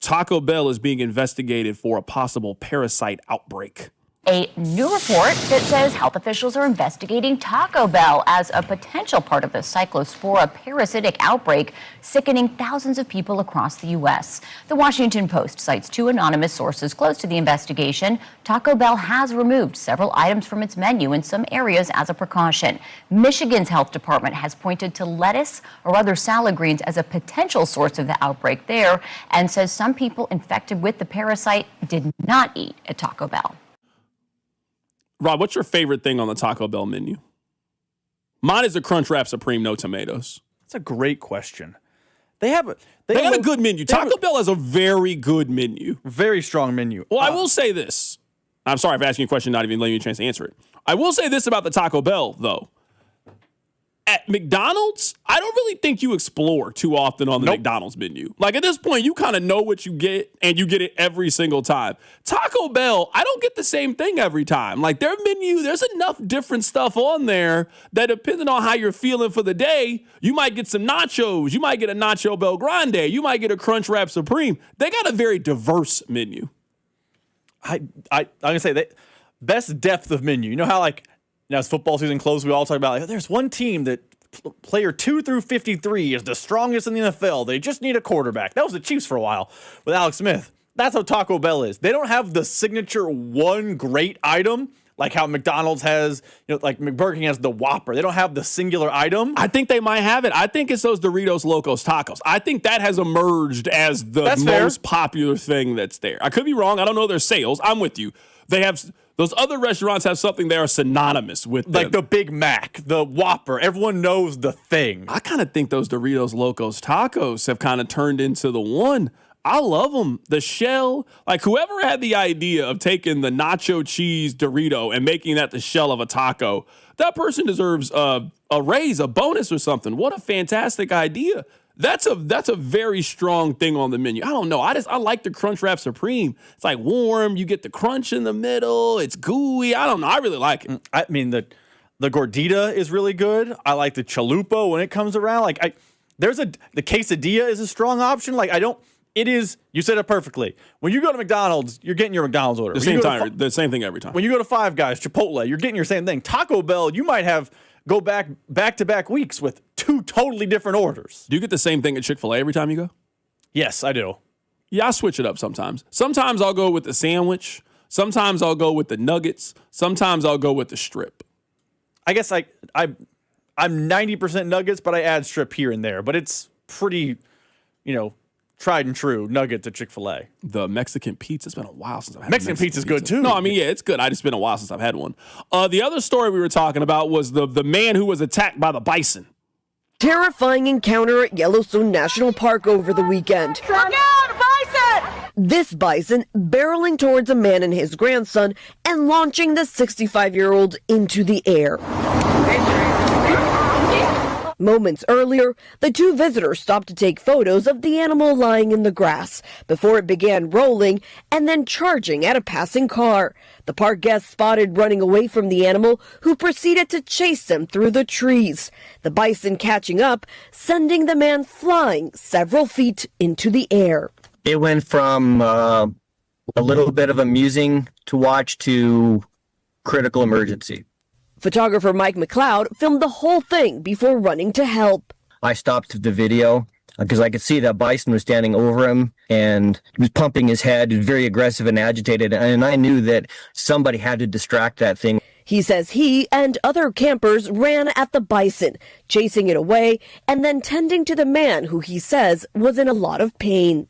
Taco Bell is being investigated for a possible parasite outbreak. A new report that says health officials are investigating Taco Bell as a potential part of the cyclospora parasitic outbreak, sickening thousands of people across the U.S. The Washington Post cites two anonymous sources close to the investigation. Taco Bell has removed several items from its menu in some areas as a precaution. Michigan's health department has pointed to lettuce or other salad greens as a potential source of the outbreak there, and says some people infected with the parasite did not eat at Taco Bell. Rob, what's your favorite thing on the Taco Bell menu? Mine is the Crunchwrap Supreme, no tomatoes. That's a great question. They got a good menu. Taco Bell has a very good menu. Very strong menu. Well, I will say this. I'm sorry for asking you a question, not even letting you a chance to answer it. I will say this about the Taco Bell, though. At McDonald's, I don't really think you explore too often on the McDonald's menu. Like, at this point, you kind of know what you get, and you get it every single time. Taco Bell, I don't get the same thing every time. Like, their menu, there's enough different stuff on there that, depending on how you're feeling for the day, you might get some nachos. You might get a Nacho Bel Grande. You might get a Crunchwrap Supreme. They got a very diverse menu. I'm going to say that best depth of menu. You know how, like, now as football season closes, we all talk about, like, there's one team that player 2 through 53 is the strongest in the NFL. They just need a quarterback. That was the Chiefs for a while with Alex Smith. That's how Taco Bell is. They don't have the signature one great item like how McDonald's has, like Burger King has the Whopper. They don't have the singular item. I think they might have it. I think it's those Doritos Locos Tacos. I think that has emerged as the most popular thing that's there. I could be wrong. I don't know their sales. I'm with you. They have... Those other restaurants have something they are synonymous with. Like the Big Mac, the Whopper. Everyone knows the thing. I kind of think those Doritos Locos Tacos have kind of turned into the one. I love them. The shell, like whoever had the idea of taking the nacho cheese Dorito and making that the shell of a taco, that person deserves a raise, a bonus or something. What a fantastic idea. That's a very strong thing on the menu. I don't know. I like the Crunchwrap Supreme. It's like warm. You get the crunch in the middle. It's gooey. I don't know. I really like it. I mean, the gordita is really good. I like the chalupa when it comes around. Like the quesadilla is a strong option. Like it is, you said it perfectly. When you go to McDonald's, you're getting your McDonald's order. The same thing every time. When you go to Five Guys, Chipotle, you're getting your same thing. Taco Bell, you might go back-to-back weeks with 2 totally different orders. Do you get the same thing at Chick-fil-A every time you go? Yes, I do. Yeah, I switch it up sometimes. Sometimes I'll go with the sandwich. Sometimes I'll go with the nuggets. Sometimes I'll go with the strip. I guess I'm 90% nuggets, but I add strip here and there. But it's pretty, tried and true nuggets at Chick-fil-A. The Mexican pizza, it's been a while since I've had Mexican pizza's good too. No, I mean, yeah, it's good. It's been a while since I've had one. The other story we were talking about was the man who was attacked by the bison. Terrifying encounter at Yellowstone National Park over the weekend. Look out, bison! This bison barreling towards a man and his grandson and launching the 65-year-old into the air. Moments earlier, the 2 visitors stopped to take photos of the animal lying in the grass before it began rolling and then charging at a passing car. The park guests spotted running away from the animal, who proceeded to chase them through the trees. The bison catching up, sending the man flying several feet into the air. It went from a little bit of amusing to watch to critical emergency. Photographer Mike McLeod filmed the whole thing before running to help. I stopped the video because I could see that bison was standing over him and he was pumping his head, very aggressive and agitated, and I knew that somebody had to distract that thing. He says he and other campers ran at the bison, chasing it away and then tending to the man who he says was in a lot of pain.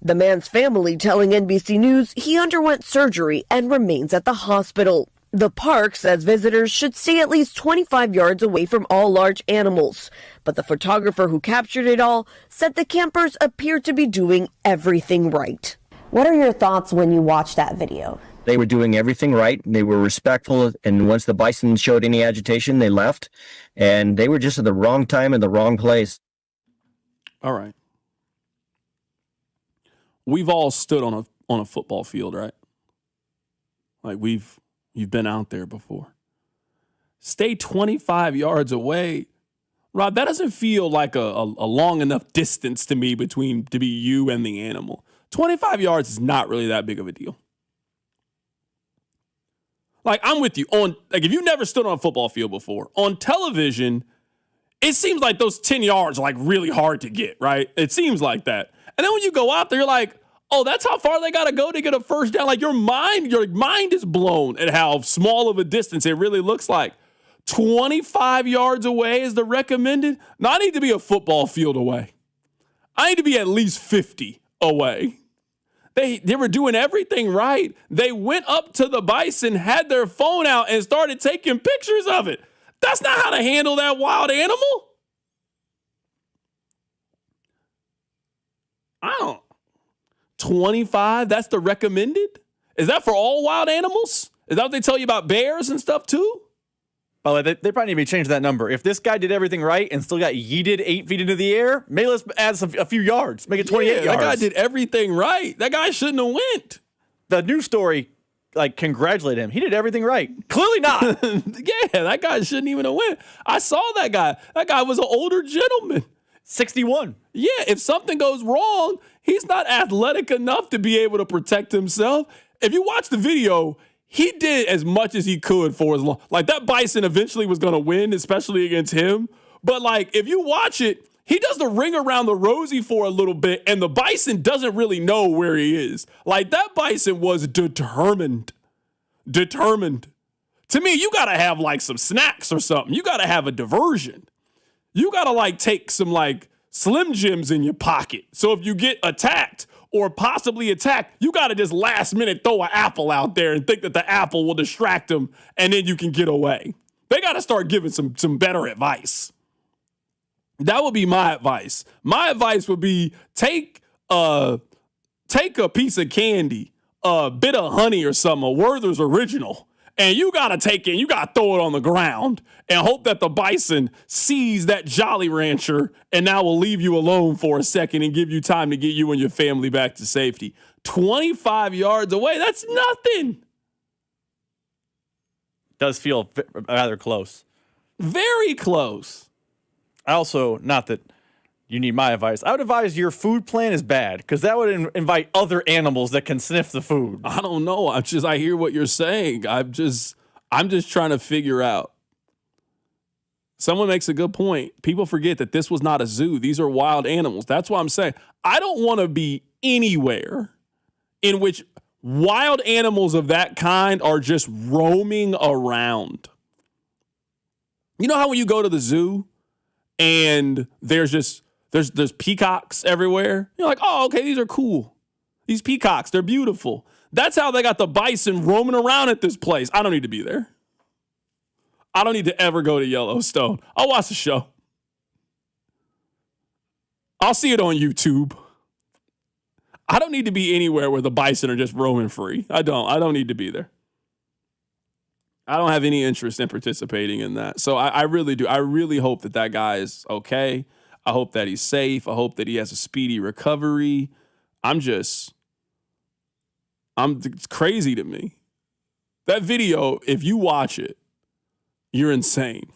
The man's family telling NBC News he underwent surgery and remains at the hospital. The park says visitors should stay at least 25 yards away from all large animals. But the photographer who captured it all said the campers appeared to be doing everything right. What are your thoughts when you watch that video? They were doing everything right. They were respectful. And once the bison showed any agitation, they left. And they were just at the wrong time in the wrong place. All right. We've all stood on a football field, right? Like you've been out there before. Stay 25 yards away. Rob, that doesn't feel like a long enough distance to me to be you and the animal. 25 yards is not really that big of a deal. Like, I'm with you. If you've never stood on a football field before, on television, it seems like those 10 yards are like really hard to get, right? It seems like that. And then when you go out there, you're like, oh, that's how far they got to go to get a first down. Like your mind is blown at how small of a distance it really looks like. 25 yards away is the recommended. No, I need to be a football field away. I need to be at least 50 away. They were doing everything right. They went up to the bison, had their phone out, and started taking pictures of it. That's not how to handle that wild animal. 25, that's the recommended? Is that for all wild animals? Is that what they tell you about bears and stuff too? By the way, they probably need to be changing that number. If this guy did everything right and still got yeeted 8 feet into the air, maybe let's add a few yards. Make it 28 yards. That guy did everything right. That guy shouldn't have went. The news story, congratulate him. He did everything right. Clearly not. Yeah, that guy shouldn't even have went. I saw that guy. That guy was an older gentleman. 61. Yeah, if something goes wrong, he's not athletic enough to be able to protect himself. If you watch the video, he did as much as he could for as long. Like, that bison eventually was going to win, especially against him. But, if you watch it, he does the ring around the rosy for a little bit, and the bison doesn't really know where he is. That bison was determined. Determined. To me, you got to have, some snacks or something. You got to have a diversion. You got to, take some, Slim Jims in your pocket. So if you get attacked or possibly attacked, you got to just last minute throw an apple out there and think that the apple will distract them, and then you can get away. They got to start giving some better advice. That would be my advice. My advice would be take a piece of candy, a bit of honey or something, a Werther's Original, And you got to take it, you got to throw it on the ground and hope that the bison sees that Jolly Rancher and now will leave you alone for a second and give you time to get you and your family back to safety. 25 yards away, that's nothing. Does feel rather close. Very close. I also, not that you need my advice, I would advise your food plan is bad because that would invite other animals that can sniff the food. I don't know. I hear what you're saying. I'm just trying to figure out. Someone makes a good point. People forget that this was not a zoo. These are wild animals. That's why I'm saying I don't want to be anywhere in which wild animals of that kind are just roaming around. You know how when you go to the zoo and there's peacocks everywhere? You're like, oh, okay, these are cool. These peacocks, they're beautiful. That's how they got the bison roaming around at this place. I don't need to be there. I don't need to ever go to Yellowstone. I'll watch the show. I'll see it on YouTube. I don't need to be anywhere where the bison are just roaming free. I don't need to be there. I don't have any interest in participating in that. So I really do. I really hope that guy is okay. I hope that he's safe. I hope that he has a speedy recovery. It's crazy to me. That video, if you watch it, you're insane.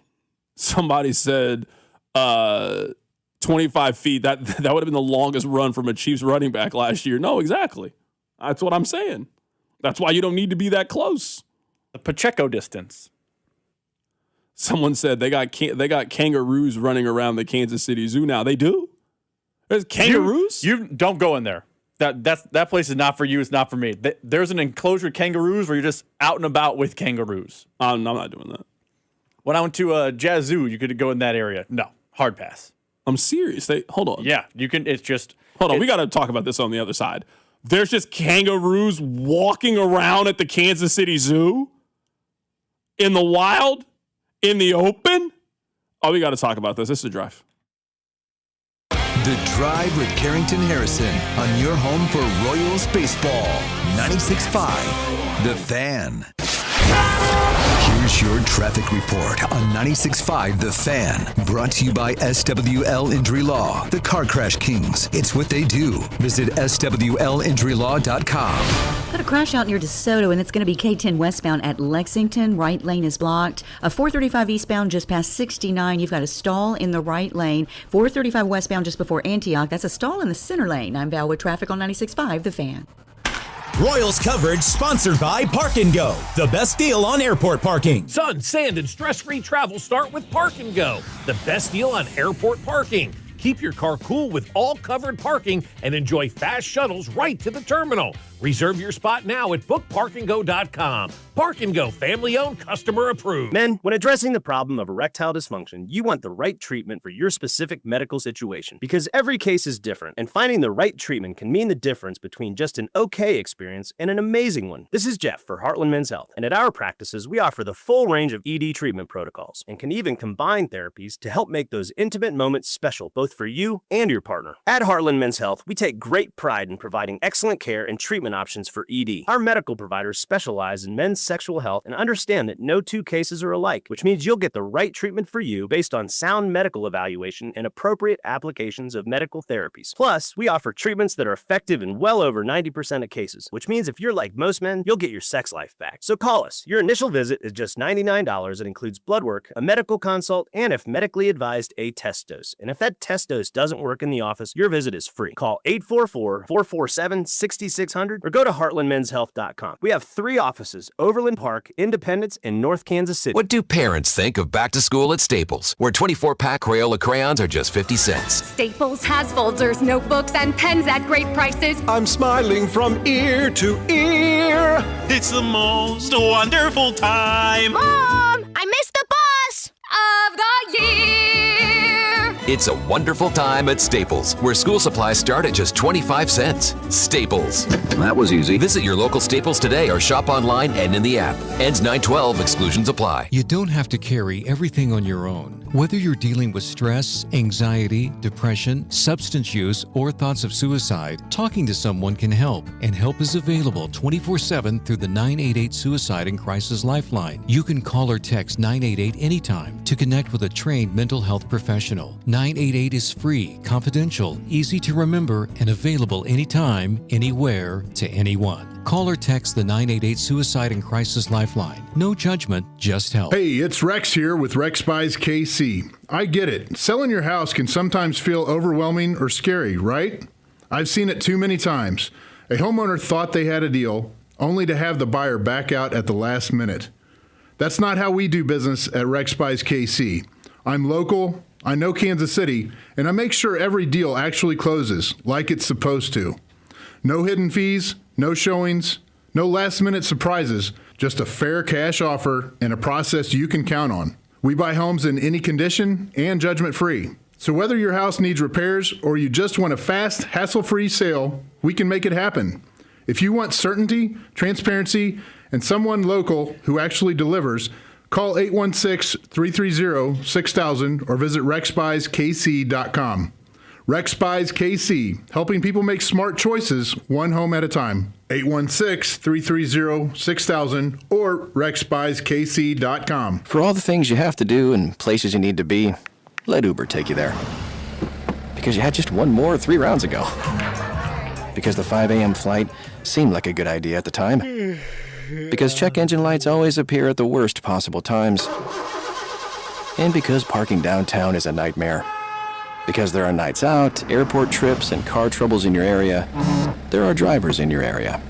Somebody said 25 feet. That would have been the longest run from a Chiefs running back last year. No, exactly. That's what I'm saying. That's why you don't need to be that close. The Pacheco distance. Someone said they got kangaroos running around the Kansas City Zoo now. They do? There's kangaroos? You don't go in there. That place is not for you. It's not for me. There's an enclosure of kangaroos where you're just out and about with kangaroos. I'm not doing that. When I went to Yazoo, you could go in that area. No, hard pass. I'm serious. Hold on. Yeah, you can. It's just hold on. We got to talk about this on the other side. There's just kangaroos walking around at the Kansas City Zoo in the wild, in the open. Oh, we got to talk about this. This is The Drive. The Drive with Carrington Harrison on your home for Royals baseball. 96.5 The Fan. Here's your traffic report on 96.5 The Fan. Brought to you by SWL Injury Law, the Car Crash Kings. It's what they do. Visit SWLinjurylaw.com. Got a crash out near DeSoto, and it's going to be K10 westbound at Lexington. Right lane is blocked. 435 eastbound just past 69. You've got a stall in the right lane. 435 westbound just before Antioch. That's a stall in the center lane. I'm Val with traffic on 96.5 The Fan. Royals coverage sponsored by Park & Go, the best deal on airport parking. Sun, sand, and stress-free travel start with Park & Go, the best deal on airport parking. Keep your car cool with all covered parking and enjoy fast shuttles right to the terminal. Reserve your spot now at bookparkandgo.com. Park & Go, family-owned, customer approved. Men, when addressing the problem of erectile dysfunction, you want the right treatment for your specific medical situation because every case is different, and finding the right treatment can mean the difference between just an okay experience and an amazing one. This is Jeff for Heartland Men's Health, and at our practices, we offer the full range of ED treatment protocols and can even combine therapies to help make those intimate moments special both for you and your partner. At Heartland Men's Health, we take great pride in providing excellent care and treatment options for ED. Our medical providers specialize in men's sexual health and understand that no two cases are alike, which means you'll get the right treatment for you based on sound medical evaluation and appropriate applications of medical therapies. Plus, we offer treatments that are effective in well over 90% of cases, which means if you're like most men, you'll get your sex life back. So call us. Your initial visit is just $99 and includes blood work, a medical consult, and if medically advised, a test dose. And if that test dose doesn't work in the office, your visit is free. Call 844-447-6600 or go to heartlandmenshealth.com. We have 3 offices: Overland Park, Independence, and North Kansas City. What do parents think of back to school at Staples, where 24-pack Crayola crayons are just 50 cents? Staples has folders, notebooks, and pens at great prices. I'm smiling from ear to ear. It's the most wonderful time. Mom, I missed the bus of the year. It's a wonderful time at Staples, where school supplies start at just 25 cents. Staples. That was easy. Visit your local Staples today or shop online and in the app. Ends 9/12. Exclusions apply. You don't have to carry everything on your own. Whether you're dealing with stress, anxiety, depression, substance use, or thoughts of suicide, talking to someone can help, and help is available 24/7 through the 988 Suicide and Crisis Lifeline. You can call or text 988 anytime to connect with a trained mental health professional. 988 is free, confidential, easy to remember, and available anytime, anywhere, to anyone. Call or text the 988 Suicide and Crisis Lifeline. No judgment, just help. Hey, it's Rex here with Rex Buys KC. I get it. Selling your house can sometimes feel overwhelming or scary, right? I've seen it too many times. A homeowner thought they had a deal, only to have the buyer back out at the last minute. That's not how we do business at Rex Buys KC. I'm local, I know Kansas City, and I make sure every deal actually closes like it's supposed to. No hidden fees, no showings, no last-minute surprises, just a fair cash offer and a process you can count on. We buy homes in any condition and judgment-free. So whether your house needs repairs or you just want a fast, hassle-free sale, we can make it happen. If you want certainty, transparency, and someone local who actually delivers, call 816-330-6000 or visit rexbuyskc.com. Rex Buys KC, helping people make smart choices one home at a time. 816-330-6000 or rexbuyskc.com. For all the things you have to do and places you need to be, let Uber take you there. Because you had just one more 3 rounds ago. Because the 5 a.m. flight seemed like a good idea at the time. Because check engine lights always appear at the worst possible times. And because parking downtown is a nightmare. Because there are nights out, airport trips, and car troubles in your area, there are drivers in your area.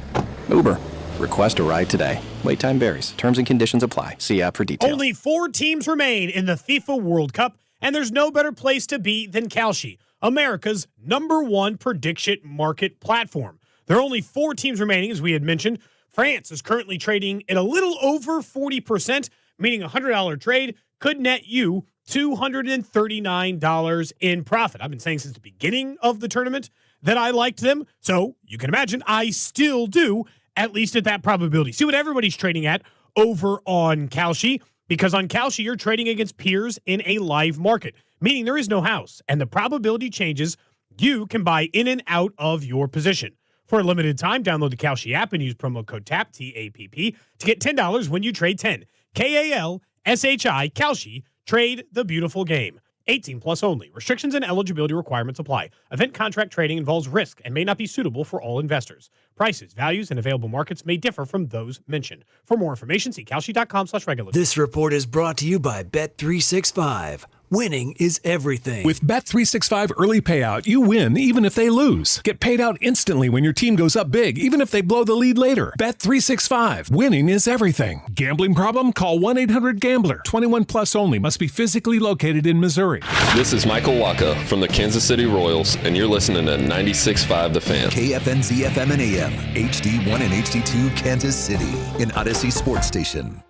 Uber. Request a ride today. Wait time varies. Terms and conditions apply. See app for details. Only 4 teams remain in the FIFA World Cup, and there's no better place to be than Kalshi, America's #1 prediction market platform. There are only 4 teams remaining, as we had mentioned. France is currently trading at a little over 40%, meaning a $100 trade could net you $239 in profit. I've been saying since the beginning of the tournament that I liked them, so you can imagine I still do, at least at that probability. See what everybody's trading at over on Kalshi, because on Kalshi you're trading against peers in a live market, meaning there is no house, and the probability changes. You can buy in and out of your position. For a limited time, download the Kalshi app and use promo code TAPP, T-A-P-P, to get $10 when you trade 10. K-A-L-S-H-I, Kalshi. Trade the beautiful game. 18 plus only. Restrictions and eligibility requirements apply. Event contract trading involves risk and may not be suitable for all investors. Prices, values, and available markets may differ from those mentioned. For more information, see kalshi.com/regular. This report is brought to you by Bet365. Winning is everything. With Bet365 early payout, you win even if they lose. Get paid out instantly when your team goes up big, even if they blow the lead later. Bet365. Winning is everything. Gambling problem? Call 1-800-GAMBLER. 21 plus only. Must be physically located in Missouri. This is Michael Waka from the Kansas City Royals, and you're listening to 96.5 The Fan. KFNZ FM and AM, HD1 and HD2 Kansas City, an Odyssey sports station.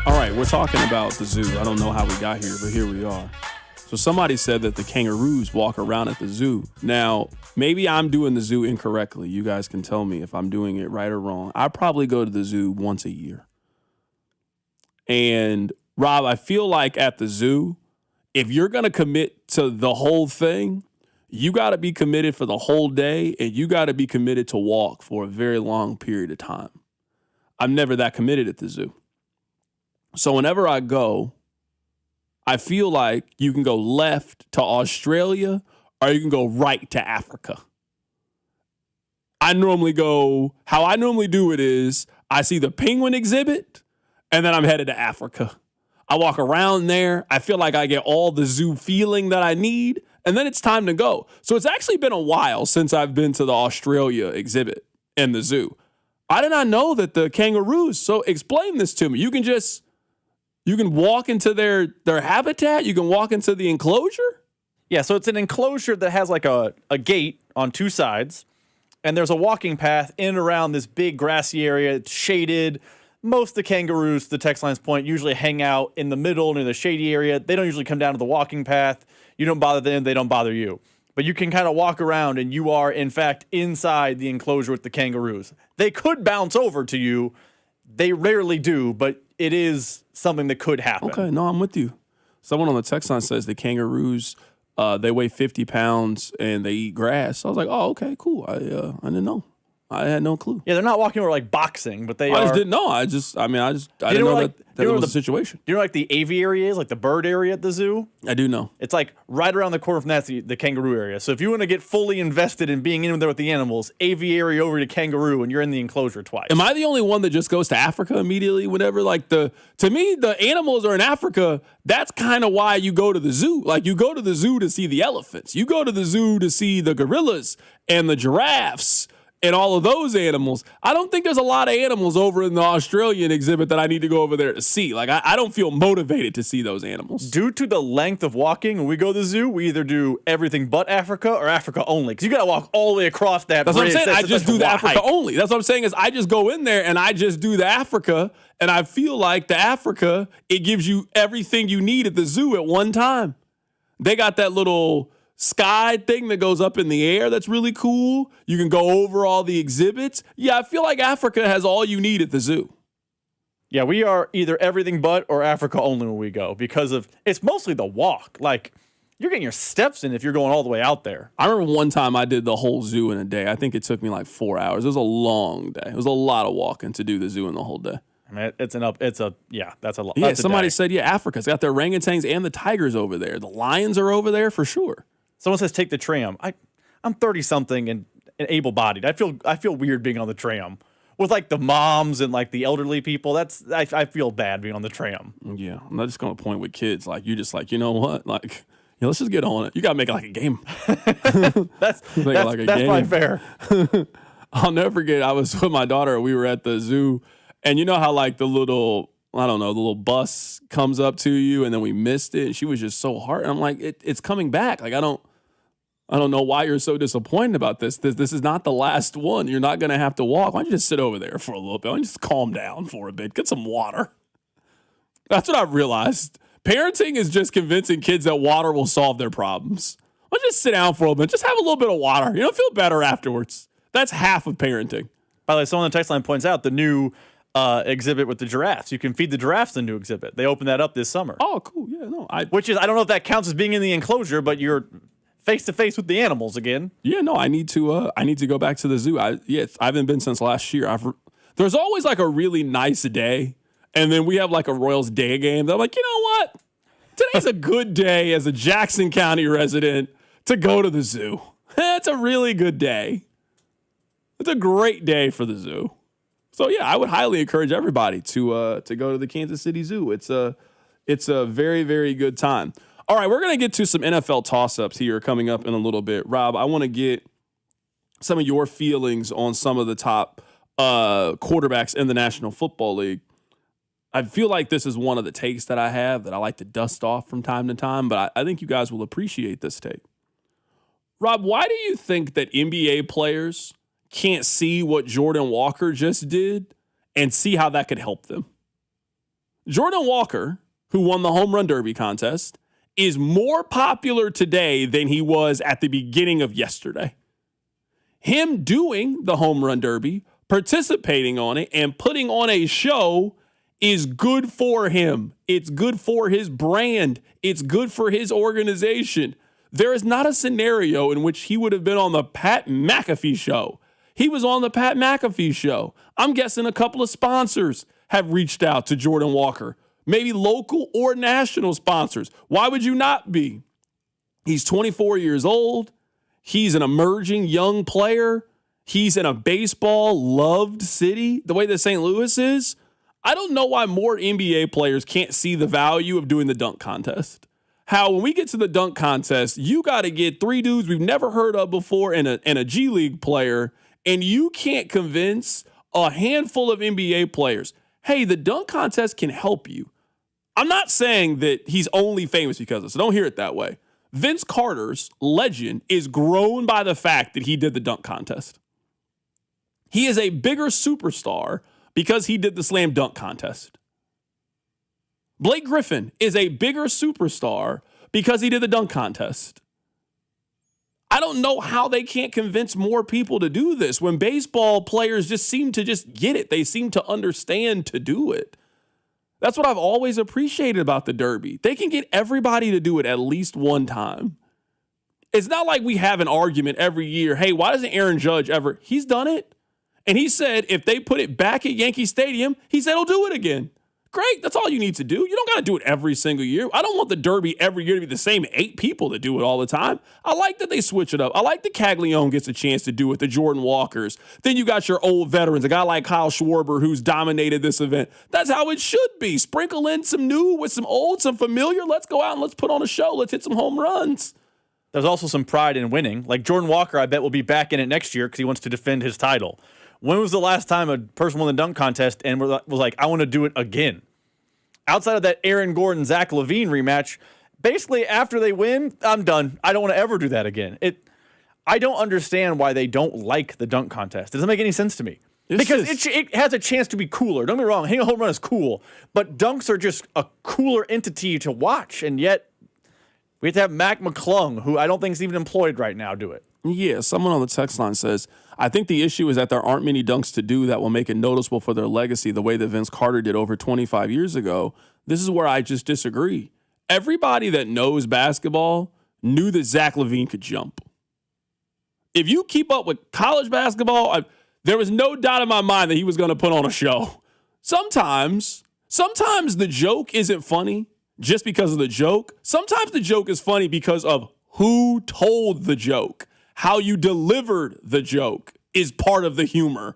All right, we're talking about the zoo. I don't know how we got here, but here we are. So somebody said that the kangaroos walk around at the zoo. Now, maybe I'm doing the zoo incorrectly. You guys can tell me if I'm doing it right or wrong. I probably go to the zoo once a year. And Rob, I feel like at the zoo, if you're going to commit to the whole thing, you got to be committed for the whole day, and you got to be committed to walk for a very long period of time. I'm never that committed at the zoo. So whenever I go, I feel like you can go left to Australia or you can go right to Africa. How I normally do it is I see the penguin exhibit and then I'm headed to Africa. I walk around there. I feel like I get all the zoo feeling that I need, and then it's time to go. So it's actually been a while since I've been to the Australia exhibit in the zoo. I did not know that the kangaroos, so explain this to me. You can walk into their habitat? You can walk into the enclosure? Yeah, so it's an enclosure that has like a gate on 2 sides, and there's a walking path in and around this big grassy area. It's shaded. Most of the kangaroos, to the text line's point, usually hang out in the middle near the shady area. They don't usually come down to the walking path. You don't bother them, they don't bother you. But you can kind of walk around, and you are, in fact, inside the enclosure with the kangaroos. They could bounce over to you. They rarely do, but it is something that could happen. Okay, no, I'm with you. Someone on the text line says the kangaroos, they weigh 50 pounds and they eat grass. I was like, oh, okay, cool. I didn't know. I had no clue. Yeah, they're not walking over like boxing, but they I are. just didn't know. I didn't know that was the situation. Do you know like the aviary is, like the bird area at the zoo? I do know. It's like right around the corner from that's the kangaroo area. So if you want to get fully invested in being in there with the animals, aviary over to kangaroo, and you're in the enclosure twice. Am I the only one that just goes to Africa immediately whenever to me, the animals are in Africa? That's kind of why you go to the zoo. Like, you go to the zoo to see the elephants. You go to the zoo to see the gorillas and the giraffes and all of those animals. I don't think there's a lot of animals over in the Australian exhibit that I need to go over there to see. Like, I don't feel motivated to see those animals. Due to the length of walking, when we go to the zoo, we either do everything but Africa or Africa only. Because you got to walk all the way across that That's bridge. what I'm saying. I That's just like do the Africa hike. only. That's what I'm saying is I just go in there and I just do the Africa. And I feel like the Africa, it gives you everything you need at the zoo at one time. They got that little sky thing that goes up in the air that's really cool. You can go over all the exhibits. Yeah, I feel like Africa has all you need at the zoo. Yeah, we are either everything but or Africa only when we go because of it's mostly the walk. Like, you're getting your steps in if you're going all the way out there. I remember one time I did the whole zoo in a day. I think it took me like 4 hours. It was a long day. It was a lot of walking to do the zoo in the whole day. I mean, that's a lot. Yeah, somebody said, Africa's got the orangutans and the tigers over there. The lions are over there for sure. Someone says take the tram. I'm 30-something and able-bodied. I feel weird being on the tram with like the moms and like the elderly people. I feel bad being on the tram. Yeah, I'm not just going to point with kids. Like, you just like, you know what? Like, let's just get on it. You got to make it like a game. That's probably fair. I'll never forget. I was with my daughter. We were at the zoo, and you know how like the little bus comes up to you, and then we missed it. And she was just so hard. And I'm like, it's coming back. Like, I don't know why you're so disappointed about this. This is not the last one. You're not going to have to walk. Why don't you just sit over there for a little bit? Why don't you just calm down for a bit? Get some water. That's what I've realized. Parenting is just convincing kids that water will solve their problems. Why don't you just sit down for a little bit? Just have a little bit of water. Feel better afterwards. That's half of parenting. By the way, someone on the text line points out the new exhibit with the giraffes. You can feed the giraffes the new exhibit. They opened that up this summer. Oh, cool. Yeah, no. I don't know if that counts as being in the enclosure, but you're face to face with the animals again. Yeah, no. I need to go back to the zoo. I haven't been since last year. There's always like a really nice day, and then we have like a Royals day game. They're like, you know what? Today's a good day as a Jackson County resident to go to the zoo. It's a really good day. It's a great day for the zoo. So yeah, I would highly encourage everybody to go to the Kansas City Zoo. It's a very, very good time. All right, we're gonna get to some NFL toss-ups here coming up in a little bit. Rob, I want to get some of your feelings on some of the top quarterbacks in the National Football League. I feel like this is one of the takes that I have that I like to dust off from time to time, but I think you guys will appreciate this take. Rob, why do you think that NBA players can't see what Jordan Walker just did and see how that could help them? Jordan Walker, who won the home run derby contest, is more popular today than he was at the beginning of yesterday. Him doing the home run derby, participating on it, and putting on a show is good for him. It's good for his brand. It's good for his organization. There is not a scenario in which he would have been on the Pat McAfee show. He was on the Pat McAfee show. I'm guessing a couple of sponsors have reached out to Jordan Walker, maybe local or national sponsors. Why would you not be? He's 24 years old. He's an emerging young player. He's in a baseball-loved city, the way that St. Louis is. I don't know why more NBA players can't see the value of doing the dunk contest. How when we get to the dunk contest, you got to get 3 dudes we've never heard of before and a G League player, and you can't convince a handful of NBA players, hey, the dunk contest can help you. I'm not saying that he's only famous because of it, so don't hear it that way. Vince Carter's legend is grown by the fact that he did the dunk contest. He is a bigger superstar because he did the slam dunk contest. Blake Griffin is a bigger superstar because he did the dunk contest. I don't know how they can't convince more people to do this when baseball players just seem to just get it. They seem to understand to do it. That's what I've always appreciated about the Derby. They can get everybody to do it at least one time. It's not like we have an argument every year. Hey, why doesn't Aaron Judge ever? He's done it. And he said if they put it back at Yankee Stadium, he said he'll do it again. Great. That's all you need to do. You don't got to do it every single year. I don't want the Derby every year to be the same 8 people that do it all the time. I like that they switch it up. I like that Caglione gets a chance to do it, the Jordan Walkers. Then you got your old veterans, a guy like Kyle Schwarber who's dominated this event. That's how it should be. Sprinkle in some new with some old, some familiar. Let's go out and let's put on a show. Let's hit some home runs. There's also some pride in winning. Like Jordan Walker, I bet, will be back in it next year because he wants to defend his title. When was the last time a person won the dunk contest and was like, I want to do it again? Outside of that Aaron Gordon, Zach LaVine rematch, basically after they win, I'm done. I don't want to ever do that again. I don't understand why they don't like the dunk contest. It doesn't make any sense to me. Because it has a chance to be cooler. Don't get me wrong, hitting a home run is cool, but dunks are just a cooler entity to watch, and yet we have to have Mac McClung, who I don't think is even employed right now, do it. Yeah, someone on the text line says, I think the issue is that there aren't many dunks to do that will make it noticeable for their legacy the way that Vince Carter did over 25 years ago. This is where I just disagree. Everybody that knows basketball knew that Zach LaVine could jump. If you keep up with college basketball, there was no doubt in my mind that he was going to put on a show. Sometimes the joke isn't funny just because of the joke. Sometimes the joke is funny because of who told the joke. How you delivered the joke is part of the humor.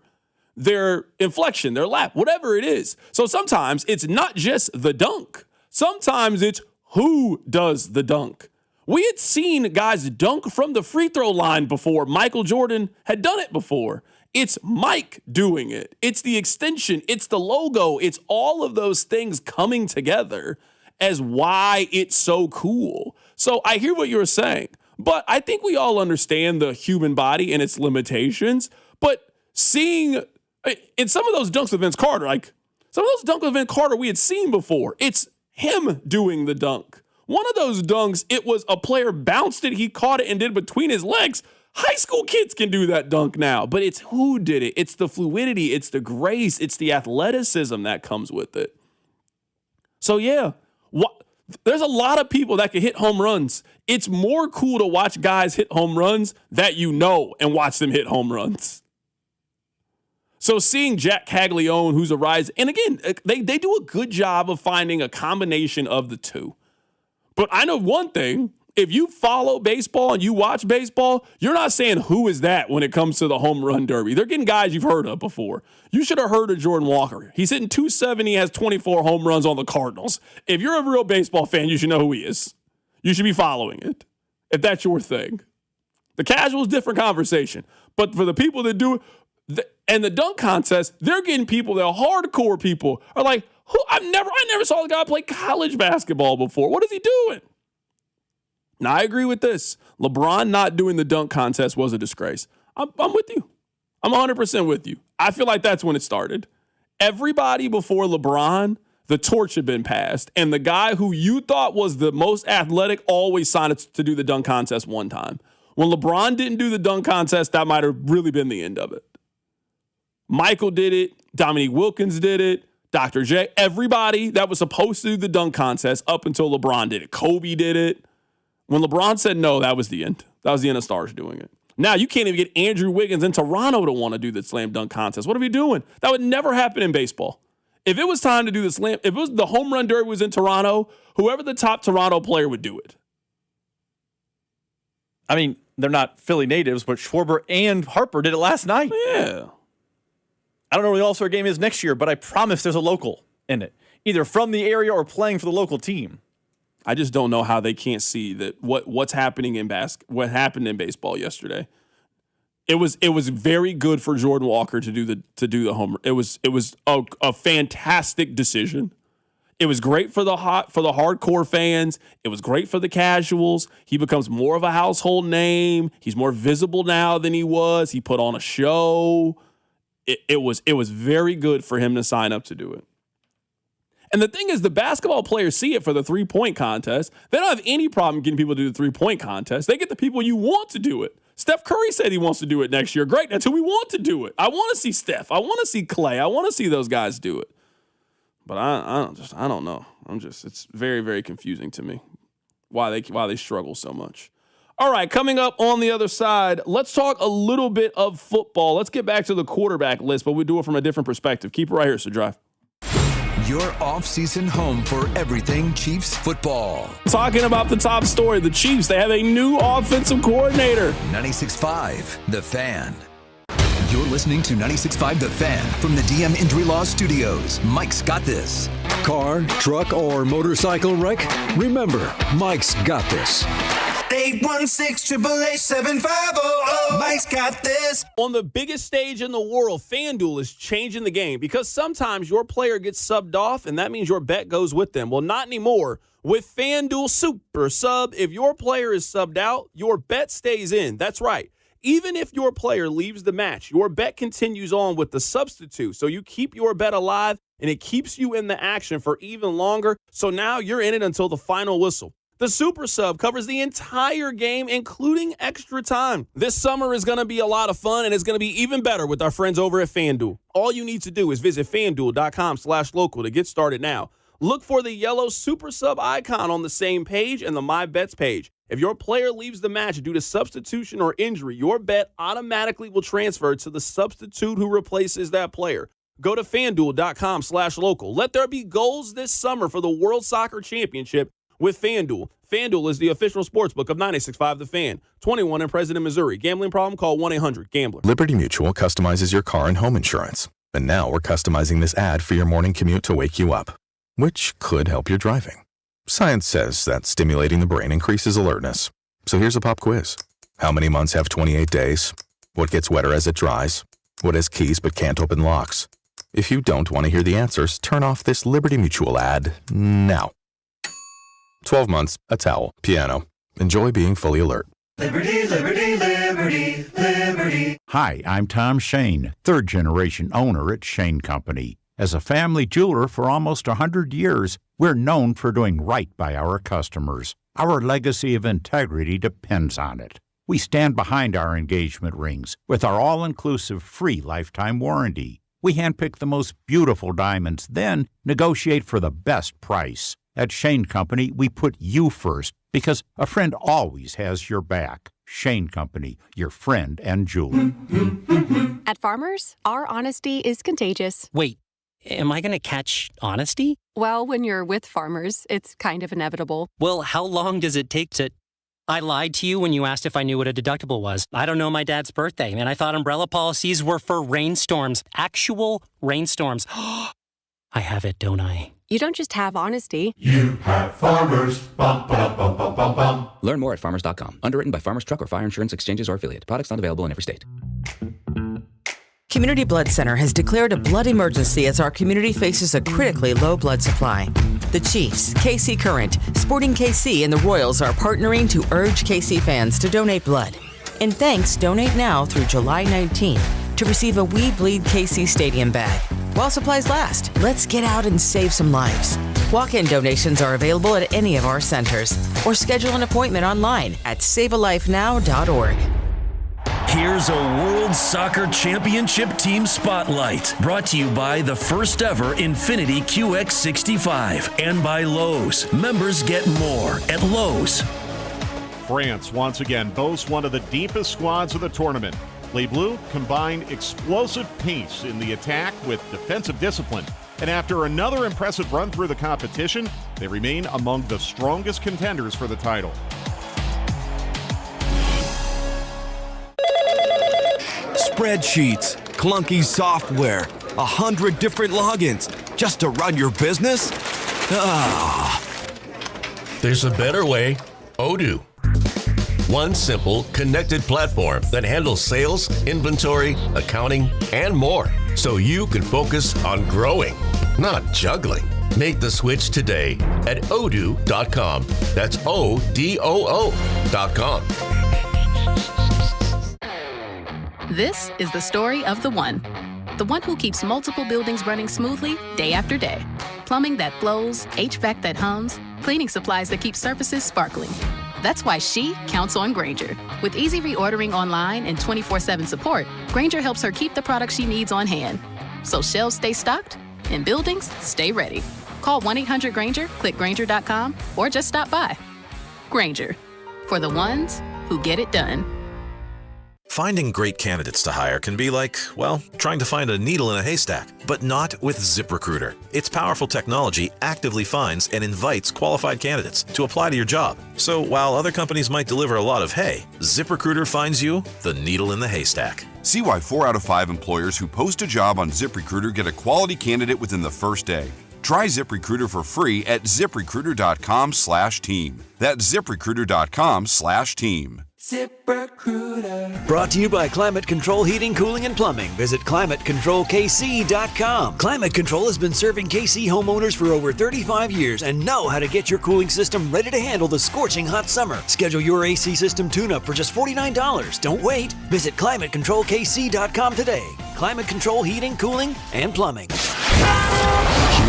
Their inflection, their laugh, whatever it is. So sometimes it's not just the dunk. Sometimes it's who does the dunk. We had seen guys dunk from the free throw line before. Michael Jordan had done it before. It's Mike doing it. It's the extension. It's the logo. It's all of those things coming together as why it's so cool. So I hear what you're saying. But I think we all understand the human body and its limitations. But seeing in some of those dunks with Vince Carter, like some of those dunks with Vince Carter we had seen before, it's him doing the dunk. One of those dunks, it was a player bounced it, he caught it and did between his legs. High school kids can do that dunk now, but it's who did it. It's the fluidity, it's the grace, it's the athleticism that comes with it. So yeah, there's a lot of people that can hit home runs. It's more cool to watch guys hit home runs that you know and watch them hit home runs. So seeing Jack Caglione, who's a rise, and again, they do a good job of finding a combination of the two. But I know one thing, if you follow baseball and you watch baseball, you're not saying who is that when it comes to the home run derby. They're getting guys you've heard of before. You should have heard of Jordan Walker. He's hitting .270, he has 24 home runs on the Cardinals. If you're a real baseball fan, you should know who he is. You should be following it, if that's your thing. The casual is different conversation. But for the people that do it, and the dunk contest, they're getting people, they're hardcore people, are like, I never saw the guy play college basketball before. What is he doing? Now, I agree with this. LeBron not doing the dunk contest was a disgrace. I'm with you. I'm 100% with you. I feel like that's when it started. Everybody before LeBron, the torch had been passed. And the guy who you thought was the most athletic always signed to do the dunk contest one time. When LeBron didn't do the dunk contest, that might have really been the end of it. Michael did it. Dominique Wilkins did it. Dr. J. Everybody that was supposed to do the dunk contest up until LeBron did it. Kobe did it. When LeBron said no, that was the end. That was the end of stars doing it. Now, you can't even get Andrew Wiggins in Toronto to want to do the slam dunk contest. What are we doing? That would never happen in baseball. If it was time to do if it was the home run derby was in Toronto, whoever the top Toronto player would do it. I mean, they're not Philly natives, but Schwarber and Harper did it last night. Yeah. I don't know what the All-Star game is next year, but I promise there's a local in it, either from the area or playing for the local team. I just don't know how they can't see that what's happening in what happened in baseball yesterday. It was very good for Jordan Walker to do the homer. It was a fantastic decision. It was great for the hardcore fans. It was great for the casuals. He becomes more of a household name. He's more visible now than he was. He put on a show. It was very good for him to sign up to do it. And the thing is, the basketball players see it for the three-point contest. They don't have any problem getting people to do the three-point contest. They get the people you want to do it. Steph Curry said he wants to do it next year. Great, that's who we want to do it. I want to see Steph. I want to see Clay. I want to see those guys do it. But I don't know. It's very, very confusing to me why they struggle so much. All right, coming up on the other side, let's talk a little bit of football. Let's get back to the quarterback list, but we do it from a different perspective. Keep it right here, so Drive. Your off-season home for everything Chiefs football. Talking about the top story, the Chiefs, they have a new offensive coordinator. 96.5 The Fan. You're listening to 96.5 The Fan from the DM Injury Law Studios. Mike's got this. Car, truck, or motorcycle wreck? Remember, Mike's got this. 816-888-7500. Mike's got this. On the biggest stage in the world, FanDuel is changing the game because sometimes your player gets subbed off, and that means your bet goes with them. Well, not anymore. With FanDuel Super Sub, if your player is subbed out, your bet stays in. That's right. Even if your player leaves the match, your bet continues on with the substitute. So you keep your bet alive, and it keeps you in the action for even longer. So now you're in it until the final whistle. The Super Sub covers the entire game, including extra time. This summer is going to be a lot of fun, and it's going to be even better with our friends over at FanDuel. All you need to do is visit FanDuel.com/local to get started now. Look for the yellow Super Sub icon on the same page and the My Bets page. If your player leaves the match due to substitution or injury, your bet automatically will transfer to the substitute who replaces that player. Go to FanDuel.com/local. Let there be goals this summer for the World Soccer Championship with FanDuel. FanDuel is the official sportsbook of 96.5 The Fan. 21 and present in Missouri. Gambling problem? Call 1-800-GAMBLER. Liberty Mutual customizes your car and home insurance. And now we're customizing this ad for your morning commute to wake you up, which could help your driving. Science says that stimulating the brain increases alertness. So here's a pop quiz. How many months have 28 days? What gets wetter as it dries? What has keys but can't open locks? If you don't want to hear the answers, turn off this Liberty Mutual ad now. 12 months, a towel, piano. Enjoy being fully alert. Liberty, liberty, liberty, liberty. Hi, I'm Tom Shane, third-generation owner at Shane Company. As a family jeweler for almost 100 years, we're known for doing right by our customers. Our legacy of integrity depends on it. We stand behind our engagement rings with our all-inclusive free lifetime warranty. We handpick the most beautiful diamonds, then negotiate for the best price. At Shane Company, we put you first because a friend always has your back. Shane Company, your friend and jeweler. At Farmers, our honesty is contagious. Wait, am I going to catch honesty? Well, when you're with Farmers, it's kind of inevitable. Well, how long does it take to... I lied to you when you asked if I knew what a deductible was. I don't know my dad's birthday, and I thought umbrella policies were for rainstorms. Actual rainstorms. I have it, don't I? You don't just have honesty. You have Farmers. Bum, bum, bum, bum, bum, bum. Learn more at farmers.com. Underwritten by Farmers Truck or Fire Insurance Exchanges or Affiliate. Products not available in every state. Community Blood Center has declared a blood emergency as our community faces a critically low blood supply. The Chiefs, KC Current, Sporting KC, and the Royals are partnering to urge KC fans to donate blood. And thanks, donate now through July 19th to receive a We Bleed KC Stadium bag. While supplies last, let's get out and save some lives. Walk-in donations are available at any of our centers, or schedule an appointment online at savealifenow.org. Here's a World Soccer Championship Team Spotlight, brought to you by the first ever Infiniti QX65 and by Lowe's. Members get more at Lowe's. France once again boasts one of the deepest squads of the tournament. Les Bleus combine explosive pace in the attack with defensive discipline. And after another impressive run through the competition, they remain among the strongest contenders for the title. Spreadsheets, clunky software, 100 different logins just to run your business? There's a better way. Odoo. One simple, connected platform that handles sales, inventory, accounting, and more, so you can focus on growing, not juggling. Make the switch today at odoo.com. That's ODOO.com. This is the story of the one who keeps multiple buildings running smoothly day after day. plumbing that flows, HVAC that hums, cleaning supplies that keep surfaces sparkling. That's why she counts on Grainger. With easy reordering online and 24/7 support, Grainger helps her keep the products she needs on hand. So shelves stay stocked and buildings stay ready. Call 1-800-GRAINGER, click Grainger.com, or just stop by. Grainger, for the ones who get it done. Finding great candidates to hire can be like, well, trying to find a needle in a haystack, but not with ZipRecruiter. Its powerful technology actively finds and invites qualified candidates to apply to your job. So while other companies might deliver a lot of hay, ZipRecruiter finds you the needle in the haystack. See why 4 out of 5 employers who post a job on ZipRecruiter get a quality candidate within the first day. Try ZipRecruiter for free at ZipRecruiter.com/team. That's ZipRecruiter.com/team. ZipRecruiter. Brought to you by Climate Control Heating, Cooling, and Plumbing. Visit ClimateControlKC.com. Climate Control has been serving KC homeowners for over 35 years and know how to get your cooling system ready to handle the scorching hot summer. Schedule your AC system tune-up for just $49. Don't wait. Visit ClimateControlKC.com today. Climate Control Heating, Cooling, and Plumbing.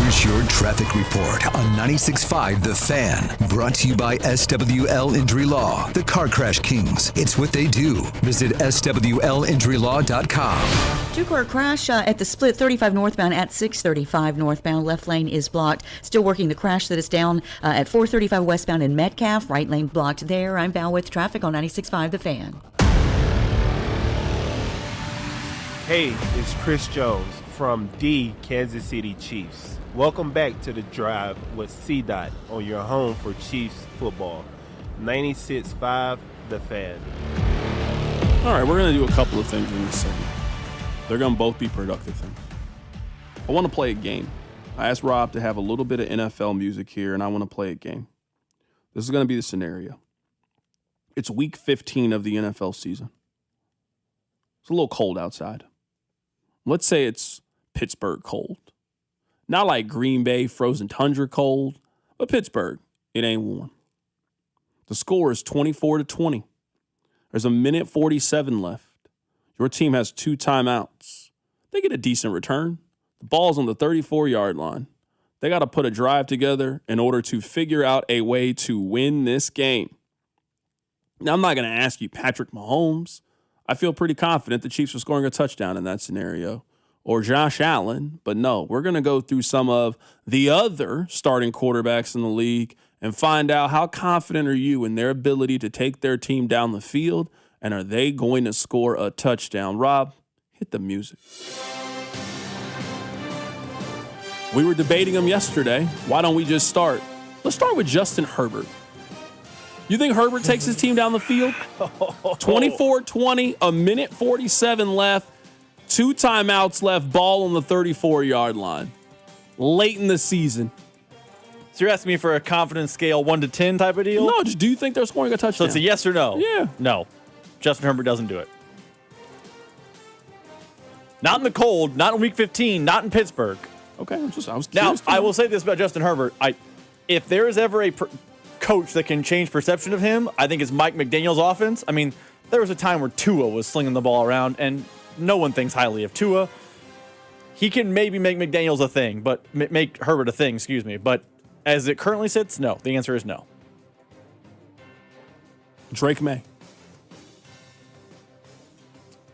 Here's your traffic report on 96.5 The Fan. Brought to you by SWL Injury Law, the car crash kings. It's what they do. Visit SWLinjurylaw.com. Two-car crash at the split 35 northbound at 635 northbound. Left lane is blocked. Still working the crash that is down at 435 westbound in Metcalf. Right lane blocked there. I'm Val with traffic on 96.5 The Fan. Hey, it's Chris Jones from the Kansas City Chiefs. Welcome back to The Drive with C-Dot on your home for Chiefs football. 96.5 The Fan. All right, we're going to do a couple of things in this segment. They're going to both be productive things. I want to play a game. I asked Rob to have a little bit of NFL music here, and I want to play a game. This is going to be the scenario. It's week 15 of the NFL season. It's a little cold outside. Let's say it's Pittsburgh cold. Not like Green Bay frozen tundra cold, but Pittsburgh, it ain't warm. The score is 24-20. There's a minute 47 left. Your team has 2 timeouts. They get a decent return. The ball's on the 34-yard line. They got to put a drive together in order to figure out a way to win this game. Now, I'm not going to ask you Patrick Mahomes. I feel pretty confident the Chiefs are scoring a touchdown in that scenario. Or Josh Allen, but no, we're going to go through some of the other starting quarterbacks in the league and find out how confident are you in their ability to take their team down the field, and are they going to score a touchdown? Rob, hit the music. We were debating them yesterday. Why don't we just start? Let's start with Justin Herbert. You think Herbert takes his team down the field? 24-20, a minute 47 left. 2 timeouts left, ball on the 34-yard line. Late in the season. So you're asking me for a confidence scale 1 to 10 type of deal? No, just do you think they're scoring a touchdown? So it's a yes or no? Yeah. No. Justin Herbert doesn't do it. Not in the cold, not in week 15, not in Pittsburgh. Okay, I was curious. Now, I will say this about Justin Herbert. If there is ever a coach that can change perception of him, I think it's Mike McDaniel's offense. I mean, there was a time where Tua was slinging the ball around, and no one thinks highly of Tua. He can maybe make McDaniels a thing, but make Herbert a thing, excuse me. But as it currently sits, no. The answer is no. Drake May.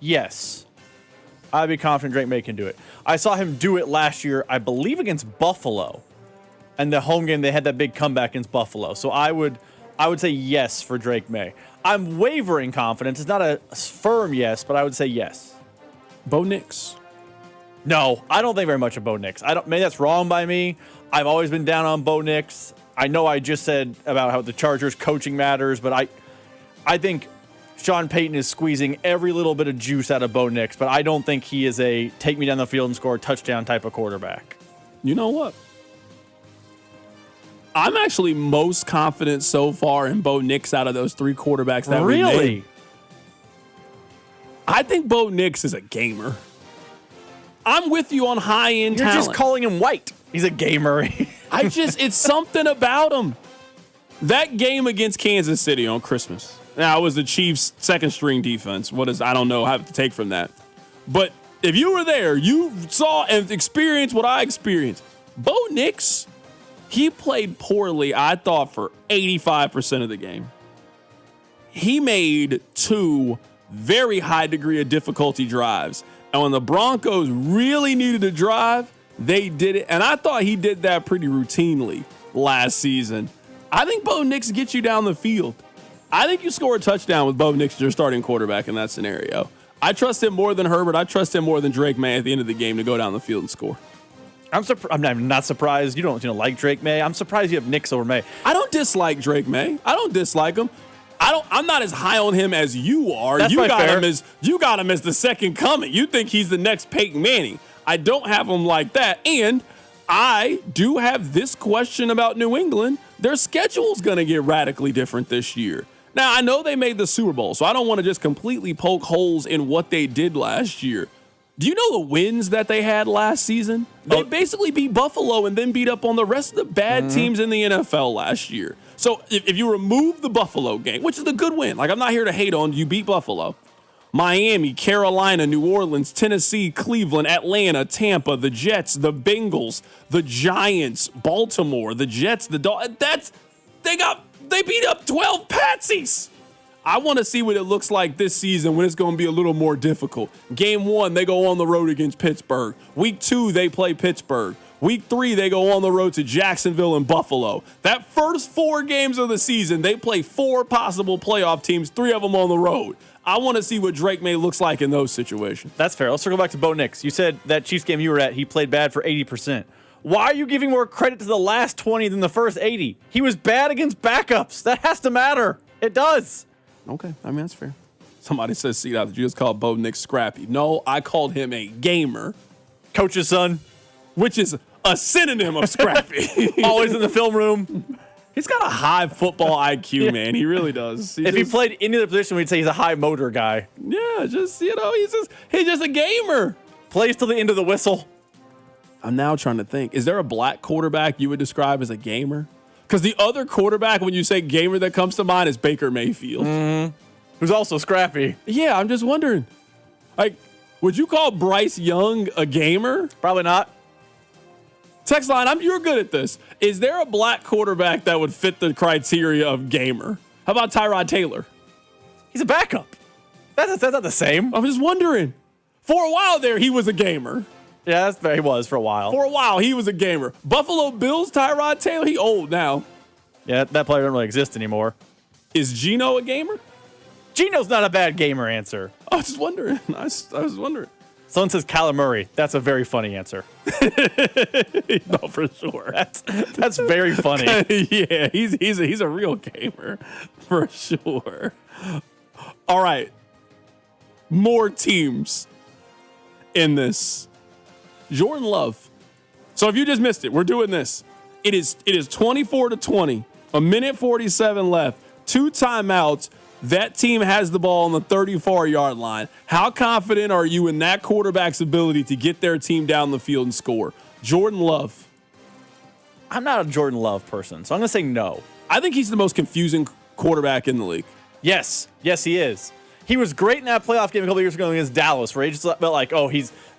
Yes. I'd be confident Drake May can do it. I saw him do it last year, I believe, against Buffalo. And the home game, they had that big comeback against Buffalo. So I would say yes for Drake May. I'm wavering confidence. It's not a firm yes, but I would say yes. Bo Nix. No, I don't think very much of Bo Nix. Maybe that's wrong by me. I've always been down on Bo Nix. I know I just said about how the Chargers coaching matters, but I think Sean Payton is squeezing every little bit of juice out of Bo Nix, but I don't think he is a take me down the field and score a touchdown type of quarterback. You know what? I'm actually most confident so far in Bo Nix out of those 3 quarterbacks that we named. I think Bo Nix is a gamer. I'm with you on high-end talent. You're just calling him white. He's a gamer. It's something about him. That game against Kansas City on Christmas. Now, it was the Chiefs' second-string defense. I don't know how to take from that. But if you were there, you saw and experienced what I experienced. Bo Nix, he played poorly, I thought, for 85% of the game. He made 2 very high degree of difficulty drives. And when the Broncos really needed to drive, they did it. And I thought he did that pretty routinely last season. I think Bo Nix gets you down the field. I think you score a touchdown with Bo Nix as your starting quarterback in that scenario. I trust him more than Herbert. I trust him more than Drake May at the end of the game to go down the field and score. I'm not surprised you don't like Drake May. I'm surprised you have Nix over May. I don't dislike Drake May. I don't dislike him. I'm not as high on him as you are. That's you got fair. you got him as the second coming. You think he's the next Peyton Manning. I don't have him like that. And I do have this question about New England. Their schedule's going to get radically different this year. Now, I know they made the Super Bowl, so I don't want to just completely poke holes in what they did last year. Do you know the wins that they had last season? They basically beat Buffalo and then beat up on the rest of the bad teams in the NFL last year. So if you remove the Buffalo game, which is a good win, like I'm not here to hate on, you beat Buffalo. Miami, Carolina, New Orleans, Tennessee, Cleveland, Atlanta, Tampa, the Jets, the Bengals, the Giants, Baltimore, the Jets, the Dolphins. They beat up 12 patsies. I want to see what it looks like this season when it's going to be a little more difficult. Game 1, they go on the road against Pittsburgh. Week 2, they play Pittsburgh. Week 3, they go on the road to Jacksonville and Buffalo. That first 4 games of the season, they play 4 possible playoff teams, 3 of them on the road. I want to see what Drake May looks like in those situations. That's fair. Let's circle back to Bo Nix. You said that Chiefs game you were at, he played bad for 80%. Why are you giving more credit to the last 20 than the first 80? He was bad against backups. That has to matter. It does. Okay, I mean, that's fair. Somebody says, see that you just called Bo Nix scrappy. No, I called him a gamer. Coach's son. Which is a synonym of scrappy. Always in the film room. He's got a high football IQ, man. He really does. If he played any other position, we'd say he's a high motor guy. Yeah, he's just a gamer. Plays till the end of the whistle. I'm now trying to think. Is there a black quarterback you would describe as a gamer? Because the other quarterback, when you say gamer, that comes to mind is Baker Mayfield. Mm-hmm. Who's also scrappy. Yeah, I'm just wondering. Like, would you call Bryce Young a gamer? Probably not. Text line, you're good at this. Is there a black quarterback that would fit the criteria of gamer? How about Tyrod Taylor? He's a backup. That's not the same. I'm just wondering. For a while there, he was a gamer. Yeah, that's fair. He was for a while. For a while, he was a gamer. Buffalo Bills, Tyrod Taylor, he old now. Yeah, that player doesn't really exist anymore. Is Geno a gamer? Geno's not a bad gamer answer. I was just wondering. I was wondering. Someone says Kyler Murray. That's a very funny answer. No, for sure. That's very funny. Yeah, he's a real gamer for sure. All right, more teams in this. Jordan Love. So if you just missed it, we're doing this. It is 24-20. A minute 47 left. 2 timeouts. That team has the ball on the 34-yard line. How confident are you in that quarterback's ability to get their team down the field and score? Jordan Love. I'm not a Jordan Love person, so I'm going to say no. I think he's the most confusing quarterback in the league. Yes, he is. He was great in that playoff game a couple years ago against Dallas, where he just felt like,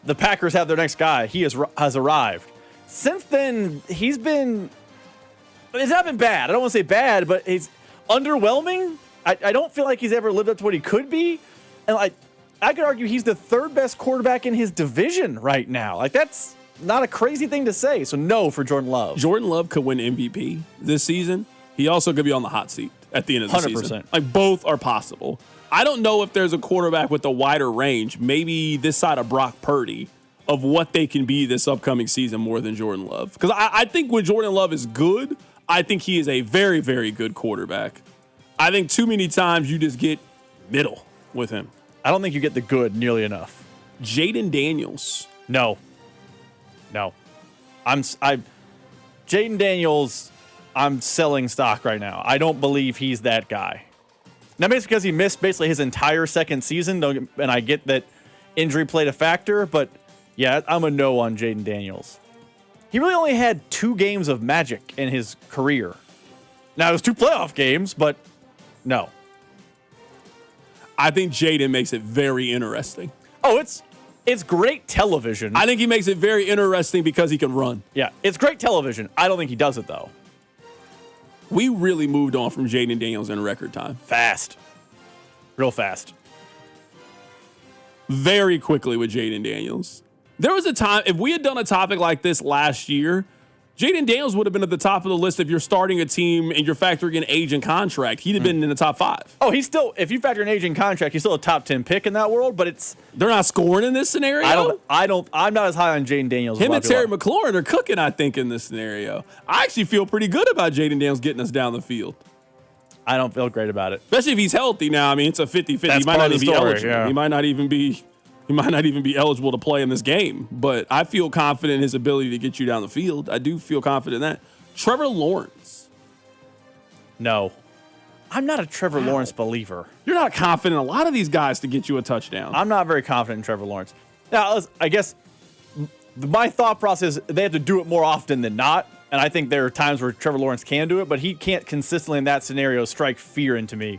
the Packers have their next guy. He has arrived. Since then, it's not been bad. I don't want to say bad, but he's underwhelming. I don't feel like he's ever lived up to what he could be. And I could argue he's the 3rd best quarterback in his division right now. That's not a crazy thing to say. So no for Jordan Love. Jordan Love could win MVP this season. He also could be on the hot seat at the end of the 100%. season. Both are possible. I don't know if there's a quarterback with a wider range, maybe this side of Brock Purdy, of what they can be this upcoming season more than Jordan Love. Because I think when Jordan Love is good, I think he is a very, very good quarterback. I think too many times you just get middle with him. I don't think you get the good nearly enough. Jaden Daniels. No. Jaden Daniels, I'm selling stock right now. I don't believe he's that guy. Now, maybe it's because he missed basically his entire second season, and I get that injury played a factor, but yeah, I'm a no on Jaden Daniels. He really only had 2 games of magic in his career. Now, it was 2 playoff games, but no. I think Jaden makes it very interesting. Oh, it's It's great television. I think he makes it very interesting because he can run. Yeah, it's great television. I don't think he does it, though. We really moved on from Jaden Daniels in record time. Fast. Real fast. Very quickly with Jaden Daniels. There was a time, if we had done a topic like this last year, Jaden Daniels would have been at the top of the list if you're starting a team and you're factoring in age and contract. He'd have been in the top 5. Oh, he's still, if you factor in age and contract, he's still a top 10 pick in that world, but it's... They're not scoring in this scenario? I'm not as high on Jaden Daniels. Him and Terry McLaurin are cooking, I think, in this scenario. I actually feel pretty good about Jaden Daniels getting us down the field. I don't feel great about it. Especially if he's healthy now. I mean, it's a 50-50. He might not even be eligible. Yeah. He might not even be eligible to play in this game. But I feel confident in his ability to get you down the field. I do feel confident in that. Trevor Lawrence. No. I'm not a Trevor Lawrence believer. You're not confident in a lot of these guys to get you a touchdown. I'm not very confident in Trevor Lawrence. Now, I guess my thought process, they have to do it more often than not. And I think there are times where Trevor Lawrence can do it, but he can't consistently in that scenario strike fear into me.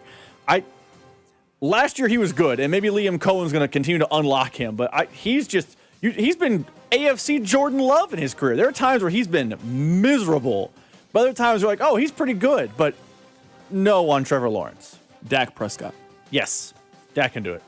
Last year he was good, and maybe Liam Cohen's going to continue to unlock him, but he's been AFC Jordan Love in his career. There are times where he's been miserable, but other times you're like, oh, he's pretty good, but no on Trevor Lawrence. Dak Prescott. Yes, Dak can do it.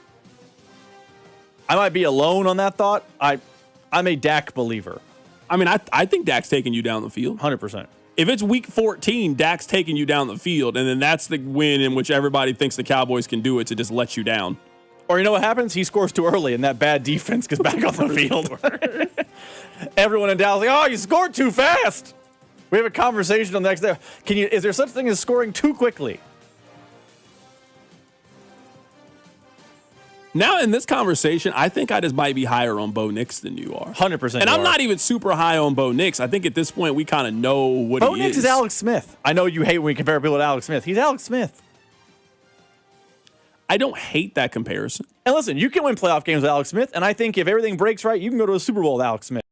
I might be alone on that thought. I'm a Dak believer. I mean, I think Dak's taking you down the field. 100%. If it's week 14, Dak's taking you down the field, and then that's the win in which everybody thinks the Cowboys can do it to just let you down. Or you know what happens? He scores too early, and that bad defense gets back on the field. Everyone in Dallas is like, oh, you scored too fast. We have a conversation on the next day. Is there such a thing as scoring too quickly? Now, in this conversation, I think I just might be higher on Bo Nix than you are. 100%. And I'm not even super high on Bo Nix. I think at this point, we kind of know what he is. Bo Nix is Alex Smith. I know you hate when we compare people to Alex Smith. He's Alex Smith. I don't hate that comparison. And listen, you can win playoff games with Alex Smith, and I think if everything breaks right, you can go to a Super Bowl with Alex Smith.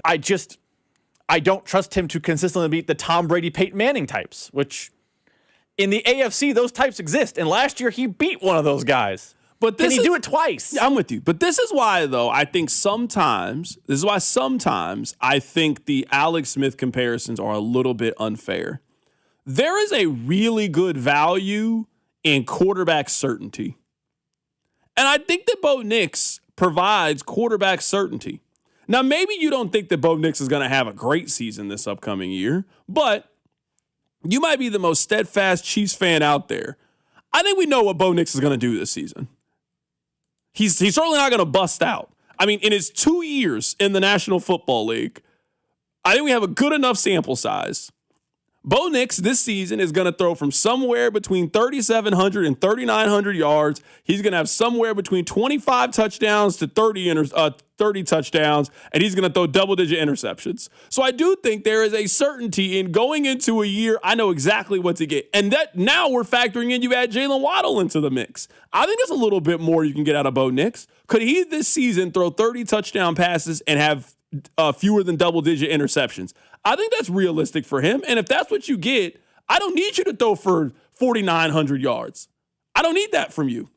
I don't trust him to consistently beat the Tom Brady, Peyton Manning types, which in the AFC, those types exist. And last year, he beat one of those guys. But can he do it twice? Yeah, I'm with you. But this is why, though, I think sometimes I think the Alex Smith comparisons are a little bit unfair. There is a really good value in quarterback certainty. And I think that Bo Nix provides quarterback certainty. Now, maybe you don't think that Bo Nix is going to have a great season this upcoming year, but you might be the most steadfast Chiefs fan out there. I think we know what Bo Nix is going to do this season. He's certainly not going to bust out. I mean, in his 2 years in the National Football League, I think we have a good enough sample size. Bo Nix this season is going to throw from somewhere between 3,700 and 3,900 yards. He's going to have somewhere between 25 touchdowns to 30 touchdowns, and he's going to throw double-digit interceptions. So I do think there is a certainty in going into a year, I know exactly what to get. And that now we're factoring in you add Jalen Waddle into the mix. I think there's a little bit more you can get out of Bo Nix. Could he this season throw 30 touchdown passes and have fewer than double-digit interceptions? I think that's realistic for him. And if that's what you get, I don't need you to throw for 4,900 yards. I don't need that from you.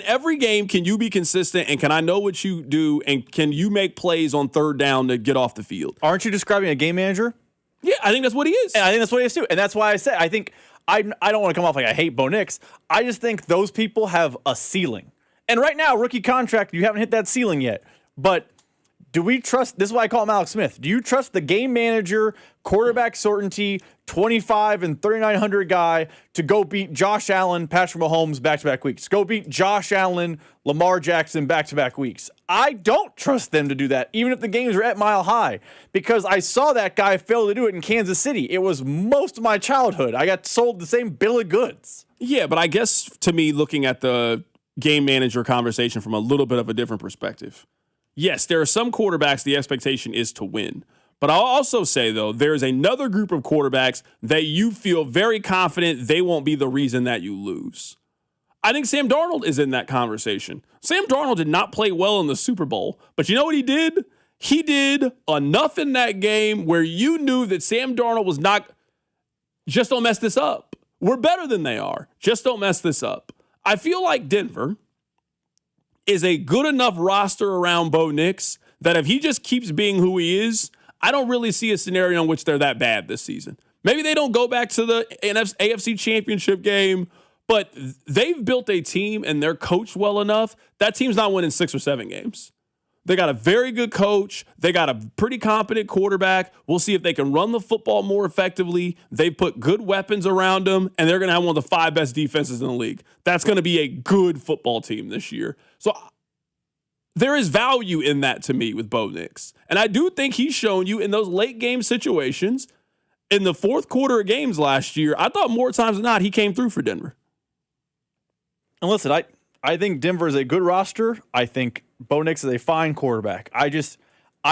Every game, can you be consistent, and can I know what you do, and can you make plays on third down to get off the field? Aren't you describing a game manager? Yeah, I think that's what he is. And I think that's what he is too. And that's why I said, I think, I don't want to come off like I hate Bo Nix. I just think those people have a ceiling. And right now, rookie contract, you haven't hit that ceiling yet. But do we trust, this is why I call him Alex Smith, do you trust the game manager, quarterback certainty, 25 and 3,900 guy to go beat Josh Allen, Patrick Mahomes back-to-back weeks? Go beat Josh Allen, Lamar Jackson back-to-back weeks. I don't trust them to do that, even if the games are at Mile High, because I saw that guy fail to do it in Kansas City. It was most of my childhood. I got sold the same bill of goods. Yeah, but I guess to me, looking at the game manager conversation from a little bit of a different perspective, yes, there are some quarterbacks the expectation is to win. But I'll also say, though, there's another group of quarterbacks that you feel very confident they won't be the reason that you lose. I think Sam Darnold is in that conversation. Sam Darnold did not play well in the Super Bowl, but you know what he did? He did enough in that game where you knew that Sam Darnold was not, just don't mess this up. We're better than they are. Just don't mess this up. I feel like Denver, is a good enough roster around Bo Nix that if he just keeps being who he is, I don't really see a scenario in which they're that bad this season. Maybe they don't go back to the AFC Championship game, but they've built a team and they're coached well enough. That team's not winning 6 or 7 games. They got a very good coach. They got a pretty competent quarterback. We'll see if they can run the football more effectively. They've put good weapons around them, and they're going to have one of the 5 best defenses in the league. That's going to be a good football team this year. So there is value in that to me with Bo Nix. And I do think he's shown you in those late game situations, in the fourth quarter of games last year, I thought more times than not he came through for Denver. And listen, I think Denver is a good roster. I think Bo Nix is a fine quarterback. I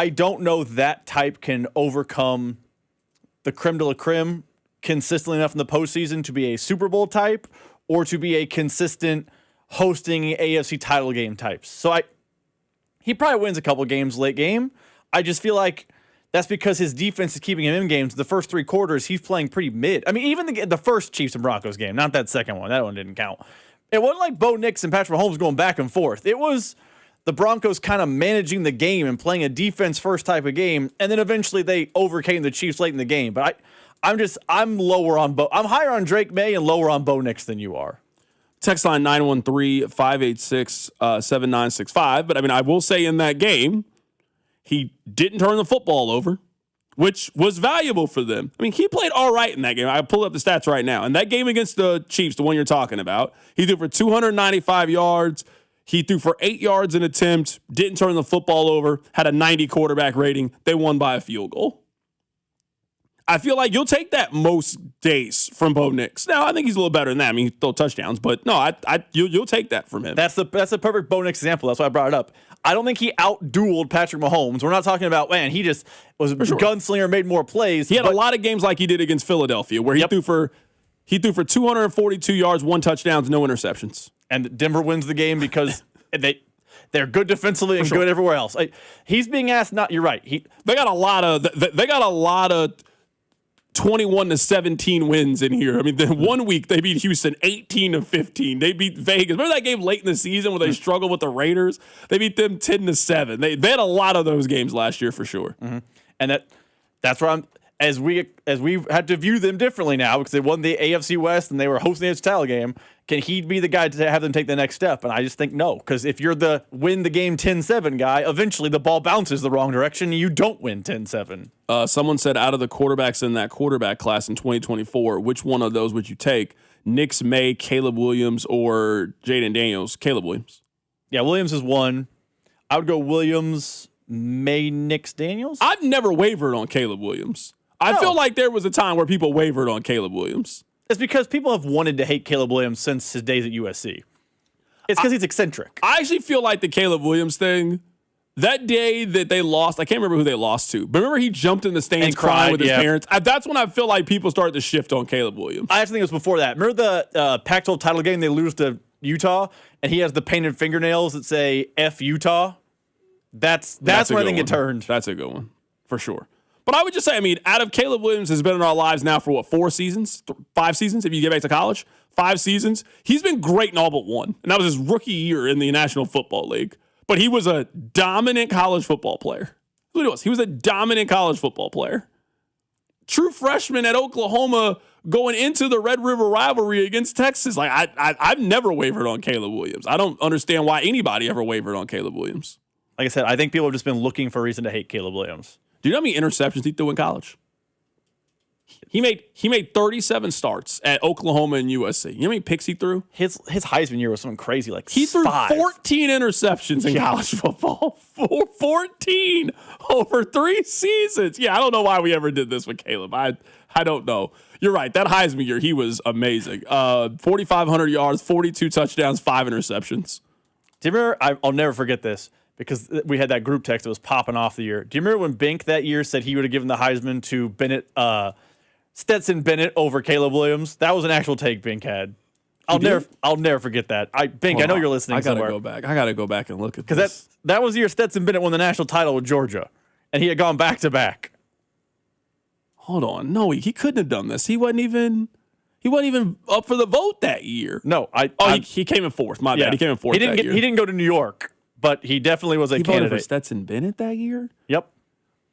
don't know that type can overcome the creme de la creme consistently enough in the postseason to be a Super Bowl type or to be a consistent hosting AFC title game types. So he probably wins a couple games late game. I just feel like that's because his defense is keeping him in games. The first 3 quarters, he's playing pretty mid. I mean, even the first Chiefs and Broncos game, not that second one. That one didn't count. It wasn't like Bo Nix and Patrick Mahomes going back and forth. It was the Broncos kind of managing the game and playing a defense-first type of game, and then eventually they overcame the Chiefs late in the game. But I'm lower on Bo. I'm higher on Drake May and lower on Bo Nix than you are. Text line 913-586-7965. But, I will say in that game, he didn't turn the football over, which was valuable for them. He played all right in that game. I pulled up the stats right now. In that game against the Chiefs, the one you're talking about, he threw for 295 yards. He threw for 8 yards an attempt, didn't turn the football over, had a 90 quarterback rating. They won by a field goal. I feel like you'll take that most days from Bo Nix. Now, I think he's a little better than that. He throw touchdowns, but no, you'll take that from him. That's the perfect Bo Nix example. That's why I brought it up. I don't think he out-dueled Patrick Mahomes. We're not talking about, man, he just was a gunslinger, made more plays. He had a lot of games like he did against Philadelphia, where he threw for 242 yards, 1 touchdown, no interceptions. And Denver wins the game because they're good defensively and good everywhere else. He's being asked not. You're right. They got a lot of 21-17 wins in here. Then one week they beat Houston 18-15. They beat Vegas. Remember that game late in the season where they struggled with the Raiders? They beat them 10-7. They had a lot of those games last year for sure. Mm-hmm. And that's where I'm. As we've had to view them differently now because they won the AFC West and they were hosting the title game. Can he be the guy to have them take the next step? And I just think no, because if you're the win the game 10-7 guy, eventually the ball bounces the wrong direction and you don't win 10-7. Someone said out of the quarterbacks in that quarterback class in 2024, which one of those would you take? Nix, May, Caleb Williams, or Jaden Daniels? Caleb Williams. Yeah, Williams is one. I would go Williams, May, Nix, Daniels. I've never wavered on Caleb Williams. I feel like there was a time where people wavered on Caleb Williams. It's because people have wanted to hate Caleb Williams since his days at USC. It's because he's eccentric. I actually feel like the Caleb Williams thing, that day that they lost, I can't remember who they lost to, but remember he jumped in the stands and crying with his parents? That's when I feel like people started to shift on Caleb Williams. I actually think it was before that. Remember the Pac-12 title game they lose to Utah, and he has the painted fingernails that say F Utah? That's when I think it turned. That's a good one, for sure. But I would just say, out of Caleb Williams has been in our lives now for 4 seasons? 5 seasons, if you get back to college? 5 seasons. He's been great in all but one. And that was his rookie year in the National Football League. But he was a dominant college football player. That's what he was. He was a dominant college football player. True freshman at Oklahoma going into the Red River rivalry against Texas. I've never wavered on Caleb Williams. I don't understand why anybody ever wavered on Caleb Williams. Like I said, I think people have just been looking for a reason to hate Caleb Williams. Do you know how many interceptions he threw in college? He made 37 starts at Oklahoma and USC. You know how many picks he threw? His Heisman year was something crazy, like he threw 5. 14 interceptions in college football. 14 over 3 seasons. Yeah, I don't know why we ever did this with Caleb. I don't know. You're right. That Heisman year, he was amazing. 4,500 yards, 42 touchdowns, 5 interceptions. Do you remember? I'll never forget this. Because we had that group text that was popping off the year. Do you remember when Bink that year said he would have given the Heisman to Stetson Bennett over Caleb Williams? That was an actual take Bink had. I'll never forget that. Bink, I know you're listening somewhere. I gotta go back and look at this. Because that was the year Stetson Bennett won the national title with Georgia, and he had gone back to back. Hold on, no, he couldn't have done this. He He wasn't even up for the vote that year. No, he came in fourth. My bad. He came in fourth. He didn't go to New York, but he definitely was a candidate. Voted for Stetson Bennett that year. Yep.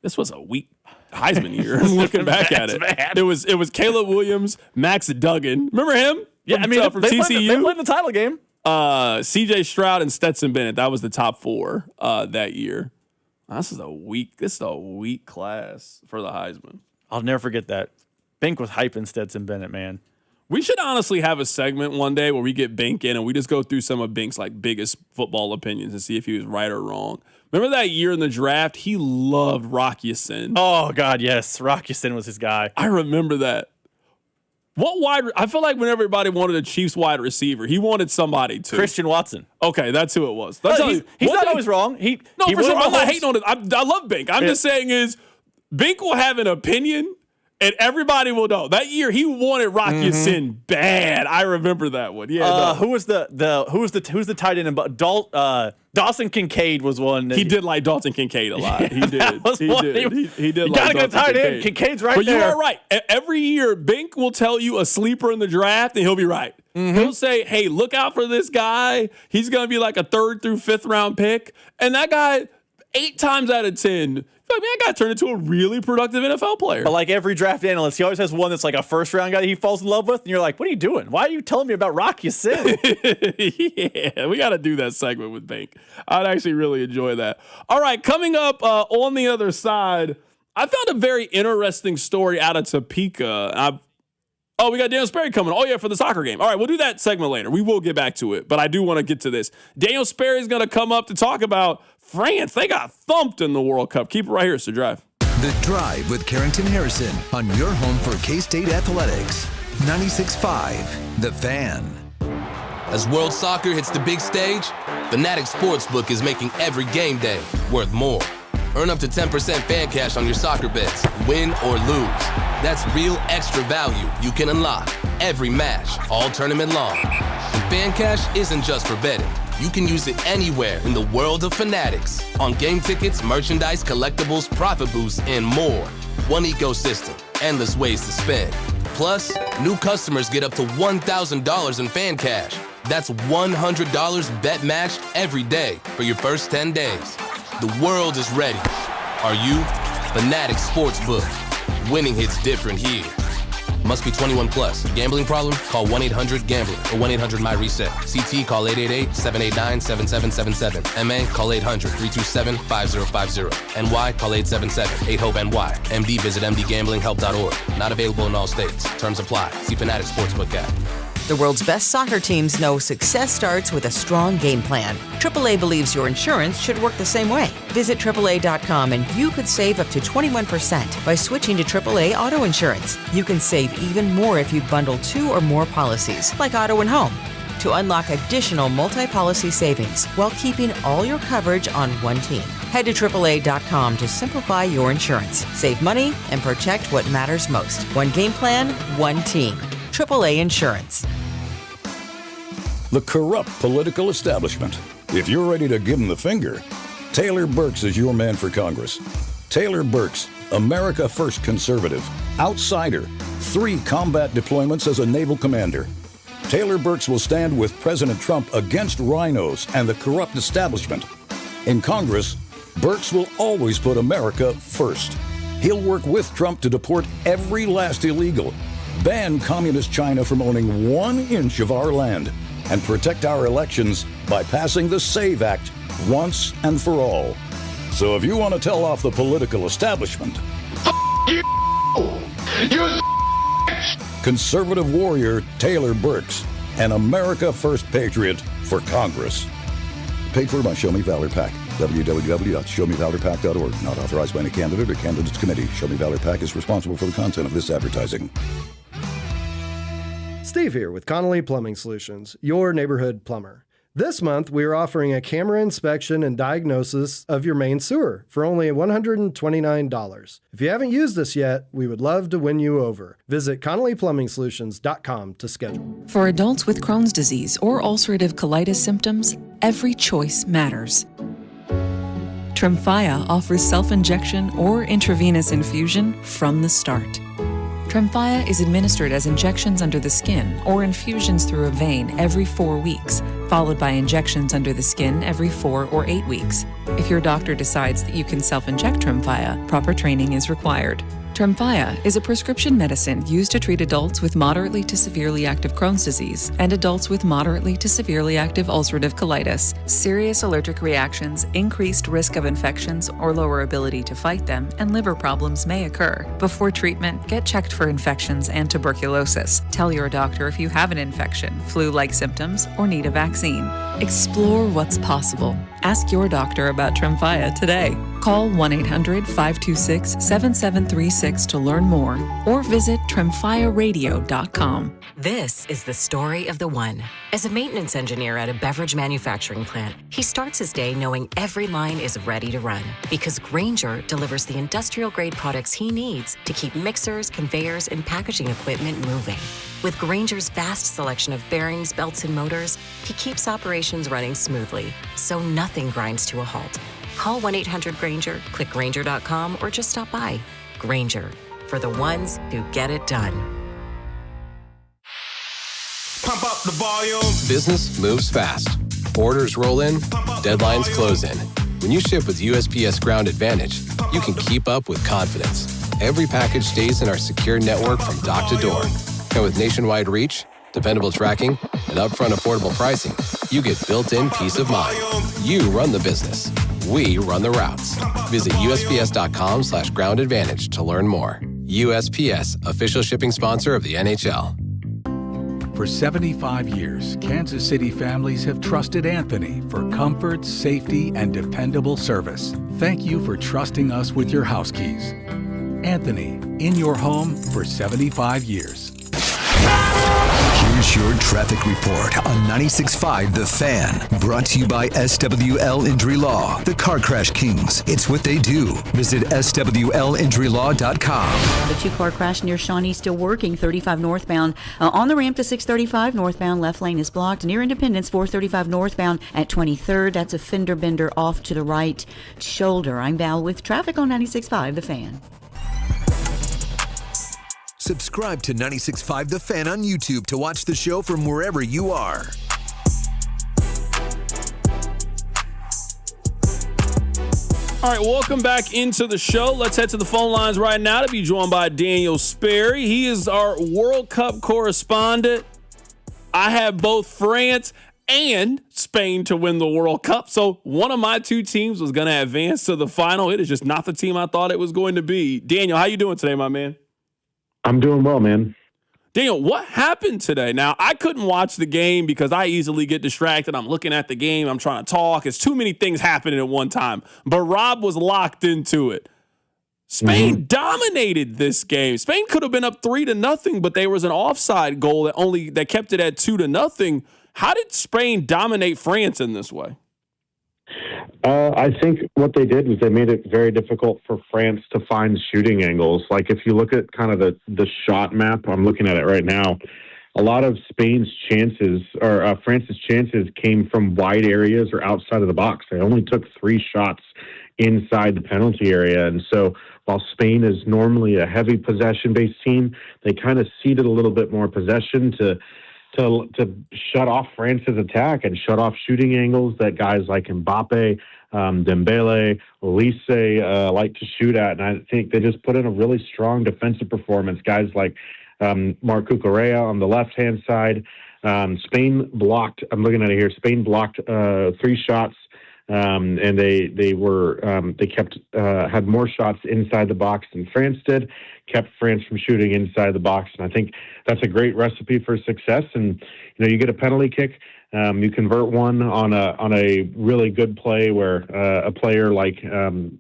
This was a weak Heisman year. Looking back at it, bad. it was Caleb Williams, Max Duggan. Remember him? Yeah, from they TCU. played the title game. C.J. Stroud and Stetson Bennett. That was the top 4 that year. This is a weak class for the Heisman. I'll never forget that. Bink was hyping Stetson Bennett, man. We should honestly have a segment one day where we get Bink in and we just go through some of Bink's biggest football opinions and see if he was right or wrong. Remember that year in the draft? He loved Rock Ya-Sin. Oh, God, yes. Rock Ya-Sin was his guy. I remember that. I feel like when everybody wanted a Chiefs wide receiver, he wanted somebody to. Christian Watson. Okay, that's who it was. He's not always wrong. For sure. I'm not hating on it. I love Bink. I'm just saying is Bink will have an opinion and everybody will know. That year he wanted Rock Ya-Sin bad. I remember that one. Yeah. Who was the tight end? Dawson Kincaid was one. He did like Dalton Kincaid a lot. He did. He did. You gotta go tight end. Kincaid's right but there. But you are right. Every year, Bink will tell you a sleeper in the draft, and he'll be right. He'll say, "Hey, look out for this guy. He's gonna be like a 3rd through 5th round pick." And that guy, 8 times out of 10. That guy turned into a really productive NFL player. But like every draft analyst, he always has one that's like a first-round guy that he falls in love with, and you're like, what are you doing? Why are you telling me about Rock Ya-Sin? Yeah, we got to do that segment with Bink. I'd actually really enjoy that. All right, coming up on the other side, I found a very interesting story out of Topeka. We got Daniel Sperry coming. Oh, yeah, for the soccer game. All right, we'll do that segment later. We will get back to it, but I do want to get to this. Daniel Sperry is going to come up to talk about France. They got thumped in the World Cup. Keep it right here. It's The Drive. The Drive with Carrington Harrison on your home for K-State Athletics. 96.5 The Fan. As world soccer hits the big stage, Fanatics Sportsbook is making every game day worth more. Earn up to 10% fan cash on your soccer bets, win or lose. That's real extra value you can unlock every match, all tournament long. And fan cash isn't just for betting. You can use it anywhere in the world of Fanatics. On game tickets, merchandise, collectibles, profit boosts, and more. One ecosystem, endless ways to spend. Plus, new customers get up to $1,000 in fan cash. That's $100 bet match every day for your first 10 days. The world is ready. Are you? Fanatics Sportsbook. Winning hits different here. Must be 21 plus. Gambling problem? Call 1-800-GAMBLER or 1-800-MY-RESET. CT, call 888-789-7777. MA, call 800-327-5050. NY, call 877-8-HOPE-NY. MD, visit mdgamblinghelp.org. Not available in all states. Terms apply. See Fanatics Sportsbook app. The world's best soccer teams know success starts with a strong game plan. AAA believes your insurance should work the same way. Visit AAA.com and you could save up to 21% by switching to AAA Auto Insurance. You can save even more if you bundle 2 or more policies, like auto and home, to unlock additional multi-policy savings while keeping all your coverage on one team. Head to AAA.com to simplify your insurance, save money, and protect what matters most. One game plan, one team. AAA Insurance. The corrupt political establishment. If you're ready to give them the finger, Taylor Burks is your man for Congress. Taylor Burks, America First conservative, outsider, 3 combat deployments as a naval commander. Taylor Burks will stand with President Trump against rhinos and the corrupt establishment. In Congress, Burks will always put America first. He'll work with Trump to deport every last illegal, ban communist China from owning 1 inch of our land, and protect our elections by passing the SAVE Act once and for all. So if you want to tell off the political establishment, conservative warrior Taylor Burks, an America First patriot for Congress. Paid for by Show Me Valor PAC. www.showmevalorpac.org. Not authorized by any candidate or candidates committee. Show Me Valor PAC is responsible for the content of this advertising. Steve here with Connolly Plumbing Solutions, your neighborhood plumber. This month, we are offering a camera inspection and diagnosis of your main sewer for only $129. If you haven't used this yet, we would love to win you over. Visit ConnollyPlumbingSolutions.com to schedule. For adults with Crohn's disease or ulcerative colitis symptoms, every choice matters. Tremfya offers self-injection or intravenous infusion from the start. Tremfya is administered as injections under the skin or infusions through a vein every 4 weeks, followed by injections under the skin every 4 or 8 weeks. If your doctor decides that you can self-inject Tremfya, proper training is required. Tremfya is a prescription medicine used to treat adults with moderately to severely active Crohn's disease and adults with moderately to severely active ulcerative colitis. Serious allergic reactions, increased risk of infections or lower ability to fight them, and liver problems may occur. Before treatment, get checked for infections and tuberculosis. Tell your doctor if you have an infection, flu-like symptoms, or need a vaccine. Explore what's possible. Ask your doctor about Tremfya today. Call 1-800-526-7736 to learn more or visit tremfyaradio.com. This is the story of the one. As a maintenance engineer at a beverage manufacturing plant, he starts his day knowing every line is ready to run because Grainger delivers the industrial-grade products he needs to keep mixers, conveyors, and packaging equipment moving. With Grainger's vast selection of bearings, belts, and motors, he keeps operations running smoothly, so nothing grinds to a halt. Call 1-800-GRAINGER, click Grainger.com, or just stop by. Grainger, for the ones who get it done. Pump up the volume. Business moves fast. Orders roll in, deadlines close in. When you ship with USPS Ground Advantage, you can keep up with confidence. Every package stays in our secure network from dock to door. And with nationwide reach, dependable tracking, and upfront affordable pricing, you get built-in peace of mind. You run the business. We run the routes. Visit USPS.com/Ground Advantage to learn more. USPS, official shipping sponsor of the NHL. For 75 years, Kansas City families have trusted Anthony for comfort, safety, and dependable service. Thank you for trusting us with your house keys. Anthony, in your home for 75 years. Here's your traffic report on 96.5 The Fan. Brought to you by SWL Injury Law, the Car Crash Kings. It's what they do. Visit SWLinjurylaw.com. The two-car crash near Shawnee still working, 35 northbound. On the ramp to 635 northbound, left lane is blocked. Near Independence, 435 northbound at 23rd. That's a fender bender off to the right shoulder. I'm Val with traffic on 96.5 The Fan. Subscribe to 96.5 The Fan on YouTube to watch the show from wherever you are. All right, welcome back into the show. Let's head to the phone lines right now to be joined by Daniel Sperry. He is our World Cup correspondent. I have both France and Spain to win the World Cup. So one of my two teams was going to advance to the final. It is just not the team I thought it was going to be. Daniel, how you doing today, my man? I'm doing well, man. Daniel, what happened today? Now, I couldn't watch the game because I easily get distracted. I'm looking at the game. I'm trying to talk. It's too many things happening at one time. But Rob was locked into it. Spain dominated this game. Spain could have been up 3-0, but there was an offside goal that kept it at 2-0. How did Spain dominate France in this way? I think what they did was they made it very difficult for France to find shooting angles. Like if you look at kind of the shot map, I'm looking at it right now, a lot of Spain's chances or France's chances came from wide areas or outside of the box. They only took 3 shots inside the penalty area. And so while Spain is normally a heavy possession-based team, they kind of ceded a little bit more possession to shut off France's attack and shut off shooting angles that guys like Mbappe, Dembele, Olise like to shoot at. And I think they just put in a really strong defensive performance. Guys like Marc Cucurella on the left-hand side. Spain blocked, I'm looking at it here, Spain blocked 3 shots. And they had more shots inside the box than France did, kept France from shooting inside the box. And I think that's a great recipe for success. And, you get a penalty kick, you convert one on a really good play where a player like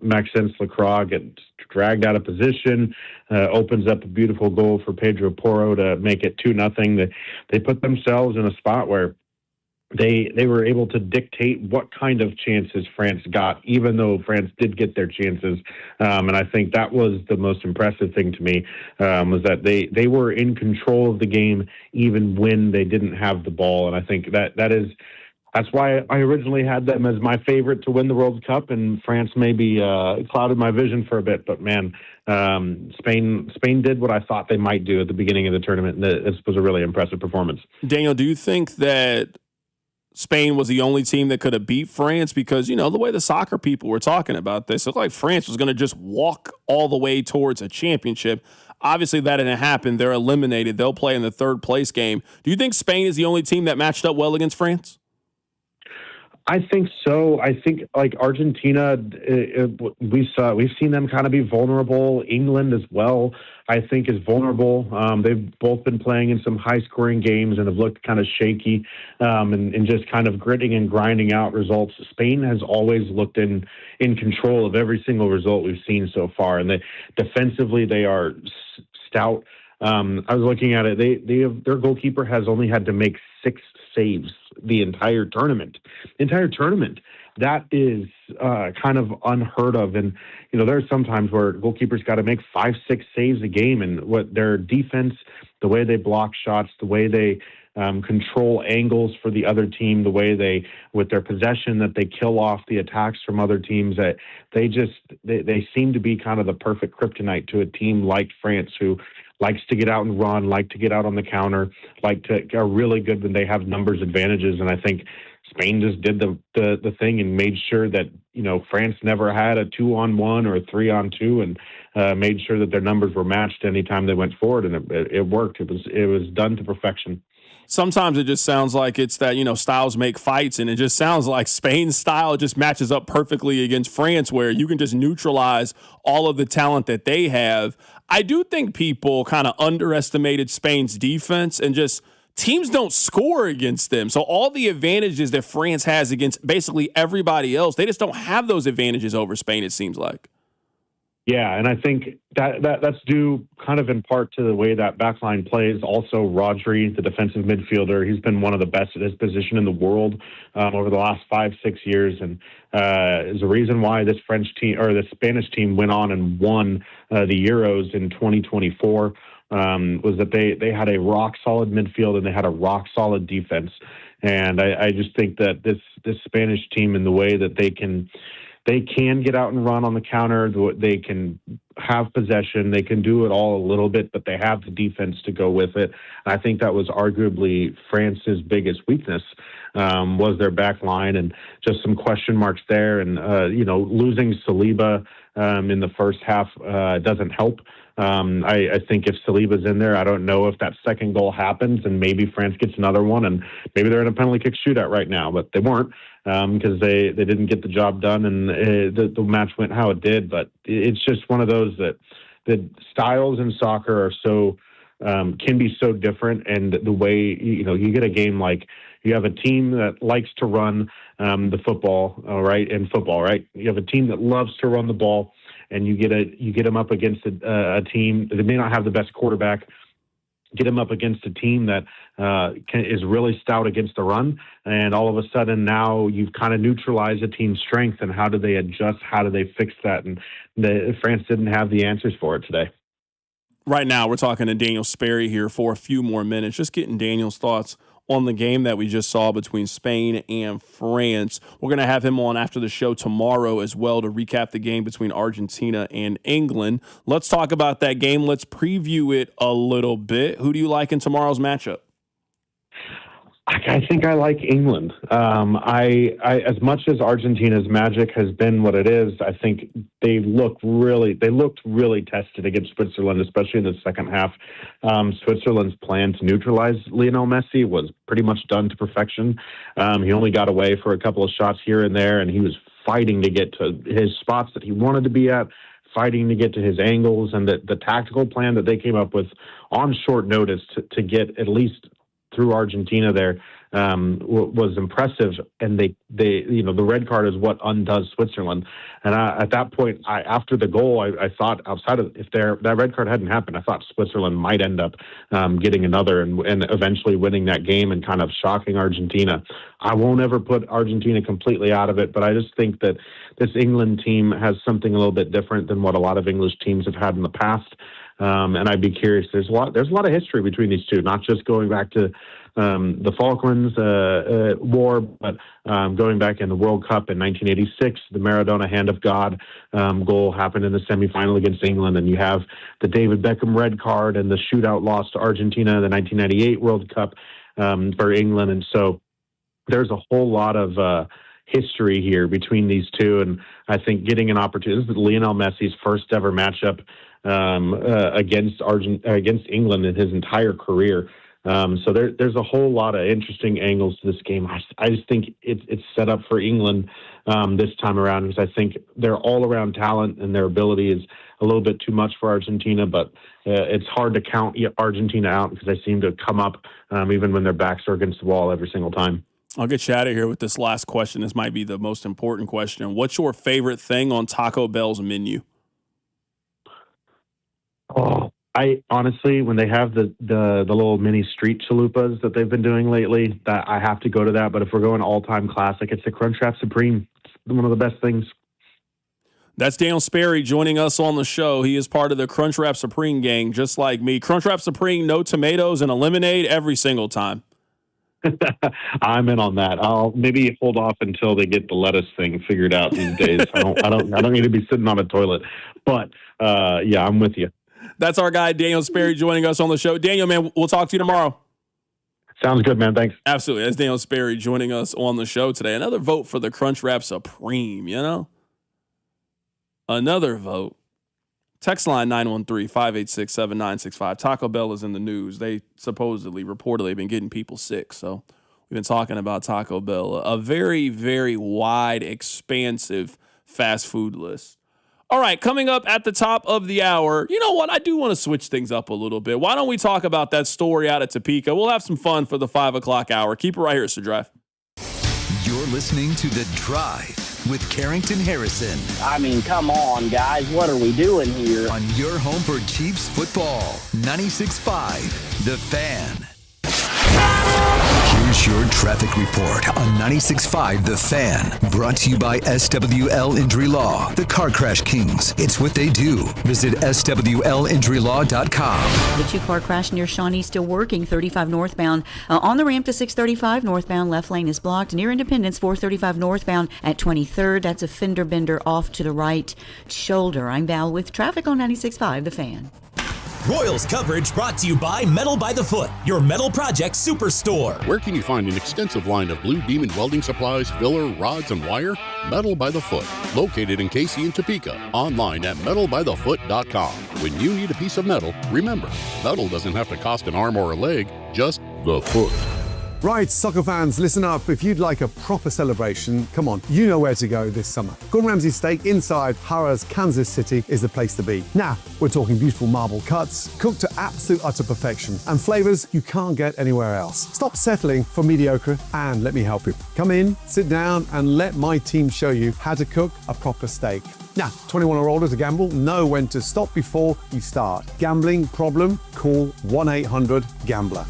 Maxence Lacroix gets dragged out of position, opens up a beautiful goal for Pedro Porro to make it 2-0. They put themselves in a spot where they were able to dictate what kind of chances France got, even though France did get their chances. And I think that was the most impressive thing to me, was that they were in control of the game even when they didn't have the ball. And I think that is That's why I originally had them as my favorite to win the World Cup, and France maybe clouded my vision for a bit. But man, Spain did what I thought they might do at the beginning of the tournament, and this was a really impressive performance. Daniel, do you think that Spain was the only team that could have beat France? Because, the way the soccer people were talking about this, it looked like France was going to just walk all the way towards a championship. Obviously, that didn't happen. They're eliminated. They'll play in the third place game. Do you think Spain is the only team that matched up well against France? I think so. I think like Argentina, we've seen them kind of be vulnerable. England as well, I think, is vulnerable. They've both been playing in some high-scoring games and have looked kind of shaky and just kind of gritting and grinding out results. Spain has always looked in control of every single result we've seen so far, and defensively they are stout. I was looking at it. Their goalkeeper has only had to make 6 saves the entire tournament. That is kind of unheard of. And, there's some times where goalkeepers got to make 5-6 saves a game, and what their defense, the way they block shots, the way they control angles for the other team, the way they, with their possession, that they kill off the attacks from other teams, that they seem to be kind of the perfect kryptonite to a team like France, who likes to get out and run, like to get out on the counter, are really good when they have numbers advantages. And I think Spain just did the thing and made sure that, France never had a 2-on-1 or a 3-on-2, and made sure that their numbers were matched anytime they went forward. And it worked. It was done to perfection. Sometimes it just sounds like it's that, styles make fights, and it just sounds like Spain's style just matches up perfectly against France, where you can just neutralize all of the talent that they have. I do think people kind of underestimated Spain's defense, and just teams don't score against them. So all the advantages that France has against basically everybody else, they just don't have those advantages over Spain, it seems like. Yeah, and I think that's due kind of in part to the way that backline plays. Also, Rodri, the defensive midfielder, he's been one of the best at his position in the world over the last 5-6 years, and is a reason why this French team or the Spanish team went on and won the Euros in 2024. Was that they had a rock solid midfield and they had a rock solid defense, and I just think that this Spanish team, in the way that they can get out and run on the counter. They can have possession. They can do it all a little bit, but they have the defense to go with it. I think that was arguably France's biggest weakness, was their back line, and just some question marks there. And, losing Saliba in the first half doesn't help. I think if Saliba's in there, I don't know if that second goal happens, and maybe France gets another one, and maybe they're in a penalty kick shootout right now, but they weren't. Because they didn't get the job done, and the match went how it did. But it's just one of those that the styles in soccer are so can be so different, and the way you get a game like you have a team that likes to run the football, right? You have a team that loves to run the ball, and you get them up against a team that may not have the best quarterback. Get them up against a team that is really stout against the run, and all of a sudden now you've kind of neutralized a team's strength. And how do they adjust? How do they fix that? And France didn't have the answers for it today. Right now, we're talking to Daniel Sperry here for a few more minutes, just getting Daniel's thoughts on the game that we just saw between Spain and France. We're going to have him on after the show tomorrow as well to recap the game between Argentina and England. Let's talk about that game. Let's preview it a little bit. Who do you like in tomorrow's matchup? I think I like England. I as much as Argentina's magic has been what it is, I think they looked really tested against Switzerland, especially in the second half. Switzerland's plan to neutralize Lionel Messi was pretty much done to perfection. He only got away for a couple of shots here and there, and he was fighting to get to his spots that he wanted to be at, fighting to get to his angles, and the tactical plan that they came up with on short notice to get at least through Argentina there was impressive, and they the red card is what undoes Switzerland. And at that point, after the goal, I thought, outside of that red card hadn't happened, I thought Switzerland might end up getting another and eventually winning that game and kind of shocking Argentina. I won't ever put Argentina completely out of it, but I just think that this England team has something a little bit different than what a lot of English teams have had in the past. And I'd be curious. There's a lot of history between these two, not just going back to the Falklands War, but going back in the World Cup in 1986, the Maradona Hand of God goal happened in the semifinal against England, and you have the David Beckham red card and the shootout loss to Argentina in the 1998 World Cup for England. And so there's a whole lot of history here between these two, and I think getting an opportunity. This is Lionel Messi's first ever matchup against England in his entire career. So there's a whole lot of interesting angles to this game. I just think it's set up for England this time around, because I think their all-around talent and their ability is a little bit too much for Argentina, but it's hard to count Argentina out because they seem to come up even when their backs are against the wall every single time. I'll get you out of here with this last question. This might be the most important question. What's your favorite thing on Taco Bell's menu? Oh, I honestly, when they have the little mini street chalupas that they've been doing lately, that I have to go to that. But if we're going all-time classic, it's the Crunchwrap Supreme. It's one of the best things. That's Daniel Sperry joining us on the show. He is part of the Crunchwrap Supreme gang, just like me. Crunchwrap Supreme, no tomatoes and a lemonade every single time. I'm in on that. I'll maybe hold off until they get the lettuce thing figured out these days. I don't need to be sitting on a toilet. But yeah, I'm with you. That's our guy, Daniel Sperry, joining us on the show. Daniel, man, we'll talk to you tomorrow. Sounds good, man. Thanks. Absolutely. That's Daniel Sperry joining us on the show today. Another vote for the Crunchwrap Supreme, you know? Another vote. Text line 913-586-7965. Taco Bell is in the news. They reportedly have been getting people sick. So we've been talking about Taco Bell, a very, very wide, expansive fast food list. All right, coming up at the top of the hour, you know what? I do want to switch things up a little bit. Why don't we talk about that story out at Topeka? We'll have some fun for the 5 o'clock hour. Keep it right here, Sir Drive. You're listening to The Drive with Carrington Harrison. I mean, come on, guys. What are we doing here? On your home for Chiefs football, 96.5 The Fan. Here's your traffic report on 96.5 The Fan. Brought to you by SWL Injury Law, the Car Crash Kings. It's what they do. Visit SWLinjurylaw.com. The two-car crash near Shawnee still working, 35 northbound. On the ramp to 635 northbound, left lane is blocked. Near Independence, 435 northbound at 23rd. That's a fender bender off to the right shoulder. I'm Val with traffic on 96.5 The Fan. Royals coverage brought to you by Metal by the Foot, your metal project superstore. Where can you find an extensive line of Blue Demon welding supplies, filler, rods, and wire? Metal by the Foot, located in Casey and Topeka. Online at metalbythefoot.com. When you need a piece of metal, remember, metal doesn't have to cost an arm or a leg, just the foot. Right, soccer fans, listen up. If you'd like a proper celebration, come on, you know where to go this summer. Gordon Ramsay Steak inside Harrah's, Kansas City is the place to be. Now, we're talking beautiful marble cuts, cooked to absolute utter perfection, and flavors you can't get anywhere else. Stop settling for mediocre and let me help you. Come in, sit down, and let my team show you how to cook a proper steak. Now, 21 or older to gamble, know when to stop before you start. Gambling problem? Call 1-800-GAMBLER.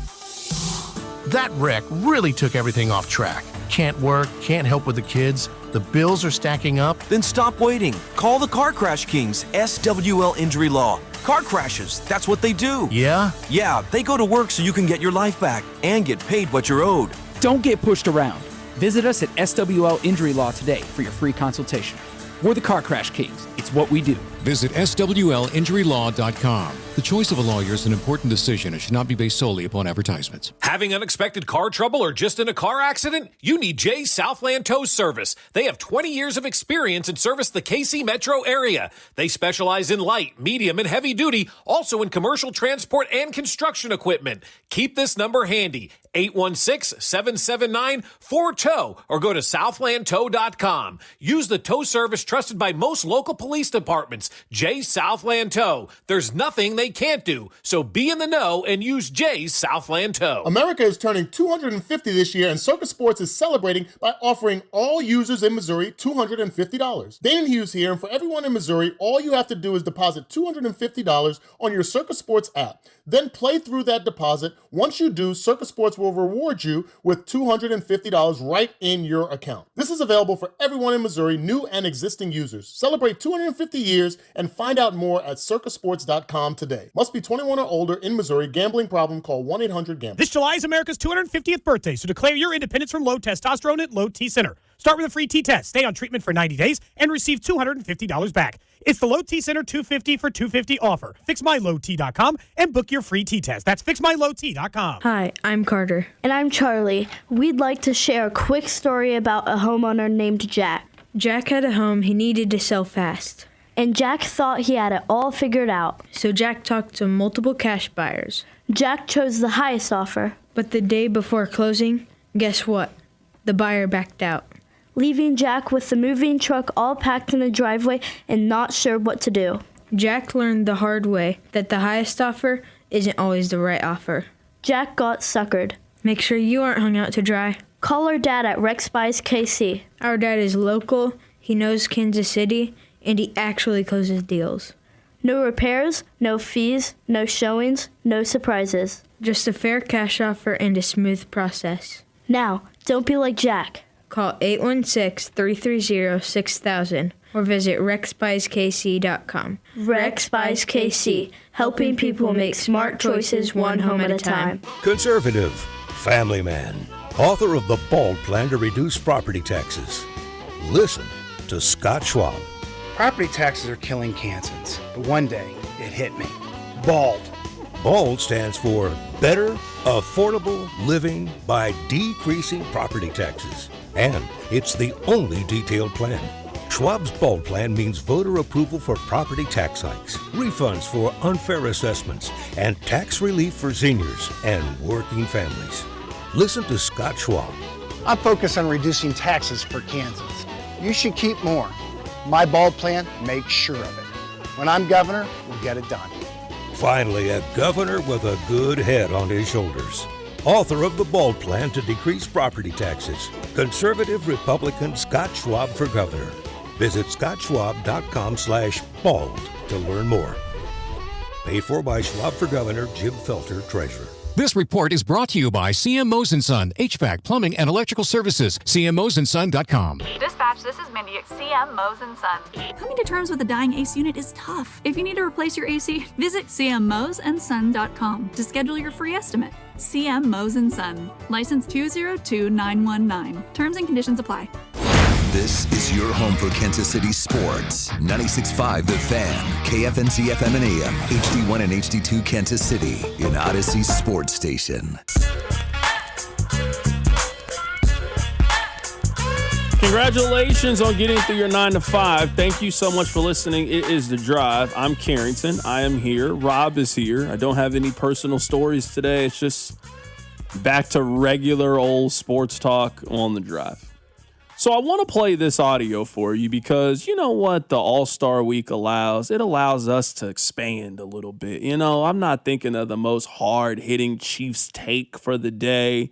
That wreck really took everything off track. Can't work, can't help with the kids, the bills are stacking up. Then stop waiting. Call the Car Crash Kings, SWL Injury Law. Car crashes, that's what they do. Yeah? Yeah, they go to work so you can get your life back and get paid what you're owed. Don't get pushed around. Visit us at SWL Injury Law today for your free consultation. We're the Car Crash Kings. It's what we do. Visit SWLinjurylaw.com. The choice of a lawyer is an important decision and should not be based solely upon advertisements. Having unexpected car trouble or just in a car accident? You need Jay's Southland Tow Service. They have 20 years of experience and service the KC metro area. They specialize in light, medium, and heavy duty, also in commercial transport and construction equipment. Keep this number handy, 816-779-4TOW, or go to southlandtow.com. Use the tow service trusted by most local police departments, Jay's Southland Tow. There's nothing they can't do, so be in the know and use Jay's Southland Tow. America is turning 250 this year, and Circus Sports is celebrating by offering all users in Missouri $250. Dane Hughes here, and for everyone in Missouri, all you have to do is deposit $250 on your Circus Sports app. Then play through that deposit. Once you do, Circus Sports will will reward you with $250 right in your account. This is available for everyone in Missouri, new and existing users. Celebrate 250 years and find out more at circasports.com today. Must be 21 or older in Missouri. Gambling problem? Call 1-800-GAMBLER. This July is America's 250th birthday, so declare your independence from low testosterone at Low T Center. Start with a free T-test, stay on treatment for 90 days, and receive $250 back. It's the Low T Center 250 for 250 offer. FixMyLowT.com and book your free T-test. That's FixMyLowT.com. Hi, I'm Carter. And I'm Charlie. We'd like to share a quick story about a homeowner named Jack. Jack had a home he needed to sell fast. And Jack thought he had it all figured out. So Jack talked to multiple cash buyers. Jack chose the highest offer. But the day before closing, guess what? The buyer backed out, leaving Jack with the moving truck all packed in the driveway and not sure what to do. Jack learned the hard way that the highest offer isn't always the right offer. Jack got suckered. Make sure you aren't hung out to dry. Call our dad at Rex Buys KC. Our dad is local, he knows Kansas City, and he actually closes deals. No repairs, no fees, no showings, no surprises. Just a fair cash offer and a smooth process. Now, don't be like Jack. Call 816-330-6000 or visit rexbuyskc.com. Rex Buys KC, helping people make smart choices one home at a time. Conservative, family man, author of The Bald Plan to Reduce Property Taxes. Listen to Scott Schwab. Property taxes are killing Kansans, but one day it hit me. BALD. BALD stands for Better Affordable Living by Decreasing Property Taxes. And it's the only detailed plan. Schwab's BALD plan means voter approval for property tax hikes, refunds for unfair assessments, and tax relief for seniors and working families. Listen to Scott Schwab. I'm focused on reducing taxes for Kansans. You should keep more. My BALD plan makes sure of it. When I'm governor, we'll get it done. Finally, a governor with a good head on his shoulders. Author of the BALD Plan to Decrease Property Taxes. Conservative Republican Scott Schwab for governor. Visit scottschwab.com/bald to learn more. Paid for by Schwab for Governor, Jim Felter, Treasurer. This report is brought to you by CM Mose & Son, HVAC, plumbing, and electrical services. CMMoseandSon.com. Dispatch, this is Mindy at CM Mose & Son. Coming to terms with a dying AC unit is tough. If you need to replace your AC, visit CMMoseandSon.com to schedule your free estimate. CM Mose & Son. License 202919. Terms and conditions apply. This is your home for Kansas City sports. 96.5 The Fan, KFNC FM and AM, HD1 and HD2 Kansas City, in Odyssey Sports Station. Congratulations on getting through your 9 to 5. Thank you so much for listening. It is The Drive. I'm Carrington. I am here. Rob is here. I don't have any personal stories today. It's just back to regular old sports talk on The Drive. So I want to play this audio for you because you know what the All-Star Week allows? It allows us to expand a little bit. You know, I'm not thinking of the most hard-hitting Chiefs take for the day.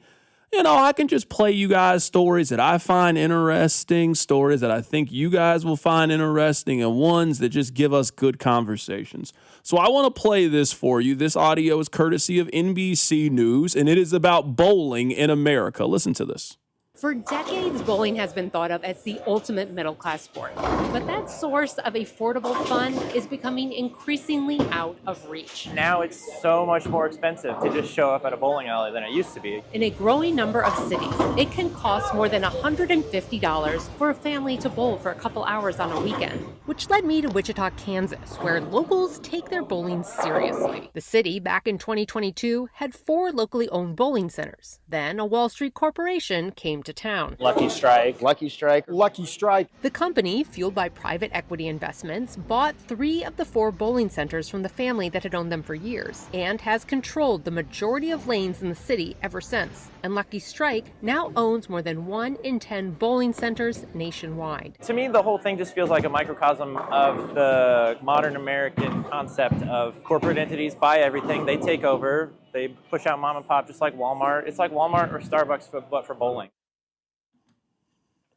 You know, I can just play you guys stories that I find interesting, stories that I think you guys will find interesting, and ones that just give us good conversations. So I want to play this for you. This audio is courtesy of NBC News, and it is about bowling in America. Listen to this. For decades, bowling has been thought of as the ultimate middle-class sport. But that source of affordable fun is becoming increasingly out of reach. Now it's so much more expensive to just show up at a bowling alley than it used to be. In a growing number of cities, it can cost more than $150 for a family to bowl for a couple hours on a weekend. Which led me to Wichita, Kansas, where locals take their bowling seriously. The city, back in 2022, had 4 locally owned bowling centers. Then a Wall Street corporation came to town. Lucky Strike. Lucky Strike. Lucky Strike. The company, fueled by private equity investments, bought 3 of the 4 bowling centers from the family that had owned them for years and has controlled the majority of lanes in the city ever since. And Lucky Strike now owns more than 1 in 10 bowling centers nationwide. To me, the whole thing just feels like a microcosm of the modern American concept of corporate entities buy everything, they take over, they push out mom and pop just like Walmart. It's like Walmart or Starbucks, but for bowling.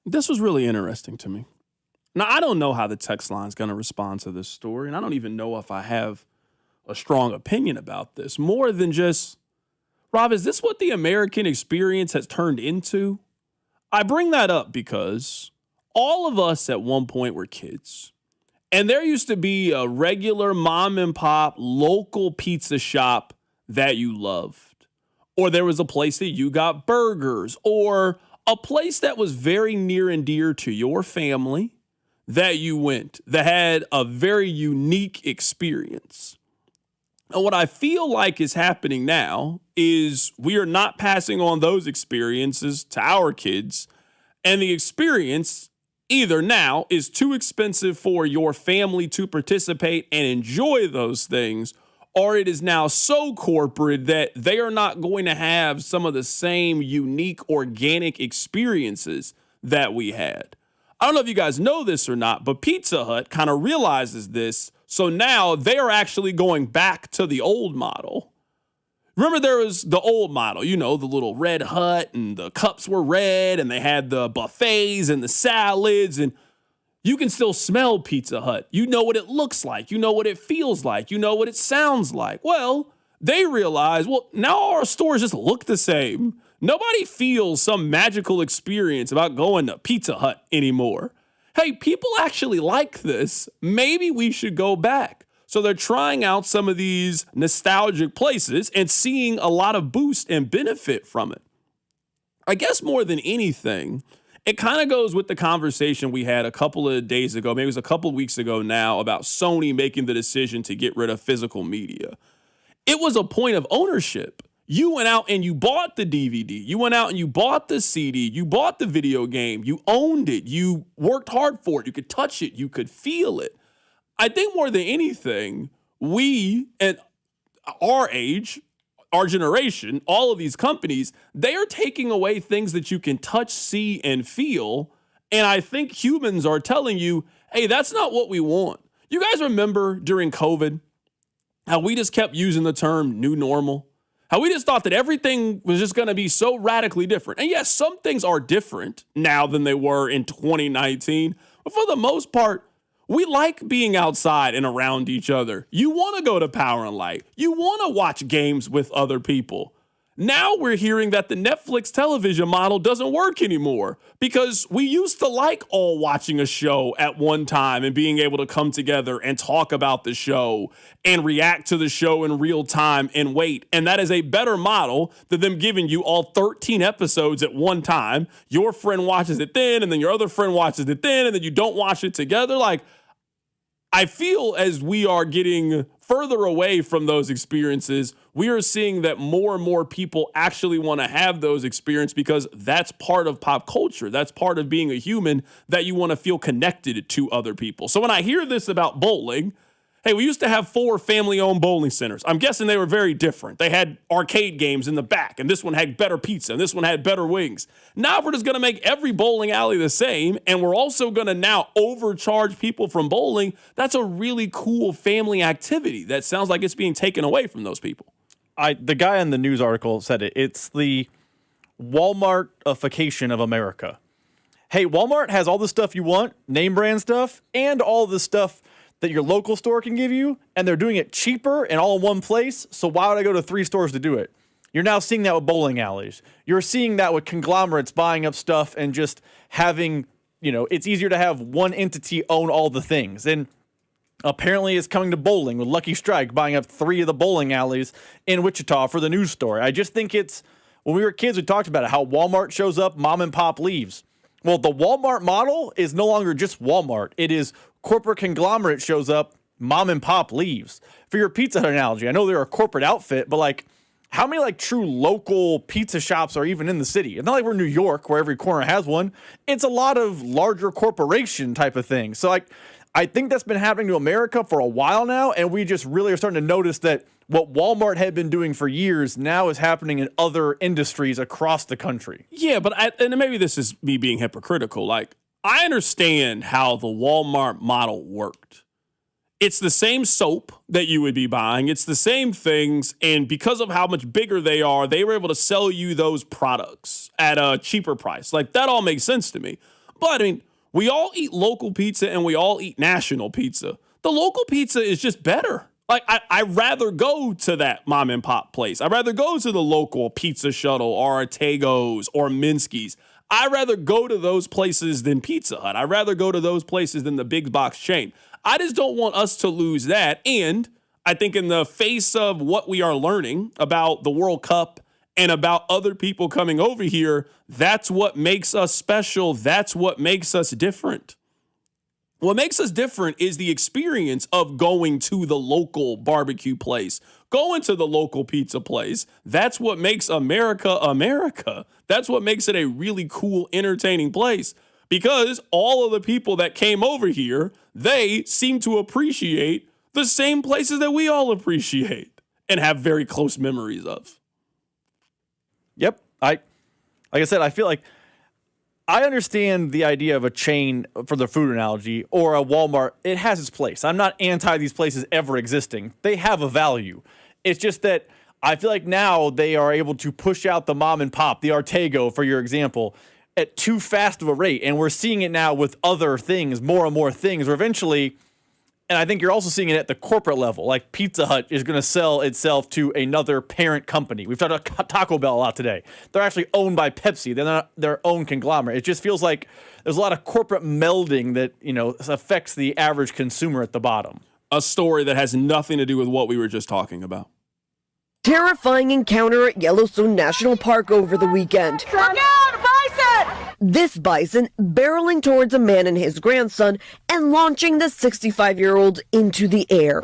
This was really interesting to me. Now, I don't know how the text line is going to respond to this story, and I don't even know if I have a strong opinion about this, more than just Rob, is this what the American experience has turned into? I bring that up because all of us at one point were kids. And there used to be a regular mom and pop local pizza shop that you loved. Or there was a place that you got burgers, or a place that was very near and dear to your family that you went, that had a very unique experience. And what I feel like is happening now is we are not passing on those experiences to our kids, and the experience either now is too expensive for your family to participate and enjoy those things, or it is now so corporate that they are not going to have some of the same unique organic experiences that we had. I don't know if you guys know this or not, but Pizza Hut kind of realizes this. So now they are actually going back to the old model. Remember, there was the old model, you know, the little red hut and the cups were red and they had the buffets and the salads, and you can still smell Pizza Hut. You know what it looks like. You know what it feels like. You know what it sounds like. Well, they realize, well, now our stores just look the same. Nobody feels some magical experience about going to Pizza Hut anymore. Hey, people actually like this. Maybe we should go back. So they're trying out some of these nostalgic places and seeing a lot of boost and benefit from it. I guess more than anything, it kind of goes with the conversation we had a couple of days ago, maybe it was a couple of weeks ago now, about Sony making the decision to get rid of physical media. It was a point of ownership. You went out and you bought the DVD. You went out and you bought the CD. You bought the video game. You owned it. You worked hard for it. You could touch it. You could feel it. I think more than anything, we at our age, our generation, all of these companies, they are taking away things that you can touch, see, and feel. And I think humans are telling you, hey, that's not what we want. You guys remember during COVID how we just kept using the term new normal? How we just thought that everything was just going to be so radically different. And yes, some things are different now than they were in 2019. But for the most part, we like being outside and around each other. You want to go to Power and Light. You want to watch games with other people. Now we're hearing that the Netflix television model doesn't work anymore because we used to like all watching a show at one time and being able to come together and talk about the show and react to the show in real time and wait. And that is a better model than them giving you all 13 episodes at one time. Your friend watches it then, and then your other friend watches it then, and then you don't watch it together. Like, I feel as we are getting further away from those experiences, we are seeing that more and more people actually want to have those experiences because that's part of pop culture. That's part of being a human, that you want to feel connected to other people. So when I hear this about bowling, hey, we used to have 4 family-owned bowling centers. I'm guessing they were very different. They had arcade games in the back, and this one had better pizza, and this one had better wings. Now we're just going to make every bowling alley the same, and we're also going to now overcharge people from bowling. That's a really cool family activity that sounds like it's being taken away from those people. The guy in the news article said it. It's the Walmart-ification of America. Hey, Walmart has all the stuff you want, name brand stuff, and all the stuff that your local store can give you, and they're doing it cheaper and all in one place, so why would I go to 3 stores to do it? You're now seeing that with bowling alleys. You're seeing that with conglomerates buying up stuff and just having, it's easier to have one entity own all the things. And apparently it's coming to bowling, with Lucky Strike buying up 3 of the bowling alleys in Wichita for the news story. I just think when we were kids, we talked about it, how Walmart shows up, mom and pop leaves. Well, the Walmart model is no longer just Walmart. It is corporate conglomerate shows up, mom and pop leaves. For your Pizza Hut analogy, I know they're a corporate outfit, but how many true local pizza shops are even in the city? It's not like we're New York where every corner has one. It's a lot of larger corporation type of thing. So I think that's been happening to America for a while now, and we just really are starting to notice that what Walmart had been doing for years now is happening in other industries across the country. Yeah, but and maybe this is me being hypocritical. I understand how the Walmart model worked. It's the same soap that you would be buying. It's the same things. And because of how much bigger they are, they were able to sell you those products at a cheaper price. That all makes sense to me. But we all eat local pizza and we all eat national pizza. The local pizza is just better. Like, I'd rather go to that mom and pop place. I'd rather go to the local Pizza Shuttle or Ortego's or Minsky's. I'd rather go to those places than Pizza Hut. I'd rather go to those places than the big box chain. I just don't want us to lose that. And I think in the face of what we are learning about the World Cup and about other people coming over here, that's what makes us special. That's what makes us different. What makes us different is the experience of going to the local barbecue place, going to the local pizza place. That's what makes America America. That's what makes it a really cool, entertaining place, because all of the people that came over here, they seem to appreciate the same places that we all appreciate and have very close memories of. Yep. Like I said, I feel like I understand the idea of a chain for the food analogy or a Walmart. It has its place. I'm not anti these places ever existing. They have a value. It's just that I feel like now they are able to push out the mom and pop, the Ortego, for your example, at too fast of a rate. And we're seeing it now with other things, more and more things, where eventually, and I think you're also seeing it at the corporate level, like Pizza Hut is going to sell itself to another parent company. We've talked about Taco Bell a lot today. They're actually owned by Pepsi. They're not their own conglomerate. It just feels like there's a lot of corporate melding that, affects the average consumer at the bottom. A story that has nothing to do with what we were just talking about. Terrifying encounter at Yellowstone National Park over the weekend. Look out, bison! This bison barreling towards a man and his grandson and launching the 65-year-old into the air.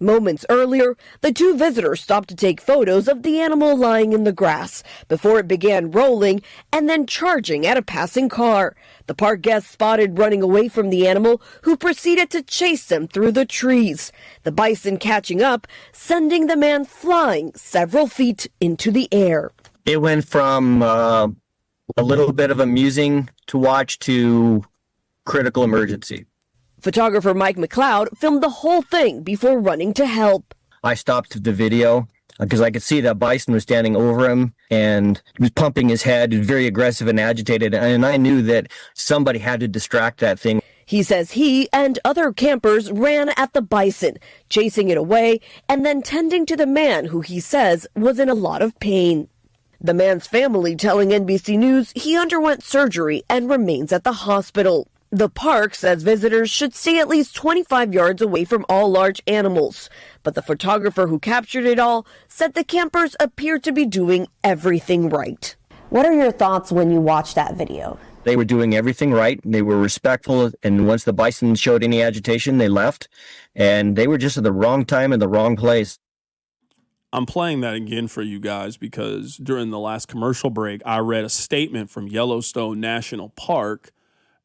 Moments earlier, the two visitors stopped to take photos of the animal lying in the grass before it began rolling and then charging at a passing car. The park guests spotted running away from the animal, who proceeded to chase them through the trees. The bison catching up, sending the man flying several feet into the air. It went from a little bit of amusing to watch to critical emergency. Photographer Mike McLeod filmed the whole thing before running to help. I stopped the video because I could see that bison was standing over him and he was pumping his head, very aggressive and agitated, and I knew that somebody had to distract that thing. He says he and other campers ran at the bison, chasing it away and then tending to the man who he says was in a lot of pain. The man's family telling NBC News he underwent surgery and remains at the hospital. The park says visitors should stay at least 25 yards away from all large animals. But the photographer who captured it all said the campers appeared to be doing everything right. What are your thoughts when you watch that video? They were doing everything right. They were respectful. And once the bison showed any agitation, they left. And they were just at the wrong time in the wrong place. I'm playing that again for you guys because during the last commercial break, I read a statement from Yellowstone National Park.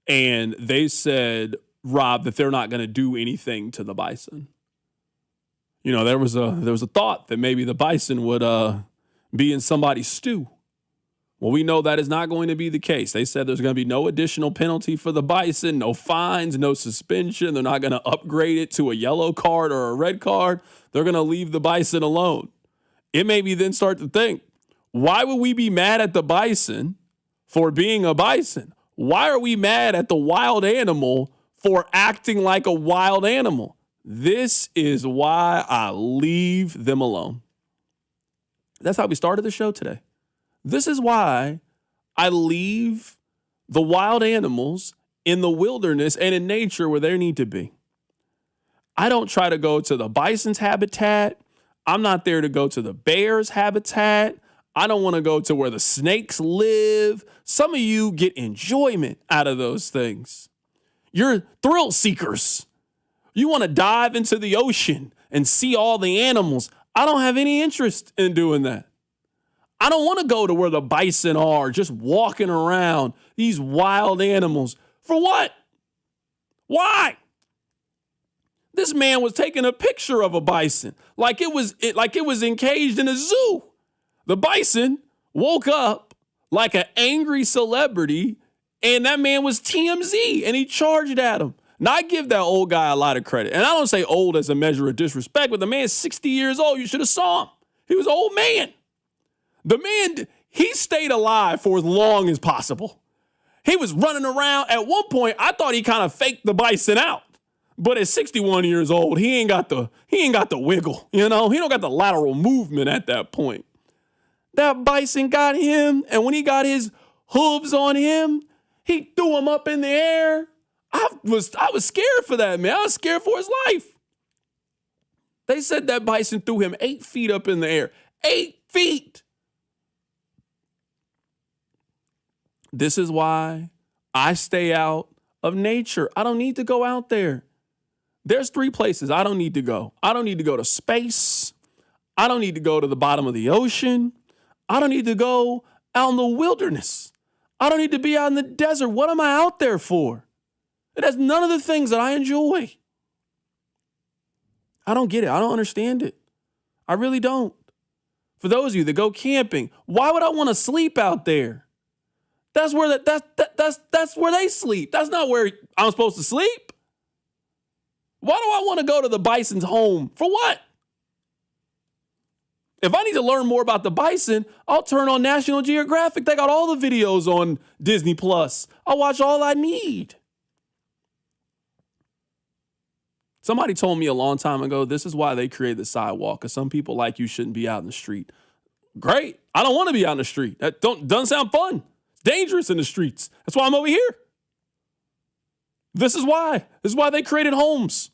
And they said, Rob, that they're not going to do anything to the bison. There was a thought that maybe the bison would be in somebody's stew. Well, we know that is not going to be the case. They said there's going to be no additional penalty for the bison, no fines, no suspension. They're not going to upgrade it to a yellow card or a red card. They're going to leave the bison alone. It made me then start to think, why would we be mad at the bison for being a bison? Why are we mad at the wild animal for acting like a wild animal? This is why I leave them alone. That's how we started the show today. This is why I leave the wild animals in the wilderness and in nature where they need to be. I don't try to go to the bison's habitat. I'm not there to go to the bear's habitat. I don't want to go to where the snakes live. Some of you get enjoyment out of those things. You're thrill seekers. You want to dive into the ocean and see all the animals. I don't have any interest in doing that. I don't want to go to where the bison are, just walking around, these wild animals. For what? Why? This man was taking a picture of a bison like it was encaged in a zoo. The bison woke up like an angry celebrity, and that man was TMZ, and he charged at him. Now, I give that old guy a lot of credit, and I don't say old as a measure of disrespect, but the man's 60 years old. You should have saw him. He was an old man. The man, he stayed alive for as long as possible. He was running around. At one point, I thought he kind of faked the bison out. But at 61 years old, he ain't got the wiggle, you know? He don't got the lateral movement at that point. That bison got him, and when he got his hooves on him, he threw him up in the air. I was scared for that, man. I was scared for his life. They said that bison threw him 8 feet up in the air. 8 feet. This is why I stay out of nature. I don't need to go out there. There's 3 places I don't need to go. I don't need to go to space. I don't need to go to the bottom of the ocean. I don't need to go out in the wilderness. I don't need to be out in the desert. What am I out there for? It has none of the things that I enjoy. I don't get it. I don't understand it. I really don't. For those of you that go camping, why would I want to sleep out there? That's where that's where they sleep. That's not where I'm supposed to sleep. Why do I want to go to the bison's home? For what? If I need to learn more about the bison, I'll turn on National Geographic. They got all the videos on Disney Plus. I'll watch all I need. Somebody told me a long time ago, this is why they created the sidewalk, because some people like you shouldn't be out in the street. Great. I don't want to be out in the street. That doesn't sound fun. It's dangerous in the streets. That's why I'm over here. This is why. This is why they created homes.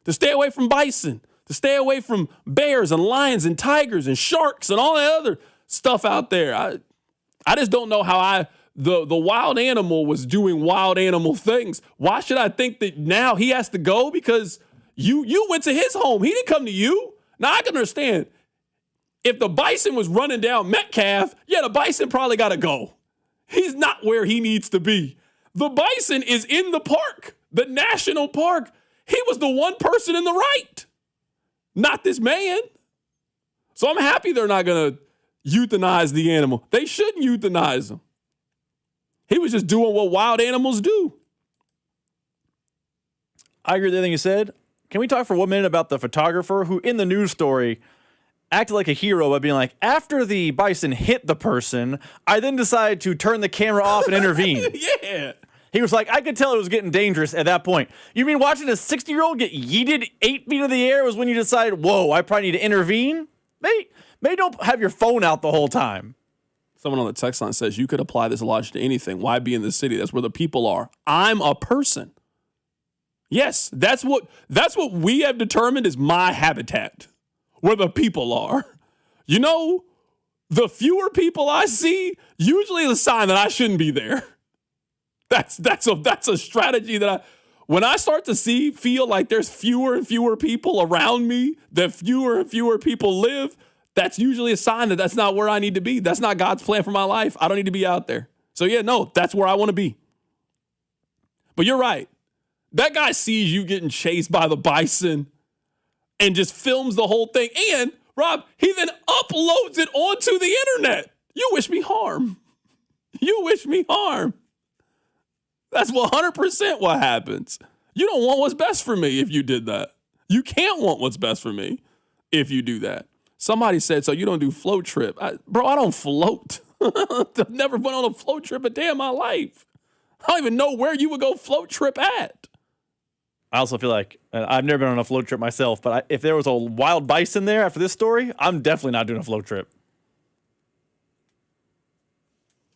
To stay away from bison, to stay away from bears and lions and tigers and sharks and all that other stuff out there. I just don't know how the wild animal was doing wild animal things. Why should I think that now he has to go because you went to his home? He didn't come to you. Now I can understand. If the bison was running down Metcalf, yeah, the bison probably got to go. He's not where he needs to be. The bison is in the park, the national park. He was the one person in the right, not this man. So I'm happy they're not going to euthanize the animal. They shouldn't euthanize him. He was just doing what wild animals do. I agree with everything you said. Can we talk for 1 minute about the photographer who, in the news story, acted like a hero by being like, after the bison hit the person, I then decided to turn the camera off and intervene. Yeah. He was like, I could tell it was getting dangerous at that point. You mean watching a 60-year-old get yeeted 8 feet in the air was when you decided, whoa, I probably need to intervene? Maybe don't have your phone out the whole time. Someone on the text line says, you could apply this logic to anything. Why be in the city? That's where the people are. I'm a person. Yes, that's what we have determined is my habitat, where the people are. You know, the fewer people I see, usually is a sign that I shouldn't be there. That's a strategy that when I start to feel like there's fewer and fewer people around me, that fewer and fewer people live, that's usually a sign that that's not where I need to be. That's not God's plan for my life. I don't need to be out there. So yeah, no, that's where I want to be. But you're right. That guy sees you getting chased by the bison and just films the whole thing. And Rob, he then uploads it onto the internet. You wish me harm. You wish me harm. That's 100% what happens. You don't want what's best for me if you did that. You can't want what's best for me if you do that. Somebody said, so you don't do float trip. Bro, I don't float. I've never went on a float trip a day in my life. I don't even know where you would go float trip at. I also feel like, I've never been on a float trip myself, but if there was a wild bison there after this story, I'm definitely not doing a float trip.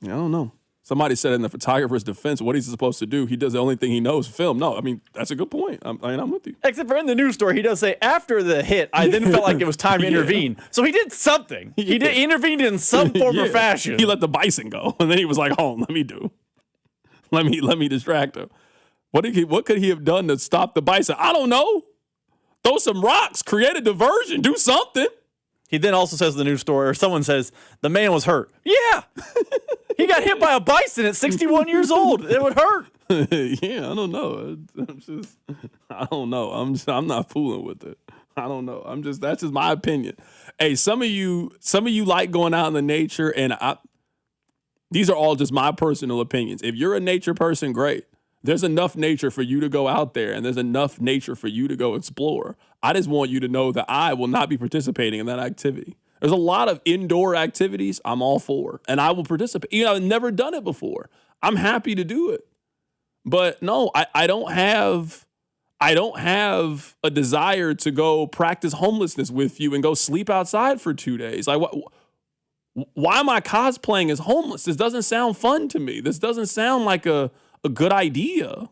I don't know. Somebody said in the photographer's defense, what he's supposed to do, he does the only thing he knows, film. No, I mean, that's a good point. I'm with you. Except for in the news story, he does say, after the hit, I then felt like it was time to intervene. So he did something. He did intervened in some form or fashion. He let the bison go, and then he was like, let me distract him. What could he have done to stop the bison? I don't know. Throw some rocks, create a diversion, do something. He then also says in the news story, or someone says, the man was hurt. Yeah. He got hit by a bison at 61 years old. It would hurt. Yeah, I don't know. I don't know. I'm not fooling with it. I don't know. That's just my opinion. Hey, some of you like going out in the nature, and these are all just my personal opinions. If you're a nature person, great. There's enough nature for you to go out there, and there's enough nature for you to go explore. I just want you to know that I will not be participating in that activity. There's a lot of indoor activities I'm all for, and I will participate. I've never done it before. I'm happy to do it. But no, I don't have I don't have a desire to go practice homelessness with you and go sleep outside for 2 days. Like, why am I cosplaying as homeless? This doesn't sound fun to me. This doesn't sound like a good idea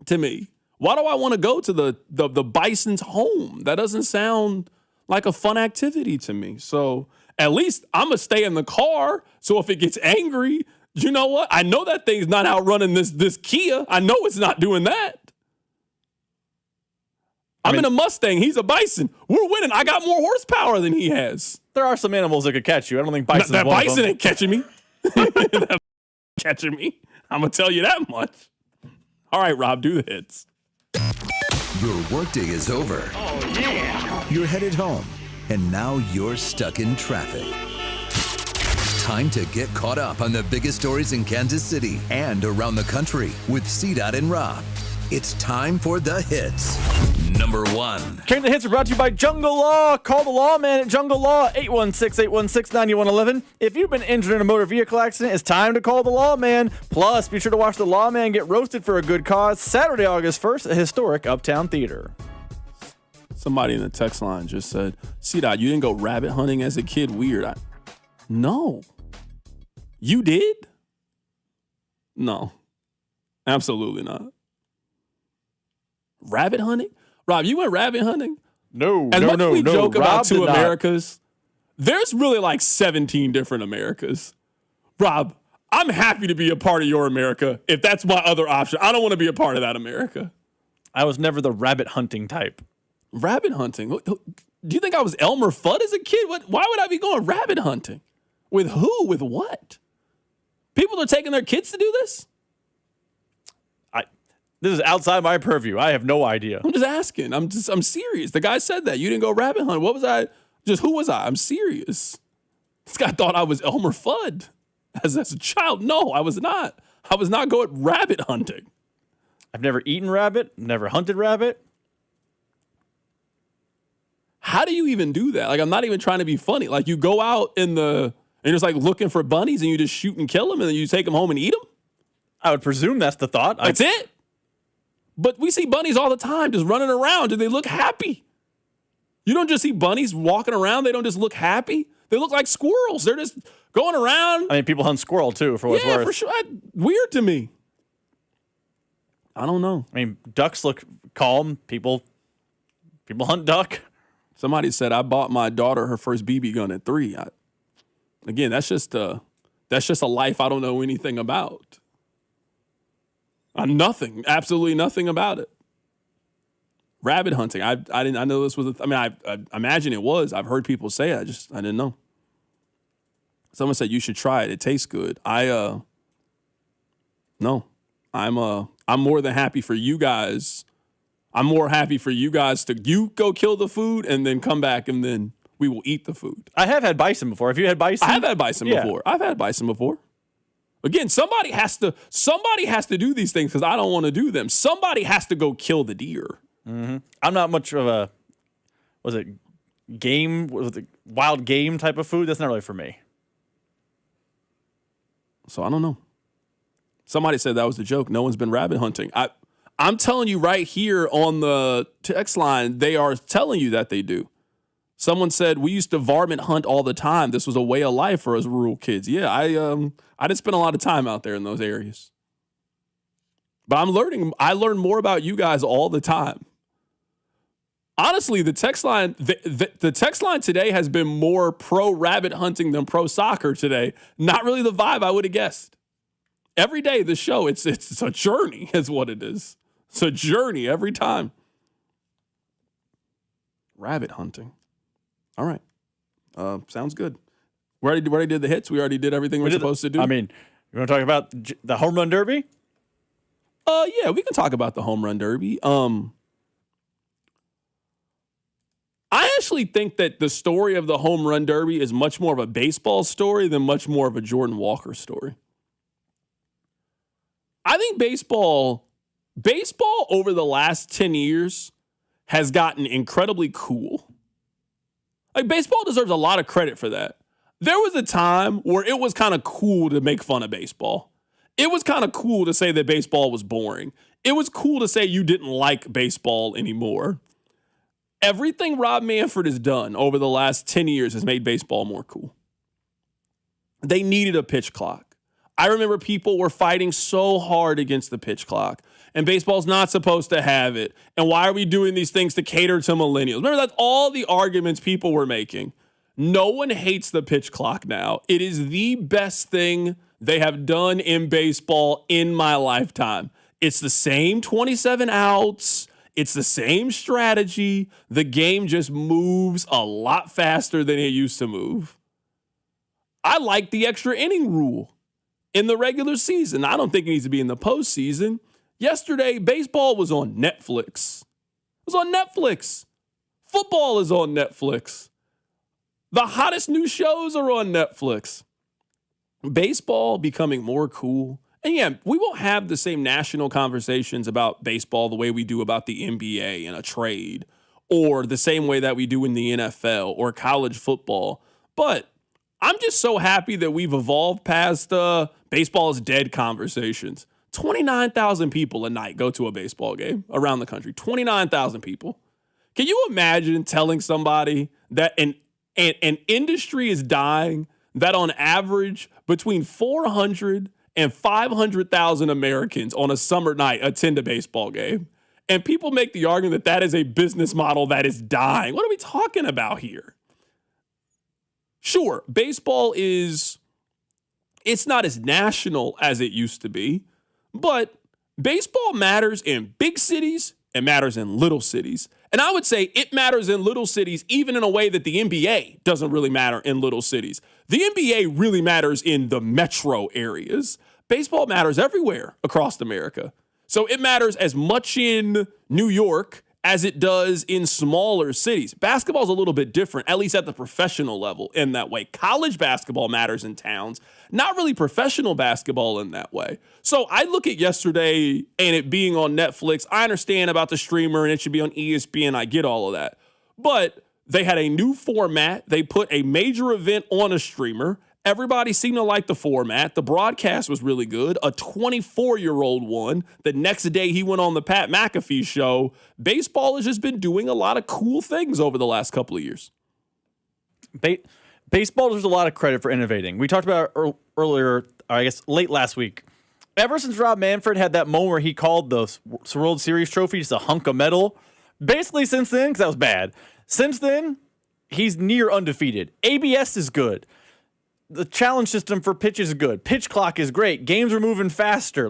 to me. Why do I want to go to the bison's home? That doesn't sound like a fun activity to me. So at least I'm going to stay in the car. So if it gets angry, you know what? I know that thing's not outrunning this Kia. I know it's not doing that. I'm in a Mustang. He's a bison. We're winning. I got more horsepower than he has. There are some animals that could catch you. I don't think bison's that one of bison them. ain't catching me. That catching me. I'm going to tell you that much. All right, Rob, do the hits. Your workday is over. Oh, yeah. You're headed home, and now you're stuck in traffic. Time to get caught up on the biggest stories in Kansas City and around the country with CDOT and Rob. It's time for the hits. Number 1. Carrington Hits are brought to you by Jungle Law. Call the lawman at Jungle Law, 816-816-9111. If you've been injured in a motor vehicle accident, it's time to call the lawman. Plus, be sure to watch the lawman get roasted for a good cause Saturday, August 1st at historic Uptown Theater. Somebody in the text line just said, CDOT, you didn't go rabbit hunting as a kid? Weird. No. You did? No. Absolutely not. Rabbit hunting? Rob, you went rabbit hunting? No, As much as we joke about Rob two did not. Americas, there's really like 17 different Americas. Rob, I'm happy to be a part of your America if that's my other option. I don't want to be a part of that America. I was never the rabbit hunting type. Rabbit hunting? Do you think I was Elmer Fudd as a kid? Why would I be going rabbit hunting? With who? With what? People are taking their kids to do this? This is outside my purview. I have no idea. I'm just asking. I'm serious. The guy said that. You didn't go rabbit hunting. What was I? Who was I? I'm serious. This guy thought I was Elmer Fudd as a child. No, I was not. I was not going rabbit hunting. I've never eaten rabbit, never hunted rabbit. How do you even do that? Like, I'm not even trying to be funny. Like, you go out and you're just like looking for bunnies and you just shoot and kill them and then you take them home and eat them? I would presume that's the thought. That's it? But we see bunnies all the time just running around. Do they look happy? You don't just see bunnies walking around. They don't just look happy. They look like squirrels. They're just going around. I mean, people hunt squirrel too, for what's worth. Yeah, for sure. Weird to me. I don't know. I mean, ducks look calm. People hunt duck. Somebody said I bought my daughter her first BB gun at 3. Again, that's just a life I don't know anything about. Nothing, absolutely nothing about it. Rabbit hunting. I know this was. I imagine it was. I've heard people say it. I didn't know. Someone said you should try it. It tastes good. No. I'm more than happy for you guys. I'm more happy for you guys to go kill the food and then come back and then we will eat the food. I have had bison before. Have you had bison? I have had bison before. I've had bison before. Again, somebody has to do these things because I don't want to do them. Somebody has to go kill the deer. Mm-hmm. I'm not much of a, wild game type of food? That's not really for me. So I don't know. Somebody said that was the joke. No one's been rabbit hunting. I'm telling you right here on the text line, they are telling you that they do. Someone said we used to varmint hunt all the time. This was a way of life for us rural kids. Yeah, I didn't spend a lot of time out there in those areas. But I'm learning. I learn more about you guys all the time. Honestly, the text line today has been more pro rabbit hunting than pro soccer today. Not really the vibe I would have guessed. Every day, the show, it's a journey is what it is. It's a journey every time. Rabbit hunting. All right. Sounds good. We already did the hits. We already did everything we're supposed to do. I mean, you want to talk about the home run derby? Yeah, we can talk about the home run derby. I actually think that the story of the home run derby is much more of a baseball story than much more of a Jordan Walker story. I think baseball over the last 10 years has gotten incredibly cool. Like, baseball deserves a lot of credit for that. There was a time where it was kind of cool to make fun of baseball. It was kind of cool to say that baseball was boring. It was cool to say you didn't like baseball anymore. Everything Rob Manfred has done over the last 10 years has made baseball more cool. They needed a pitch clock. I remember people were fighting so hard against the pitch clock, and baseball's not supposed to have it. And why are we doing these things to cater to millennials? Remember, that's all the arguments people were making. No one hates the pitch clock now. It is the best thing they have done in baseball in my lifetime. It's the same 27 outs. It's the same strategy. The game just moves a lot faster than it used to move. I like the extra inning rule in the regular season. I don't think it needs to be in the postseason. Yesterday, baseball was on Netflix. It was on Netflix. Football is on Netflix. The hottest new shows are on Netflix. Baseball becoming more cool. And yeah, we won't have the same national conversations about baseball the way we do about the NBA and a trade, or the same way that we do in the NFL or college football. But I'm just so happy that we've evolved past baseball is dead conversations. 29,000 people a night go to a baseball game around the country. 29,000 people. Can you imagine telling somebody that an industry is dying, that on average between 400 and 500,000 Americans on a summer night attend a baseball game? And people make the argument that that is a business model that is dying. What are we talking about here? Sure, baseball it's not as national as it used to be, but baseball matters in big cities. It matters in little cities. And I would say it matters in little cities even in a way that the NBA doesn't really matter in little cities. The NBA really matters in the metro areas. Baseball matters everywhere across America. So it matters as much in New York as it does in smaller cities. Basketball is a little bit different, at least at the professional level in that way. College basketball matters in towns, not really professional basketball in that way. So I look at yesterday and it being on Netflix. I understand about the streamer and it should be on ESPN. I get all of that. But they had a new format. They put a major event on a streamer. Everybody seemed to like the format. The broadcast was really good. A 24-year-old won. The next day he went on the Pat McAfee show. Baseball has just been doing a lot of cool things over the last couple of years. Baseball deserves a lot of credit for innovating. We talked about it earlier, I guess late last week. Ever since Rob Manfred had that moment where he called the World Series trophy just a hunk of metal, basically since then, because that was bad, since then, he's near undefeated. ABS is good. The challenge system for pitches is good. Pitch clock is great. Games are moving faster.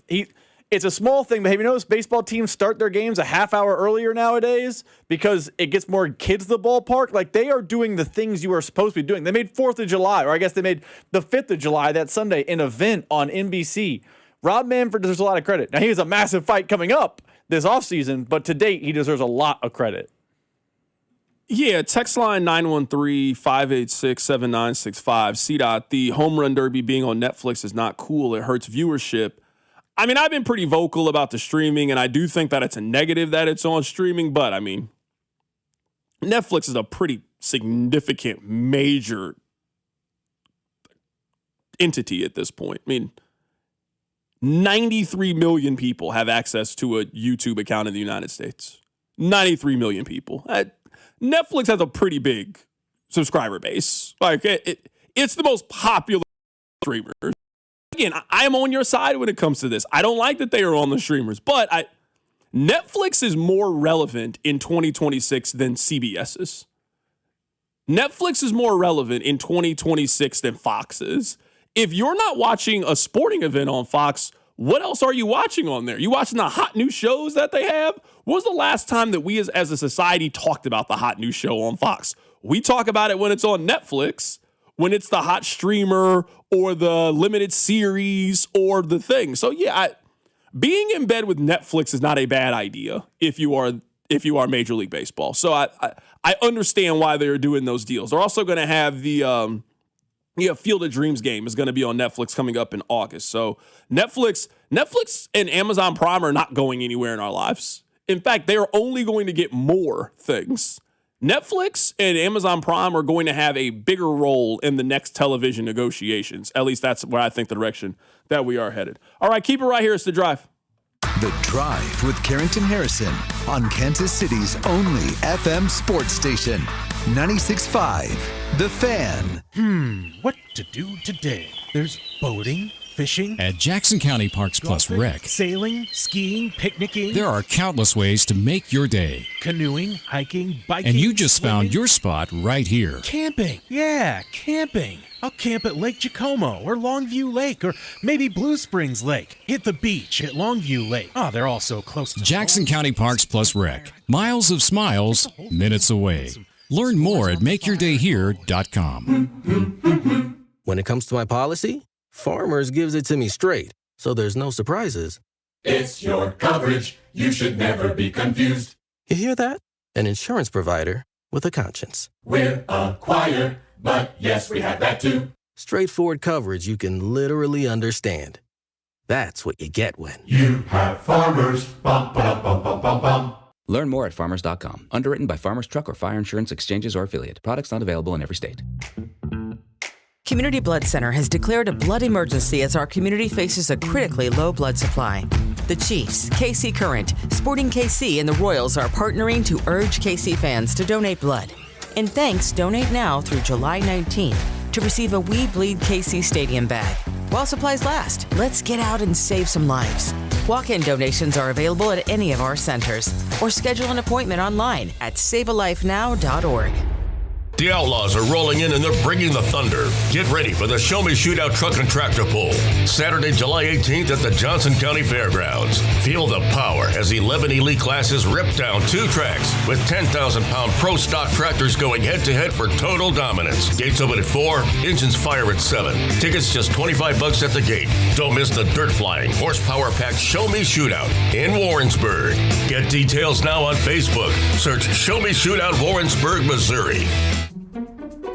It's a small thing, but have you noticed baseball teams start their games a half hour earlier nowadays because it gets more kids to the ballpark? Like, they are doing the things you are supposed to be doing. They made 4th of July, or I guess they made the 5th of July, that Sunday, an event on NBC. Rob Manfred deserves a lot of credit. Now, he has a massive fight coming up this offseason, but to date, he deserves a lot of credit. Yeah, text line 913-586-7965. CDOT, the home run derby being on Netflix is not cool. It hurts viewership. I mean, I've been pretty vocal about the streaming, and I do think that it's a negative that it's on streaming, but I mean, Netflix is a pretty significant, major entity at this point. I mean, 93 million people have access to a YouTube account in the United States. 93 million people. Netflix has a pretty big subscriber base. Like, it's the most popular streamer. Again, I am on your side when it comes to this. I don't like that they are on the streamers, but Netflix is more relevant in 2026 than CBS is. Netflix is more relevant in 2026 than Fox is. If you're not watching a sporting event on Fox, what else are you watching on there? You watching the hot new shows that they have? When was the last time that we as a society talked about the hot new show on Fox? We talk about it when it's on Netflix, when it's the hot streamer or the limited series or the thing. So yeah, being in bed with Netflix is not a bad idea if you are Major League Baseball. So I understand why they're doing those deals. They're also going to have the Field of Dreams game is going to be on Netflix coming up in August. So Netflix and Amazon Prime are not going anywhere in our lives. In fact, they are only going to get more things. Netflix and Amazon Prime are going to have a bigger role in the next television negotiations. At least that's where I think the direction that we are headed. All right, keep it right here. It's The Drive. The Drive with Carrington Harrison on Kansas City's only FM sports station, 96.5 The Fan. What to do today? There's boating, fishing. At Jackson County Parks Plus golfing, Rec, sailing, skiing, picnicking. there are countless ways to make your day. Canoeing, hiking, biking. And you just swimming. found your spot right here. Camping. Yeah, camping. I'll camp at Lake Jacomo or Longview Lake or maybe Blue Springs Lake. Hit the beach at Longview Lake. Oh, they're all so close to Jackson County Parks Plus Rec. Miles of smiles, minutes away. Learn more at makeyourdayhere.com. When it comes to my policy, Farmers gives it to me straight, so there's no surprises. It's your coverage. You should never be confused. You hear that? An insurance provider with a conscience. We're a choir, but yes, we have that too. Straightforward coverage you can literally understand. That's what you get when you have Farmers. Bum, ba, bum, bum, bum, bum. Learn more at farmers.com. Underwritten by Farmers Truck or Fire Insurance Exchanges or Affiliate. Products not available in every state. Community Blood Center has declared a blood emergency as our community faces a critically low blood supply. The Chiefs, KC Current, Sporting KC, and the Royals are partnering to urge KC fans to donate blood. And thanks, donate now through July 19th to receive a We Bleed KC Stadium bag. While supplies last, let's get out and save some lives. Walk-in donations are available at any of our centers, or schedule an appointment online at savealifenow.org. The Outlaws are rolling in and they're bringing the thunder. Get ready for the Show Me Shootout Truck and Tractor Pull. Saturday, July 18th at the Johnson County Fairgrounds. Feel the power as 11 elite classes rip down 2 tracks with 10,000-pound pro stock tractors going head-to-head for total dominance. Gates open at 4, engines fire at 7. Tickets just $25 at the gate. Don't miss the dirt-flying, horsepower-packed Show Me Shootout in Warrensburg. Get details now on Facebook. Search Show Me Shootout Warrensburg, Missouri.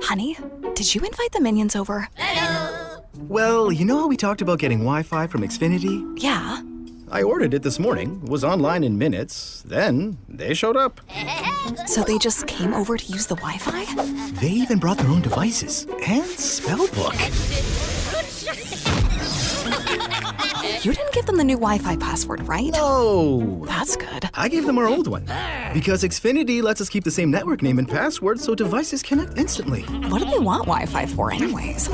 Honey, did you invite the minions over? Hello. Well, you know how we talked about getting Wi-Fi from Xfinity? Yeah. I ordered it this morning, was online in minutes, then they showed up. So they just came over to use the Wi-Fi? They even brought their own devices and spellbook. You didn't give them the new Wi-Fi password, right? No. That's good. I gave them our old one. Because Xfinity lets us keep the same network name and password so devices connect instantly. What do they want Wi-Fi for anyways?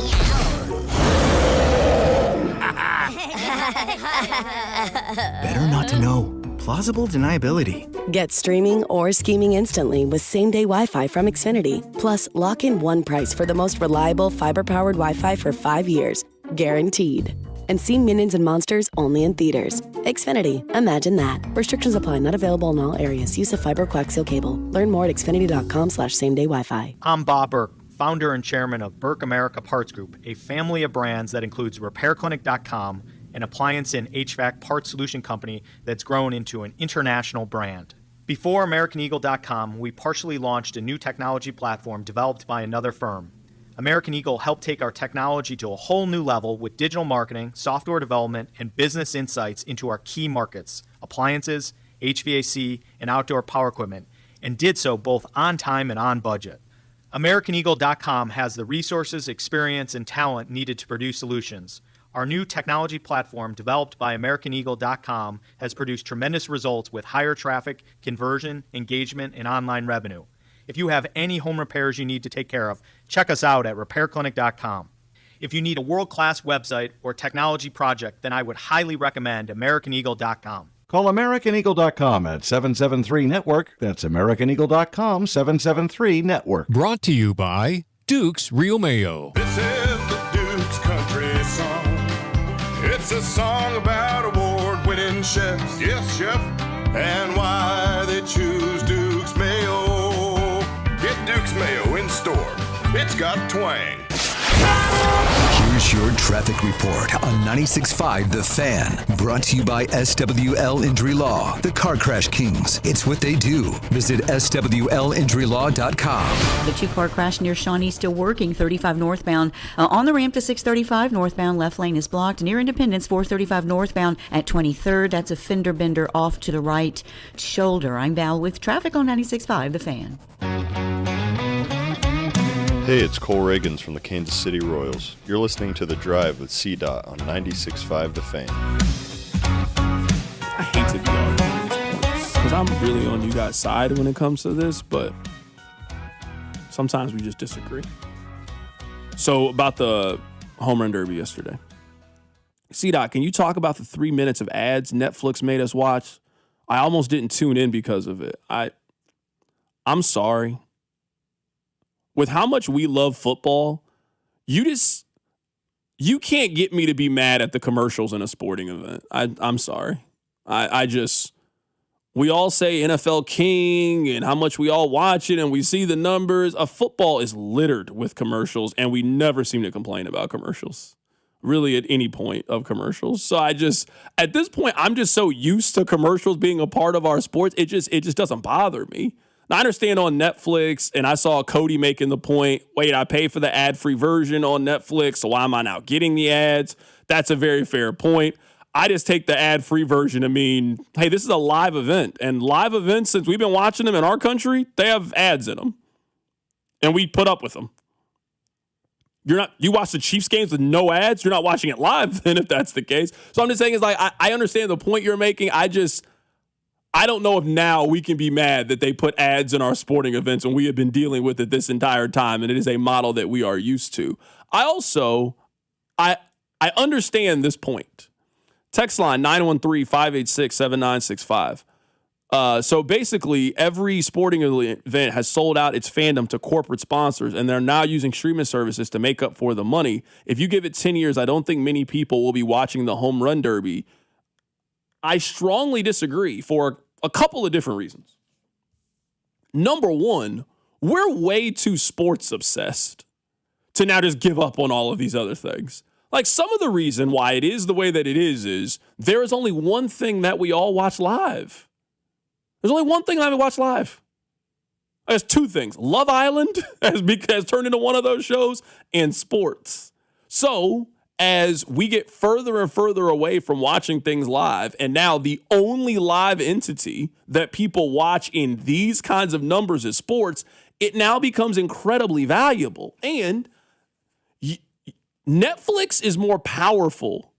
Better not to know. Plausible deniability. Get streaming or scheming instantly with same-day Wi-Fi from Xfinity. Plus, lock in one price for the most reliable fiber-powered Wi-Fi for 5 years. Guaranteed. And see Minions and Monsters only in theaters. Xfinity. Imagine that. Restrictions apply. Not available in all areas. Use of fiber coaxial cable. Learn more at xfinity.com/same-day Wi-Fi. I'm Bob Burke, founder and chairman of Burke America Parts Group, a family of brands that includes RepairClinic.com, an appliance and HVAC parts solution company that's grown into an international brand. Before AmericanEagle.com, we partially launched a new technology platform developed by another firm. American Eagle helped take our technology to a whole new level with digital marketing, software development, and business insights into our key markets, appliances, HVAC, and outdoor power equipment, and did so both on time and on budget. AmericanEagle.com has the resources, experience, and talent needed to produce solutions. Our new technology platform, developed by AmericanEagle.com, has produced tremendous results with higher traffic, conversion, engagement, and online revenue. If you have any home repairs you need to take care of, check us out at RepairClinic.com. If you need a world-class website or technology project, then I would highly recommend AmericanEagle.com. Call AmericanEagle.com at 773-NETWORK. That's AmericanEagle.com, 773-NETWORK. Brought to you by Duke's Real Mayo. This is the Duke's Country Song. It's a song about award-winning chefs. Yes, chef. And why they choose Duke's Mayo. Get Duke's Mayo in store. It's got twang. Here's your traffic report on 96.5 The Fan. Brought to you by SWL Injury Law, the Car Crash Kings. It's what they do. Visit SWLinjurylaw.com. The 2-car crash near Shawnee still working, 35 northbound. On the ramp to 635 northbound, left lane is blocked. Near Independence, 435 northbound at 23rd. That's a fender bender off to the right shoulder. I'm Val with traffic on 96.5 The Fan. Hey, it's Cole Reagans from the Kansas City Royals. You're listening to The Drive with CDOT on 96.5 The Fan. I hate to be arguing these points because I'm really on you guys' side when it comes to this, but sometimes we just disagree. So about the home run derby yesterday. C-Doc, can you talk about the 3 minutes of ads Netflix made us watch? I almost didn't tune in because of it. I'm sorry. With how much we love football, you can't get me to be mad at the commercials in a sporting event. I'm sorry. We all say NFL King and how much we all watch it and we see the numbers. Football is littered with commercials and we never seem to complain about commercials, really at any point of commercials. So at this point, I'm just so used to commercials being a part of our sports. It just doesn't bother me. Now, I understand on Netflix, and I saw Cody making the point, wait, I pay for the ad-free version on Netflix, so why am I now getting the ads? That's a very fair point. I just take the ad-free version to mean, hey, this is a live event. And live events, since we've been watching them in our country, they have ads in them. And we put up with them. You watch the Chiefs games with no ads, you're not watching it live then if that's the case. So I'm just saying, I understand the point you're making. I don't know if now we can be mad that they put ads in our sporting events when we have been dealing with it this entire time, and it is a model that we are used to. I understand this point. Text line 913-586-7965. So basically, every sporting event has sold out its fandom to corporate sponsors, and they're now using streaming services to make up for the money. If you give it 10 years, I don't think many people will be watching the home run derby. I strongly disagree for a couple of different reasons. Number one, we're way too sports obsessed to now just give up on all of these other things. Like, some of the reason why it is the way that it is there is only one thing that we all watch live. There's only one thing that we watch live. There's two things. Love Island has turned into one of those shows, and sports. So as we get further and further away from watching things live, and now the only live entity that people watch in these kinds of numbers is sports, it now becomes incredibly valuable. And Netflix is more powerful.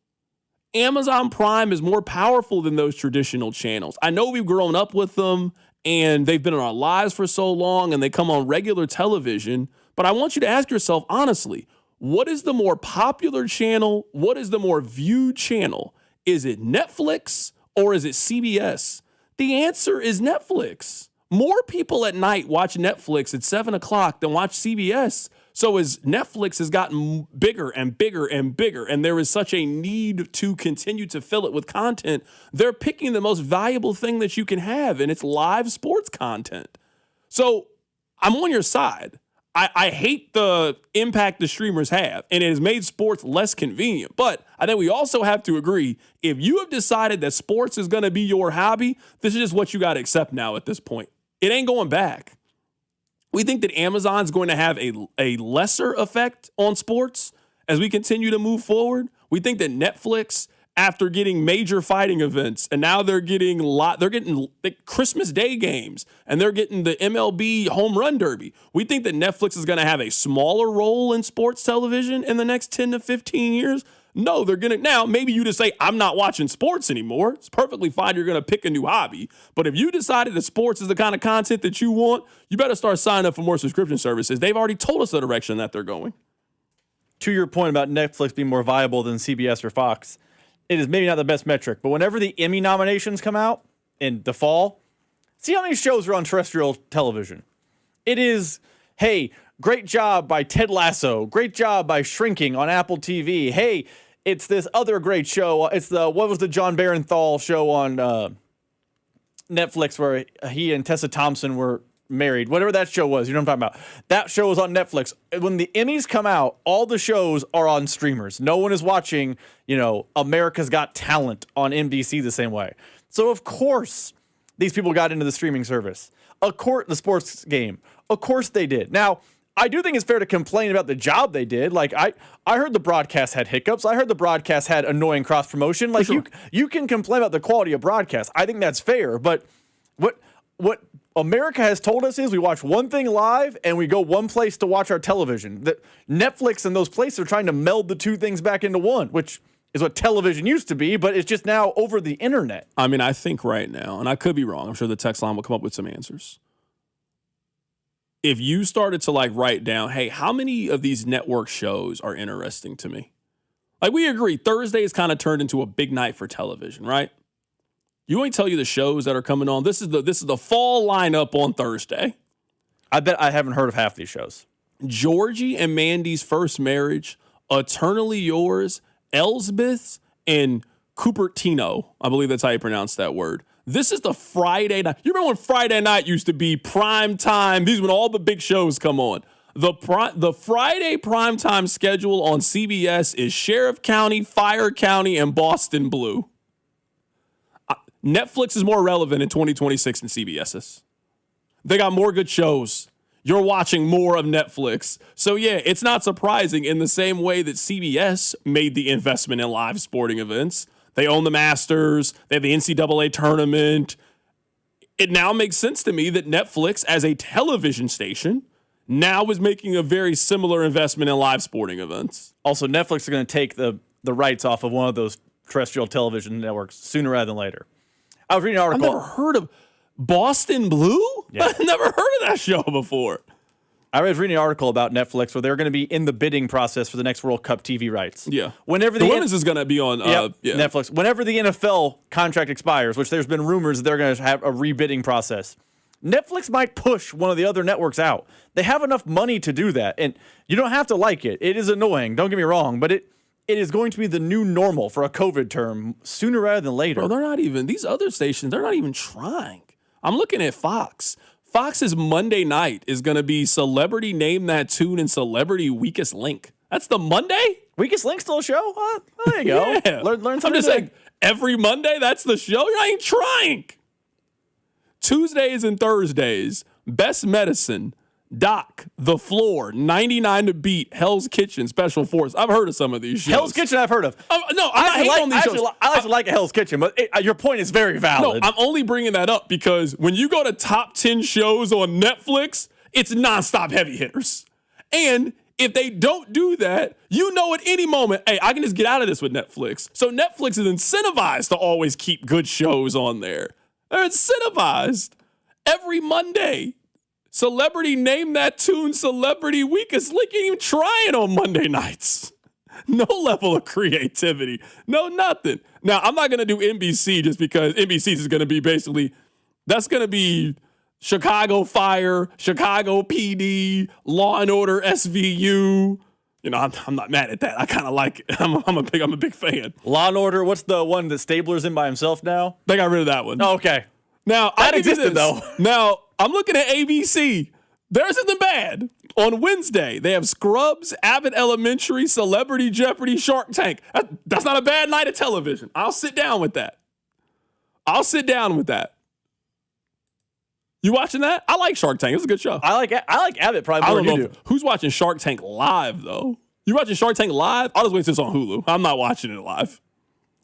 Amazon Prime is more powerful than those traditional channels. I know we've grown up with them and they've been in our lives for so long and they come on regular television, but I want you to ask yourself honestly, what is the more popular channel? What is the more viewed channel? Is it Netflix or is it CBS? The answer is Netflix. More people at night watch Netflix at 7 o'clock than watch CBS. So as Netflix has gotten bigger and bigger and bigger, and there is such a need to continue to fill it with content, they're picking the most valuable thing that you can have, and it's live sports content. So I'm on your side. I hate the impact the streamers have, and it has made sports less convenient. But I think we also have to agree, if you have decided that sports is going to be your hobby, this is just what you got to accept now at this point. It ain't going back. We think that Amazon's going to have a lesser effect on sports as we continue to move forward. We think that Netflix, after getting major fighting events, and now they're getting the Christmas Day games, and they're getting the MLB home run derby. We think that Netflix is going to have a smaller role in sports television in the next 10 to 15 years. No, they're going to. Now, maybe you just say, I'm not watching sports anymore. It's perfectly fine. You're going to pick a new hobby. But if you decided that sports is the kind of content that you want, you better start signing up for more subscription services. They've already told us the direction that they're going. To your point about Netflix being more viable than CBS or Fox, it is maybe not the best metric, but whenever the Emmy nominations come out in the fall, see how many shows are on terrestrial television. It is, hey, great job by Ted Lasso. Great job by Shrinking on Apple TV. Hey, it's this other great show. It's what was the John Barenthal show on Netflix where he and Tessa Thompson were married. Whatever that show was, you know what I'm talking about. That show was on Netflix. When the Emmys come out, all the shows are on streamers. No one is watching, America's Got Talent on NBC the same way. So of course, these people got into the streaming service. Of course, the sports game. Of course they did. Now, I do think it's fair to complain about the job they did. Like, I heard the broadcast had hiccups. I heard the broadcast had annoying cross promotion. Like, sure. You can complain about the quality of broadcast. I think that's fair. But what America has told us is we watch one thing live and we go one place to watch our television. That Netflix and those places are trying to meld the two things back into one, which is what television used to be, but it's just now over the internet. I mean, I think right now, and I could be wrong, I'm sure the text line will come up with some answers. If you started to like write down, hey, how many of these network shows are interesting to me? Like we agree, Thursday is kind of turned into a big night for television, right? You ain't tell you the shows that are coming on. This is the fall lineup on Thursday. I bet I haven't heard of half these shows. Georgie and Mandy's First Marriage, Eternally Yours, Elsbeth's, and Cupertino. I believe that's how you pronounce that word. This is the Friday night. You remember when Friday night used to be prime time? These when all the big shows come on. The Friday primetime schedule on CBS is Sheriff County, Fire County, and Boston Blue. Netflix is more relevant in 2026 than CBS is. They got more good shows. You're watching more of Netflix. So, yeah, it's not surprising in the same way that CBS made the investment in live sporting events. They own the Masters. They have the NCAA tournament. It now makes sense to me that Netflix, as a television station, now is making a very similar investment in live sporting events. Also, Netflix is going to take the rights off of one of those terrestrial television networks sooner rather than later. I was reading an article. I've never heard of Boston Blue? Yeah. I've never heard of that show before. I was reading an article about Netflix where they're going to be in the bidding process for the next World Cup TV rights. Yeah. Whenever the women's is going to be on Netflix. Whenever the NFL contract expires, which there's been rumors that they're going to have a rebidding process, Netflix might push one of the other networks out. They have enough money to do that. And you don't have to like it. It is annoying. Don't get me wrong. But it is going to be the new normal for a COVID term sooner rather than later. Bro, they're not even, these other stations, they're not even trying. I'm looking at Fox. Fox's Monday night is going to be Celebrity Name That Tune and Celebrity Weakest Link. That's the Monday? Weakest Link still a show? There you go. Yeah. Learn something. I'm just saying, every Monday, that's the show? You're not even trying. Tuesdays and Thursdays, Best Medicine, Doc, The Floor, 99 to Beat, Hell's Kitchen, Special Force. I've heard of some of these shows. Hell's Kitchen I've heard of. No, I'm not hating on these shows. I actually like a Hell's Kitchen, but your point is very valid. No, I'm only bringing that up because when you go to top 10 shows on Netflix, it's nonstop heavy hitters. And if they don't do that, you know at any moment, hey, I can just get out of this with Netflix. So Netflix is incentivized to always keep good shows on there. They're incentivized. Every Monday, Celebrity Name That Tune, Celebrity Weakest Link. You ain't even trying on Monday nights. No level of creativity. No nothing. Now, I'm not going to do NBC just because NBC is going to be basically, that's going to be Chicago Fire, Chicago PD, Law and Order SVU. You know, I'm not mad at that. I kind of like it. I'm a big fan. Law and Order, what's the one that Stabler's in by himself now? They got rid of that one. Oh, okay. Now, that existed, though. Now, I'm looking at ABC. There's something bad. On Wednesday, they have Scrubs, Abbott Elementary, Celebrity Jeopardy, Shark Tank. That's not a bad night of television. I'll sit down with that. You watching that? I like Shark Tank. It's a good show. I like Abbott probably more than you do. Who's watching Shark Tank live, though? You watching Shark Tank live? I'll just wait till it's on Hulu. I'm not watching it live.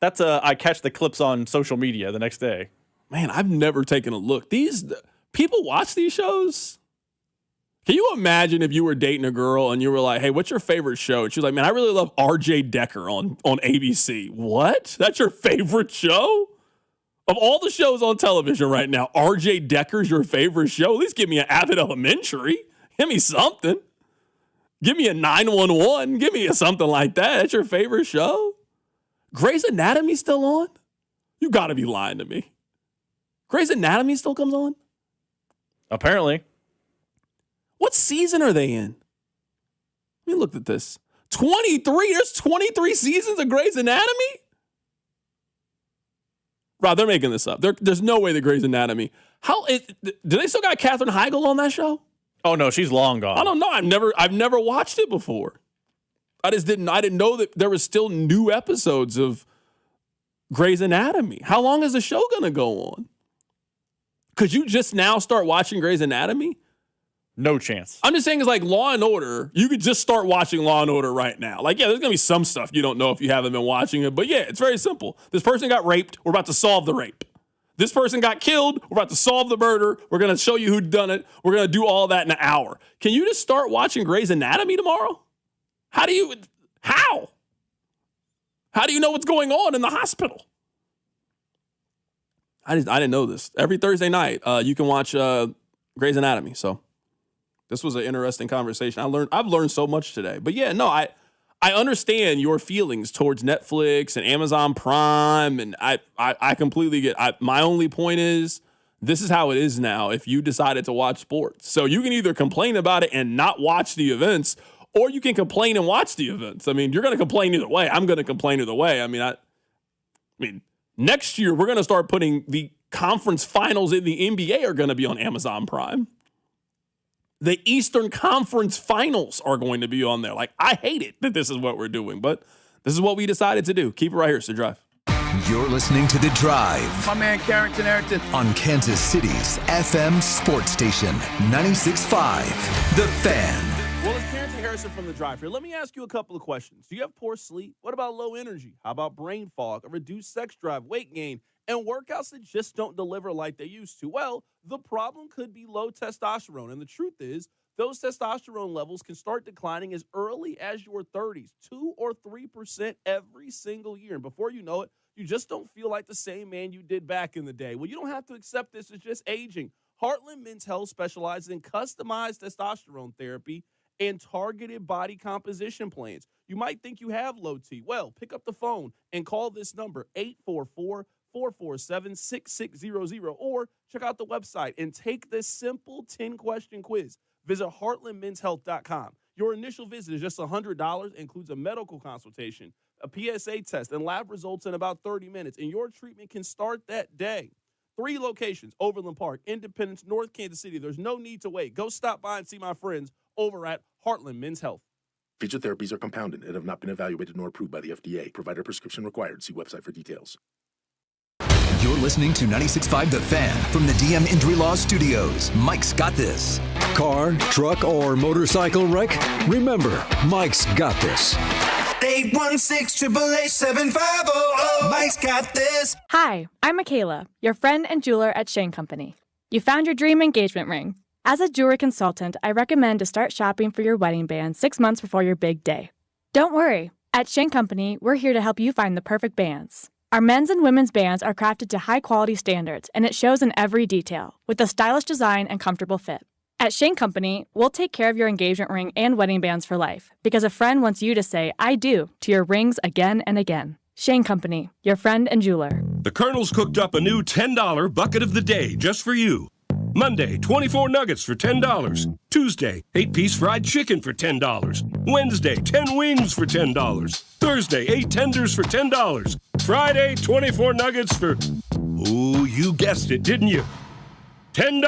That's I catch the clips on social media the next day. Man, I've never taken a look. These people watch these shows? Can you imagine if you were dating a girl and you were like, hey, what's your favorite show? And she was like, man, I really love R.J. Decker on ABC. What? That's your favorite show? Of all the shows on television right now, R.J. Decker's your favorite show? At least give me an Abbott Elementary. Give me something. Give me a 911. Give me something like that. That's your favorite show? Grey's Anatomy still on? You got to be lying to me. Grey's Anatomy still comes on? Apparently. What season are they in? Let me look at this. 23? There's 23 seasons of Grey's Anatomy? Rob, they're making this up. There's no way that Grey's Anatomy. Do they still got Katherine Heigl on that show? Oh no, she's long gone. I don't know. I've never watched it before. I didn't know that there was still new episodes of Grey's Anatomy. How long is the show gonna go on? Could you just now start watching Grey's Anatomy? No chance. I'm just saying it's like Law and Order. You could just start watching Law and Order right now. Like, yeah, there's going to be some stuff you don't know if you haven't been watching it. But yeah, it's very simple. This person got raped. We're about to solve the rape. This person got killed. We're about to solve the murder. We're going to show you who done it. We're going to do all that in an hour. Can you just start watching Grey's Anatomy tomorrow? How? How do you know what's going on in the hospital? I didn't know this. Every Thursday night, you can watch Grey's Anatomy. So this was an interesting conversation. I've learned so much today. But yeah, no, I understand your feelings towards Netflix and Amazon Prime, and I completely get. My only point is, this is how it is now. If you decided to watch sports, so you can either complain about it and not watch the events, or you can complain and watch the events. I mean, you're going to complain either way. I'm going to complain either way. I mean, next year we're going to start putting the conference finals in the NBA are going to be on Amazon Prime. The Eastern Conference Finals are going to be on there. Like, I hate it that this is what we're doing, but this is what we decided to do. Keep it right here, it's The Drive. You're listening to The Drive. My man, Carrington Harrison. On Kansas City's FM sports station, 96.5, The Fan. Well, it's Carrington Harrison from The Drive here. Let me ask you a couple of questions. Do you have poor sleep? What about low energy? How about brain fog, a reduced sex drive, weight gain, and workouts that just don't deliver like they used to? Well, the problem could be low testosterone. And the truth is, those testosterone levels can start declining as early as your 30s, 2 or 3% every single year. And before you know it, you just don't feel like the same man you did back in the day. Well, you don't have to accept this as just aging. Heartland Men's Health specializes in customized testosterone therapy and targeted body composition plans. You might think you have low T. Well, pick up the phone and call this number, 844-447-6600, or check out the website and take this simple 10-question quiz. Visit heartlandmenshealth.com. Your initial visit is just $100, includes a medical consultation, a PSA test, and lab results in about 30 minutes, and your treatment can start that day. 3 locations, Overland Park, Independence, North Kansas City. There's no need to wait. Go stop by and see my friends over at Heartland Men's Health. Featured therapies are compounded and have not been evaluated nor approved by the FDA. Provider prescription required. See website for details. You're listening to 96.5 The Fan from the DM Injury Law Studios. Mike's got this. Car, truck, or motorcycle wreck? Remember, Mike's got this. 816-888-7500. Mike's got this. Hi, I'm Michaela, your friend and jeweler at Shane Company. You found your dream engagement ring. As a jewelry consultant, I recommend to start shopping for your wedding band 6 months before your big day. Don't worry. At Shane Company, we're here to help you find the perfect bands. Our men's and women's bands are crafted to high-quality standards, and it shows in every detail, with a stylish design and comfortable fit. At Shane Company, we'll take care of your engagement ring and wedding bands for life, because a friend wants you to say, I do, to your rings again and again. Shane Company, your friend and jeweler. The Colonel's cooked up a new $10 bucket of the day just for you. Monday, 24 nuggets for $10. Tuesday, 8-piece fried chicken for $10. Wednesday, 10 wings for $10. Thursday, 8 tenders for $10. Friday, 24 nuggets for... Ooh, you guessed it, didn't you? $10.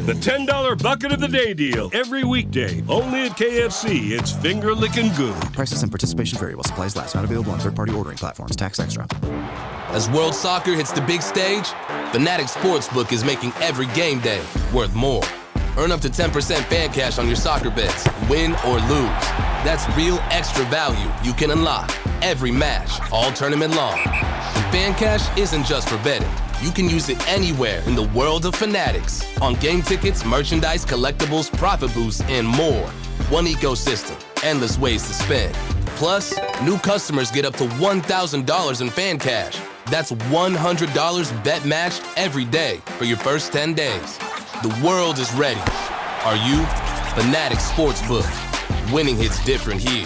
The $10 bucket of the day deal. Every weekday. Only at KFC. It's finger licking good. Prices and participation vary while supplies last. Not available on third-party ordering platforms. Tax extra. As World Soccer hits the big stage, Fanatics Sportsbook is making every game day worth more. Earn up to 10% fan cash on your soccer bets, win or lose. That's real extra value you can unlock every match, all tournament long. And fan cash isn't just for betting. You can use it anywhere in the world of Fanatics. On game tickets, merchandise, collectibles, profit boosts, and more. One ecosystem, endless ways to spend. Plus, new customers get up to $1,000 in fan cash. That's $100 bet matched every day for your first 10 days. The world is ready. Are you? Fanatics Sportsbook. Winning hits different here.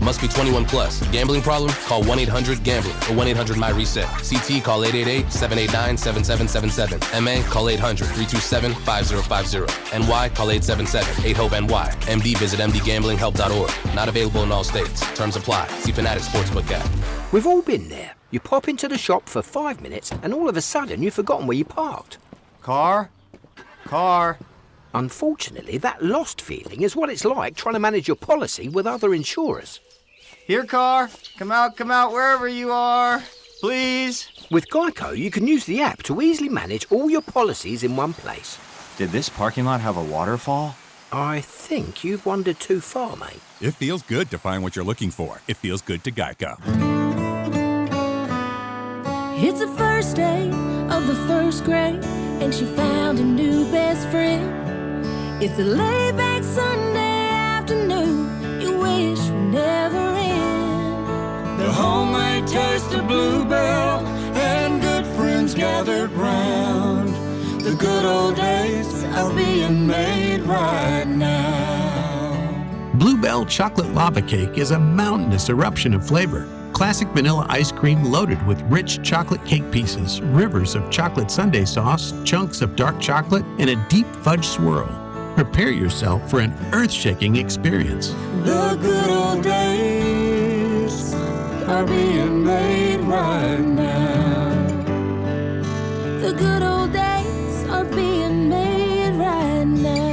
Must be 21 plus. Gambling problem? Call 1-800-GAMBLER or 1-800-MY-RESET. CT, call 888-789-7777. MA, call 800-327-5050. NY, call 877-8-HOPE-NY. MD, visit mdgamblinghelp.org. Not available in all states. Terms apply. See Fanatics Sportsbook app. We've all been there. You pop into the shop for 5 minutes and all of a sudden you've forgotten where you parked. Car. Unfortunately, that lost feeling is what it's like trying to manage your policy with other insurers. Here, car. Come out, wherever you are. Please. With Geico, you can use the app to easily manage all your policies in one place. Did this parking lot have a waterfall? I think you've wandered too far, mate. It feels good to find what you're looking for. It feels good to Geico. It's the first day of the first grade, and she found a new best friend. It's a laid-back Sunday afternoon you wish would never end. homemade taste of Bluebell, and good friends gathered round. The good old days are being made right now. Bluebell Chocolate Lava Cake is a mountainous eruption of flavor. Classic vanilla ice cream loaded with rich chocolate cake pieces, rivers of chocolate sundae sauce, chunks of dark chocolate, and a deep fudge swirl. Prepare yourself for an earth-shaking experience. The good old days are being made right now. The good old days are being made right now.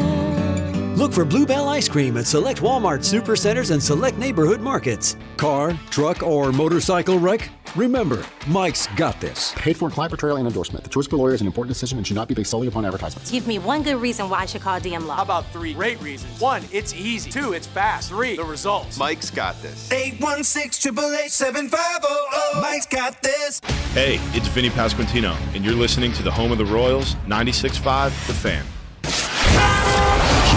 Look for Bluebell ice cream at select Walmart supercenters and select neighborhood markets. Car, truck, or motorcycle wreck? Remember, Mike's got this. Paid for client portrayal and endorsement. The choice of a lawyer is an important decision and should not be based solely upon advertisements. Give me one good reason why I should call DM Law. How about 3 great reasons? 1, it's easy. 2, it's fast. 3, the results. Mike's got this. 816-888-7500. Mike's got this. Hey, it's Vinny Pasquantino, and you're listening to the home of the Royals, 96.5 The Fan.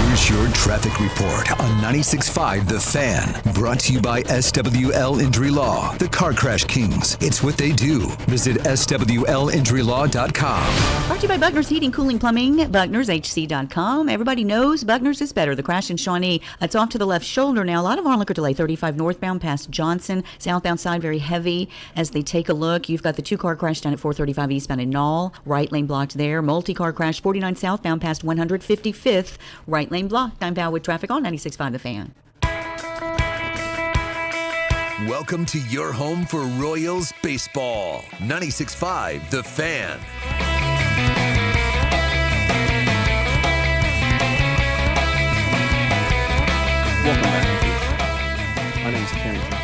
Here's your traffic report on 96.5 The Fan. Brought to you by SWL Injury Law, the Car Crash Kings. It's what they do. Visit SWLinjurylaw.com. Brought to you by Buckner's Heating, Cooling, Plumbing, BucknersHC.com. Everybody knows Buckner's is better. The crash in Shawnee, it's off to the left shoulder now. A lot of onlooker delay, 35 northbound past Johnson. Southbound side, very heavy. As they take a look, you've got the 2-car crash down at 435 eastbound in Knoll. Right lane blocked there. Multi-car crash, 49 southbound past 155th. Right lane blocked. I'm Val with traffic on 96.5 The Fan. Welcome to your home for Royals baseball. 96.5 The Fan. Welcome back. My name is Carrington.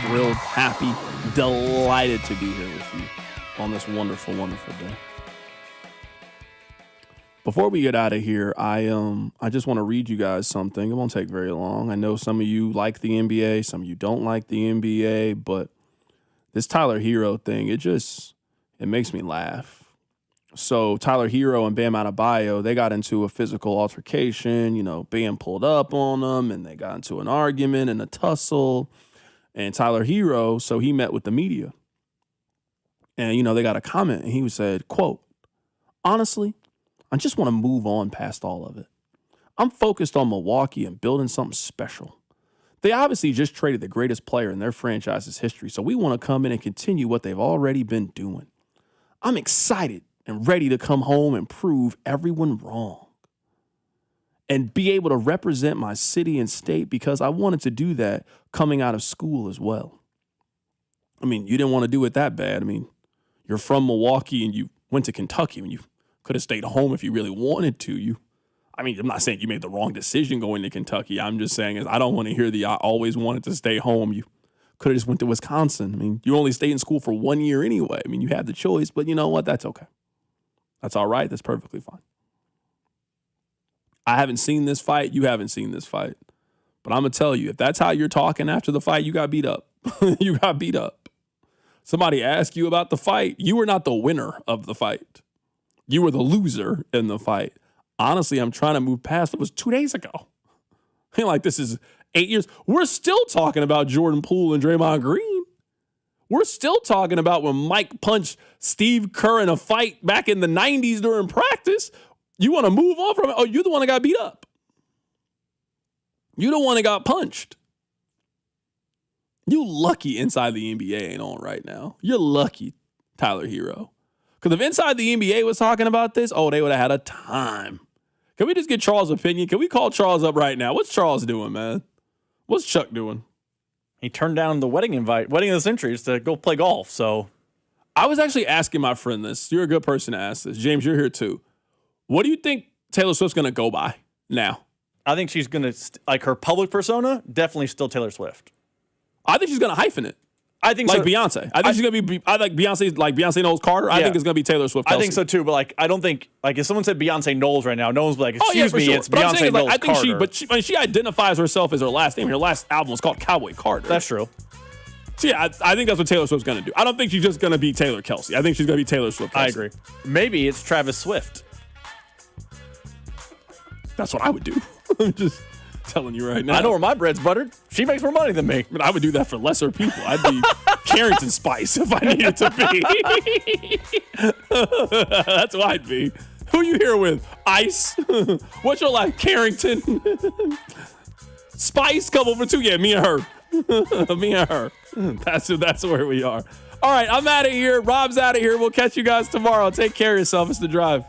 Thrilled, happy, delighted to be here with you on this wonderful, wonderful day. Before we get out of here, I just want to read you guys something. It won't take very long. I know some of you like the NBA, some of you don't like the NBA, but this Tyler Hero thing, it makes me laugh. So Tyler Hero and Bam Adebayo, they got into a physical altercation. Bam pulled up on them, and they got into an argument and a tussle. And Tyler Hero, so he met with the media. And, they got a comment, and he said, quote, "Honestly, I just want to move on past all of it. I'm focused on Milwaukee and building something special. They obviously just traded the greatest player in their franchise's history, so we want to come in and continue what they've already been doing. I'm excited and ready to come home and prove everyone wrong and be able to represent my city and state because I wanted to do that coming out of school as well." I mean, you didn't want to do it that bad. I mean, you're from Milwaukee and you went to Kentucky and you could have stayed home if you really wanted to. I'm not saying you made the wrong decision going to Kentucky. I'm just saying I don't want to hear I always wanted to stay home. You could have just went to Wisconsin. I mean, you only stayed in school for 1 year anyway. I mean, you had the choice, but you know what? That's okay. That's all right. That's perfectly fine. I haven't seen this fight. You haven't seen this fight. But I'm going to tell you, if that's how you're talking after the fight, you got beat up. You got beat up. Somebody asked you about the fight. You were not the winner of the fight. You were the loser in the fight. Honestly, I'm trying to move past. It was 2 days ago. This is 8 years. We're still talking about Jordan Poole and Draymond Green. We're still talking about when Mike punched Steve Kerr in a fight back in the 90s during practice. You want to move on from it? Oh, you're the one that got beat up. You're the one that got punched. You lucky Inside the NBA ain't on right now. You're lucky, Tyler Hero. Because if Inside the NBA was talking about this, they would have had a time. Can we just get Charles' opinion? Can we call Charles up right now? What's Charles doing, man? What's Chuck doing? He turned down the wedding of the century to go play golf. So I was actually asking my friend this. You're a good person to ask this. James, you're here too. What do you think Taylor Swift's going to go by now? I think she's going to, her public persona, definitely still Taylor Swift. I think she's going to hyphen it. I think like Beyonce. I think she's gonna be. I like Beyonce. Like Beyonce knows Carter. I think it's gonna be Taylor Swift. Kelsey. I think so too. But I don't think if someone said Beyonce Knowles right now, no one's like, excuse me, sure. it's Beyonce Knowles I think Carter. she identifies herself as her last name. Her last album was called Cowboy Carter. That's true. So I think that's what Taylor Swift's gonna do. I don't think she's just gonna be Taylor Kelsey. I think she's gonna be Taylor Swift. Kelsey. I agree. Maybe it's Travis Swift. That's what I would do. Telling you right now. I know where my bread's buttered. She makes more money than me. But I would do that for lesser people. I'd be Carrington Spice if I needed to be. That's what I'd be. Who you here with? Ice? What's your life? Carrington? Spice, come over too. Yeah, me and her. Me and her. That's where we are. All right, I'm out of here. Rob's out of here. We'll catch you guys tomorrow. Take care of yourself. It's The Drive.